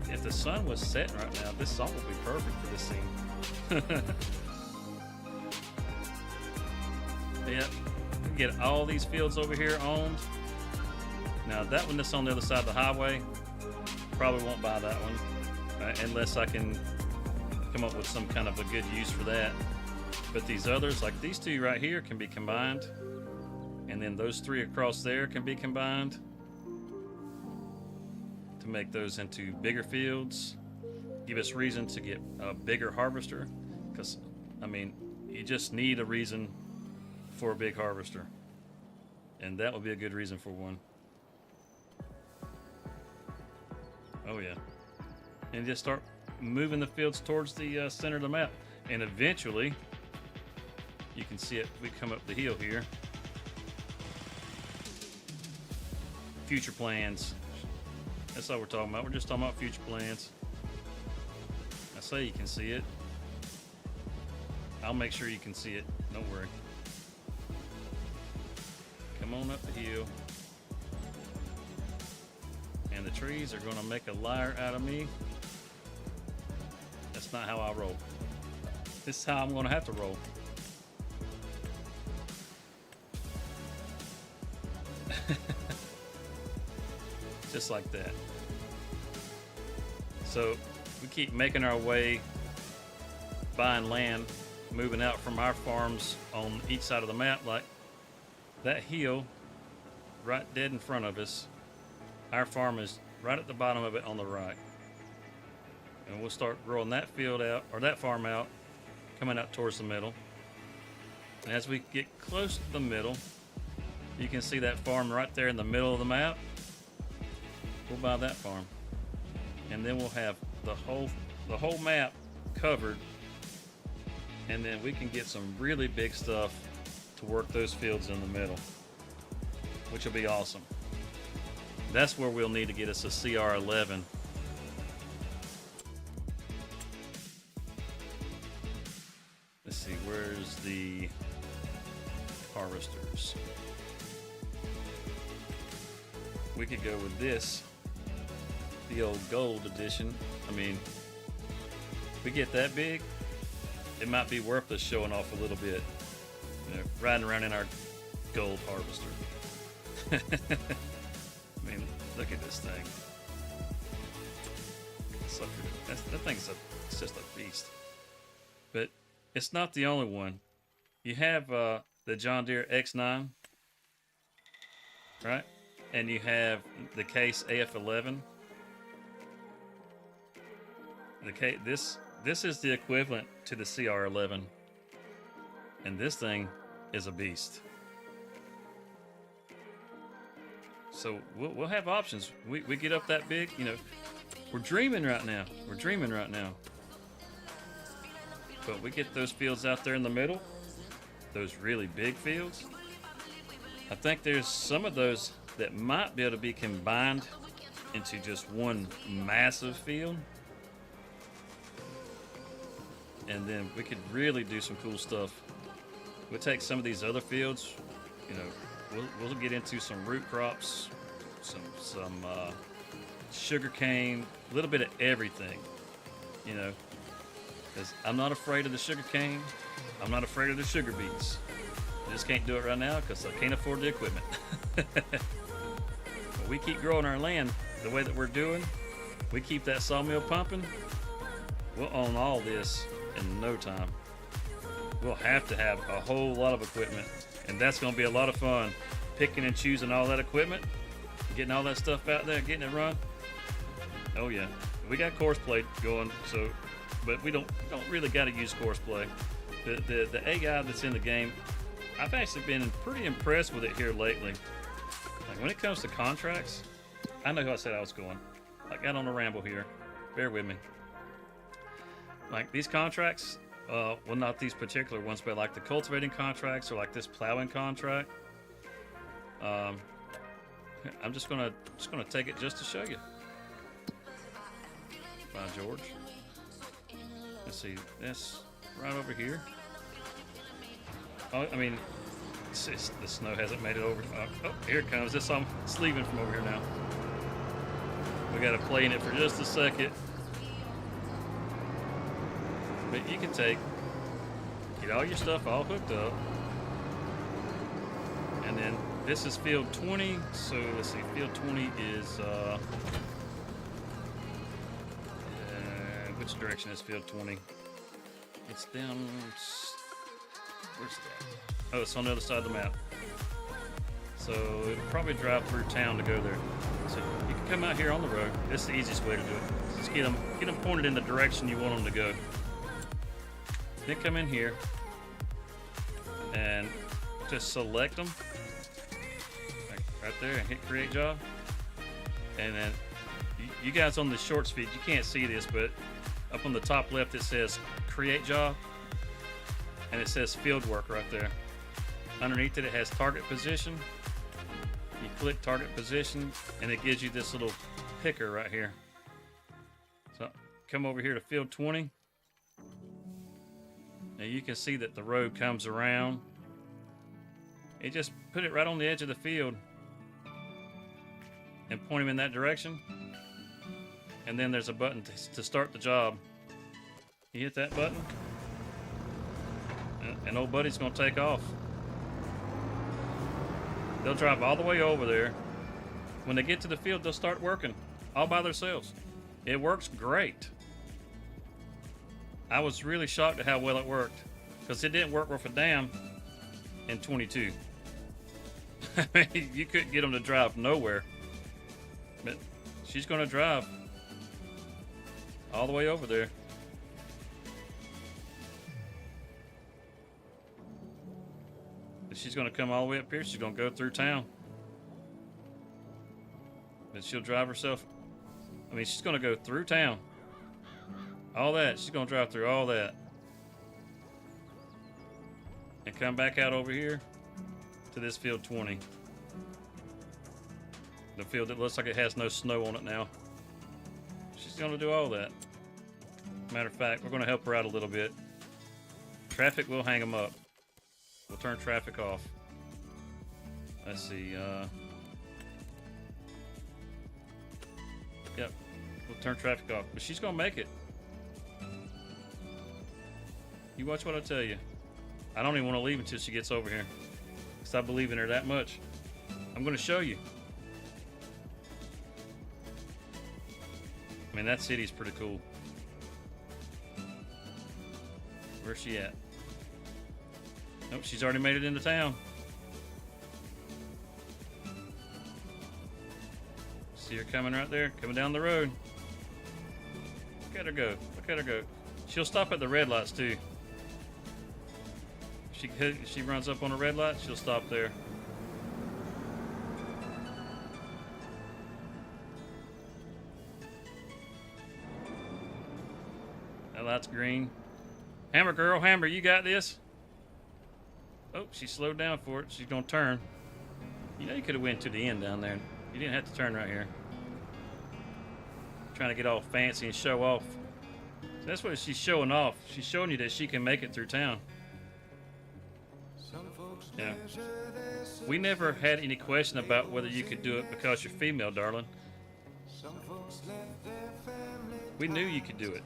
If the sun was setting right now, this song would be perfect for this scene. Yeah, we can get all these fields over here owned. Now that one that's on the other side of the highway, probably won't buy that one unless I can come up with some kind of a good use for that. But these others, like these two right here, can be combined, and then those three across there can be combined to make those into bigger fields. Give us reason to get a bigger harvester, because I mean, you just need a reason for a big harvester, and that would be a good reason for one. Oh yeah, and just start moving the fields towards the center of the map, and eventually you can see it. We come up the hill here. Future plans. That's all we're talking about. We're just talking about future plans. I say you can see it. I'll make sure you can see it. Don't worry. Come come on up the hill. And the trees are gonna make a liar out of me. That's not how I roll. This is how I'm gonna have to roll. Just like that. So we keep making our way, buying land, moving out from our farms on each side of the map. Like that hill right dead in front of us, our farm is right at the bottom of it on the right. And we'll start growing that field out, or that farm out, coming out towards the middle. And as we get close to the middle, you can see that farm right there in the middle of the map. We'll buy that farm. And then we'll have the whole map covered. And then we can get some really big stuff to work those fields in the middle, which will be awesome. That's where we'll need to get us a CR11. Let's see, where's the harvesters? We could go with this, the old gold edition. I mean, if we get that big, it might be worth us showing off a little bit. You know, riding around in our gold harvester. I mean, look at this thing. That thing's it's just a beast. But it's not the only one. You have the John Deere X9, right? And you have the Case AF11. This is the equivalent to the CR11, and this thing is a beast. So we'll have options. We get up that big, you know. We're dreaming right now. We're dreaming right now. But we get those fields out there in the middle, those really big fields. I think there's some of those that might be able to be combined into just one massive field. And then we could really do some cool stuff. We'll take some of these other fields, you know, we'll get into some root crops, some sugar cane, a little bit of everything, you know, because I'm not afraid of the sugar cane. I'm not afraid of the sugar beets. I just can't do it right now because I can't afford the equipment. But we keep growing our land the way that we're doing. We keep that sawmill pumping. We'll own all this in no time. We'll have to have a whole lot of equipment, and that's going to be a lot of fun, picking and choosing all that equipment, getting all that stuff out there, getting it run. Oh yeah, we got course play going, so, but we don't really got to use course play. The AI that's in the game, I've actually been pretty impressed with it here lately. Like when it comes to contracts, I know who I said I was going. I got on a ramble here. Bear with me. Like these contracts, well, not these particular ones, but like the cultivating contracts or like this plowing contract. I'm just gonna take it just to show you. By George. Let's see, that's right over here. Oh, I mean, the snow hasn't made it over. Oh, here it comes. It's leaving from over here now. We got to play in it for just a second. But you can get all your stuff all hooked up. And then this is field 20. So let's see, field 20 is, which direction is field 20? It's down, where's that? Oh, it's on the other side of the map. So it'll probably drive through town to go there. So you can come out here on the road. It's the easiest way to do it. Just get them pointed in the direction you want them to go. Then come in here and just select them right there and hit create job. And then you guys on the short speed, you can't see this, but up on the top left it says create job and it says field work right there. Underneath it, it has target position. You click target position and it gives you this little picker right here. So come over here to field 20. Now you can see that the road comes around He just put it right on the edge of the field and point him in that direction. And then there's a button to start the job. You hit that button, and old buddy's gonna take off. They'll drive all the way over there. When they get to the field, they'll start working all by themselves. It works great. I was really shocked at how well it worked, because it didn't work worth a damn in 22. I mean, you couldn't get them to drive nowhere. But she's going to drive all the way over there. But she's going to come all the way up here. She's going to go through town. But she'll drive herself. I mean, she's going to go through town. All that. She's going to drive through all that. And come back out over here to this field 20. The field that looks like it has no snow on it now. She's going to do all that. Matter of fact, we're going to help her out a little bit. Traffic will hang them up. We'll turn traffic off. Let's see. Yep. We'll turn traffic off. But she's going to make it. You watch what I tell you. I don't even want to leave until she gets over here. Because I believe in her that much. I'm going to show you. I mean, that city's pretty cool. Where's she at? Nope, she's already made it into town. See her coming right there, coming down the road. Look at her go. Look at her go. She'll stop at the red lights too. She runs up on a red light, she'll stop there. That light's green. Hammer girl, hammer, you got this? Oh, she slowed down for it. She's gonna turn. You know you could have went to the end down there. You didn't have to turn right here. Trying to get all fancy and show off. So that's what she's showing off. She's showing you that she can make it through town. Yeah. We never had any question about whether you could do it because you're female, darling. We knew you could do it.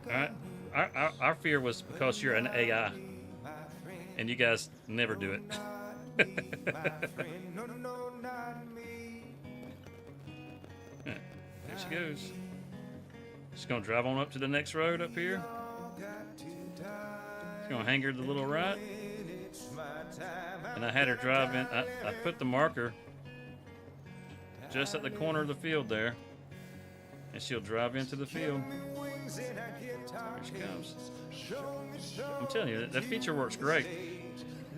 Alright? Our fear was because you're an AI. And you guys never do it. Yeah, there she goes. She's going to drive on up to the next road up here. She's going to hang her to the little right. And I had her drive in. I put the marker just at the corner of the field there. And she'll drive into the field. Here she comes. I'm telling you, that feature works great.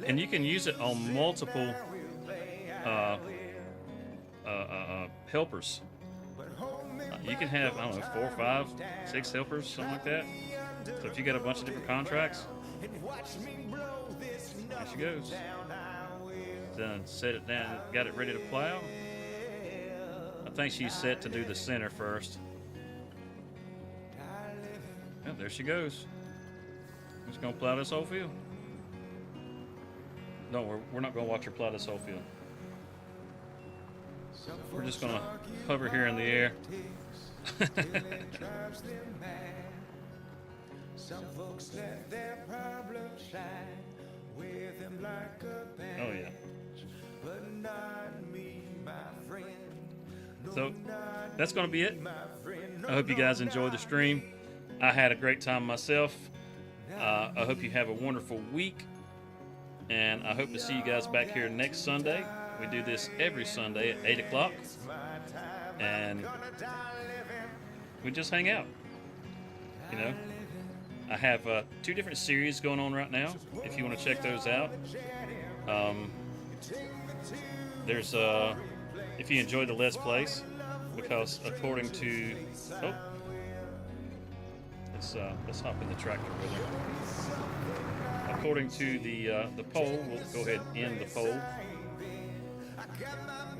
And you can use it on multiple helpers. You can have, I don't know, 4, 5, 6 helpers, something like that. So if you got a bunch of different contracts, there she goes. Then set it down, got it ready to plow. I think she's set to do the center first. Yeah, there she goes. Just gonna plow this whole field. No, we're not gonna watch her plow this whole field. We're just gonna hover here in the air. Oh yeah. So that's gonna be it. I hope you guys enjoyed the stream. I had a great time myself. I hope you have a wonderful week. And I hope to see you guys back here next Sunday. We do this every Sunday at 8 o'clock. And we just hang out. You know, I have 2 different series going on right now, if you want to check those out. There's, if you enjoy the Let's Plays, because according to, let's hop in the tractor with her. According to the poll, we'll go ahead and end the poll.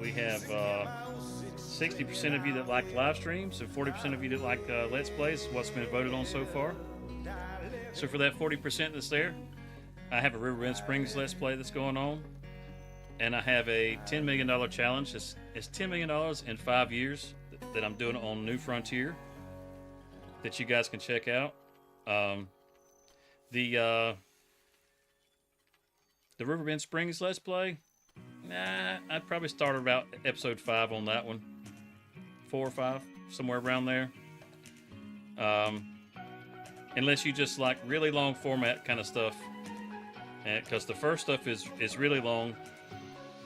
We have 60% of you that like live streams and 40% of you that like Let's Plays. What's been voted on so far. So for that 40% that's there, I have a Riverbend Springs Let's Play that's going on, and I have a $10 million challenge. It's $10 million in 5 years that I'm doing on New Frontier that you guys can check out. The Riverbend Springs Let's Play, nah, I'd probably start about episode 5 on that one. 4 or 5, somewhere around there. Unless you just like really long format kind of stuff, because the first stuff is really long.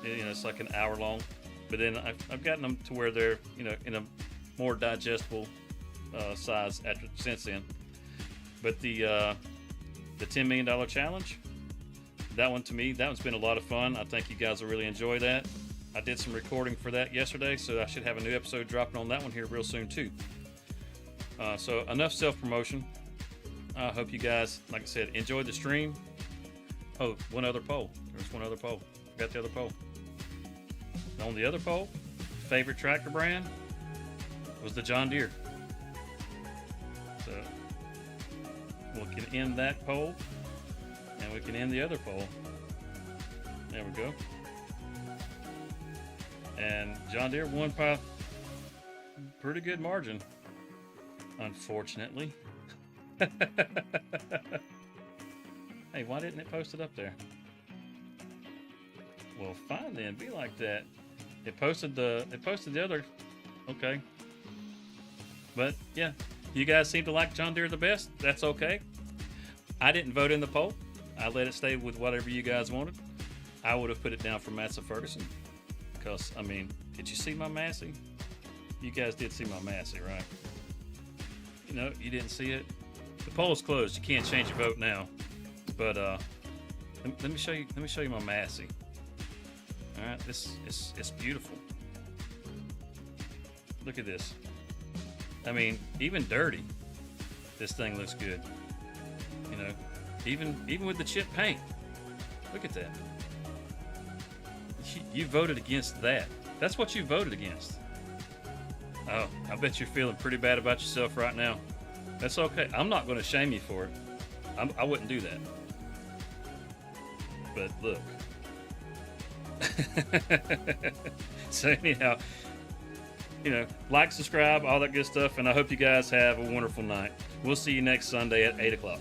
You know, it's like an hour long, but then I've gotten them to where they're, you know, in a more digestible size since then. But the $10 million challenge, that one, to me, that one's been a lot of fun. I think you guys will really enjoy that. I did some recording for that yesterday, so I should have a new episode dropping on that one here real soon too. So enough self-promotion. I hope you guys, like I said, enjoyed the stream. Oh, one other poll. There's one other poll. Got the other poll. On the other poll, favorite tractor brand was the John Deere. So we can end that poll, and we can end the other poll. There we go. And John Deere won by pretty good margin, unfortunately. Hey, why didn't it post it up there? Well, fine then. Be like that. It posted the other. Okay. But yeah, you guys seem to like John Deere the best. That's okay. I didn't vote in the poll. I let it stay with whatever you guys wanted. I would have put it down for Matsa Ferguson. Because, I mean, did you see my Massey? You guys did see my Massey, right? You know, you didn't see it. The poll's closed. You can't change your vote now. But let me show you. Let me show you my Massey. All right, this it's beautiful. Look at this. I mean, even dirty, this thing looks good. You know, even with the chip paint. Look at that. You voted against that. That's what you voted against. Oh, I bet you're feeling pretty bad about yourself right now. That's okay. I'm not going to shame you for it. I wouldn't do that. But look. So anyhow, you know, like, subscribe, all that good stuff, and I hope you guys have a wonderful night. We'll see you next Sunday at 8 o'clock.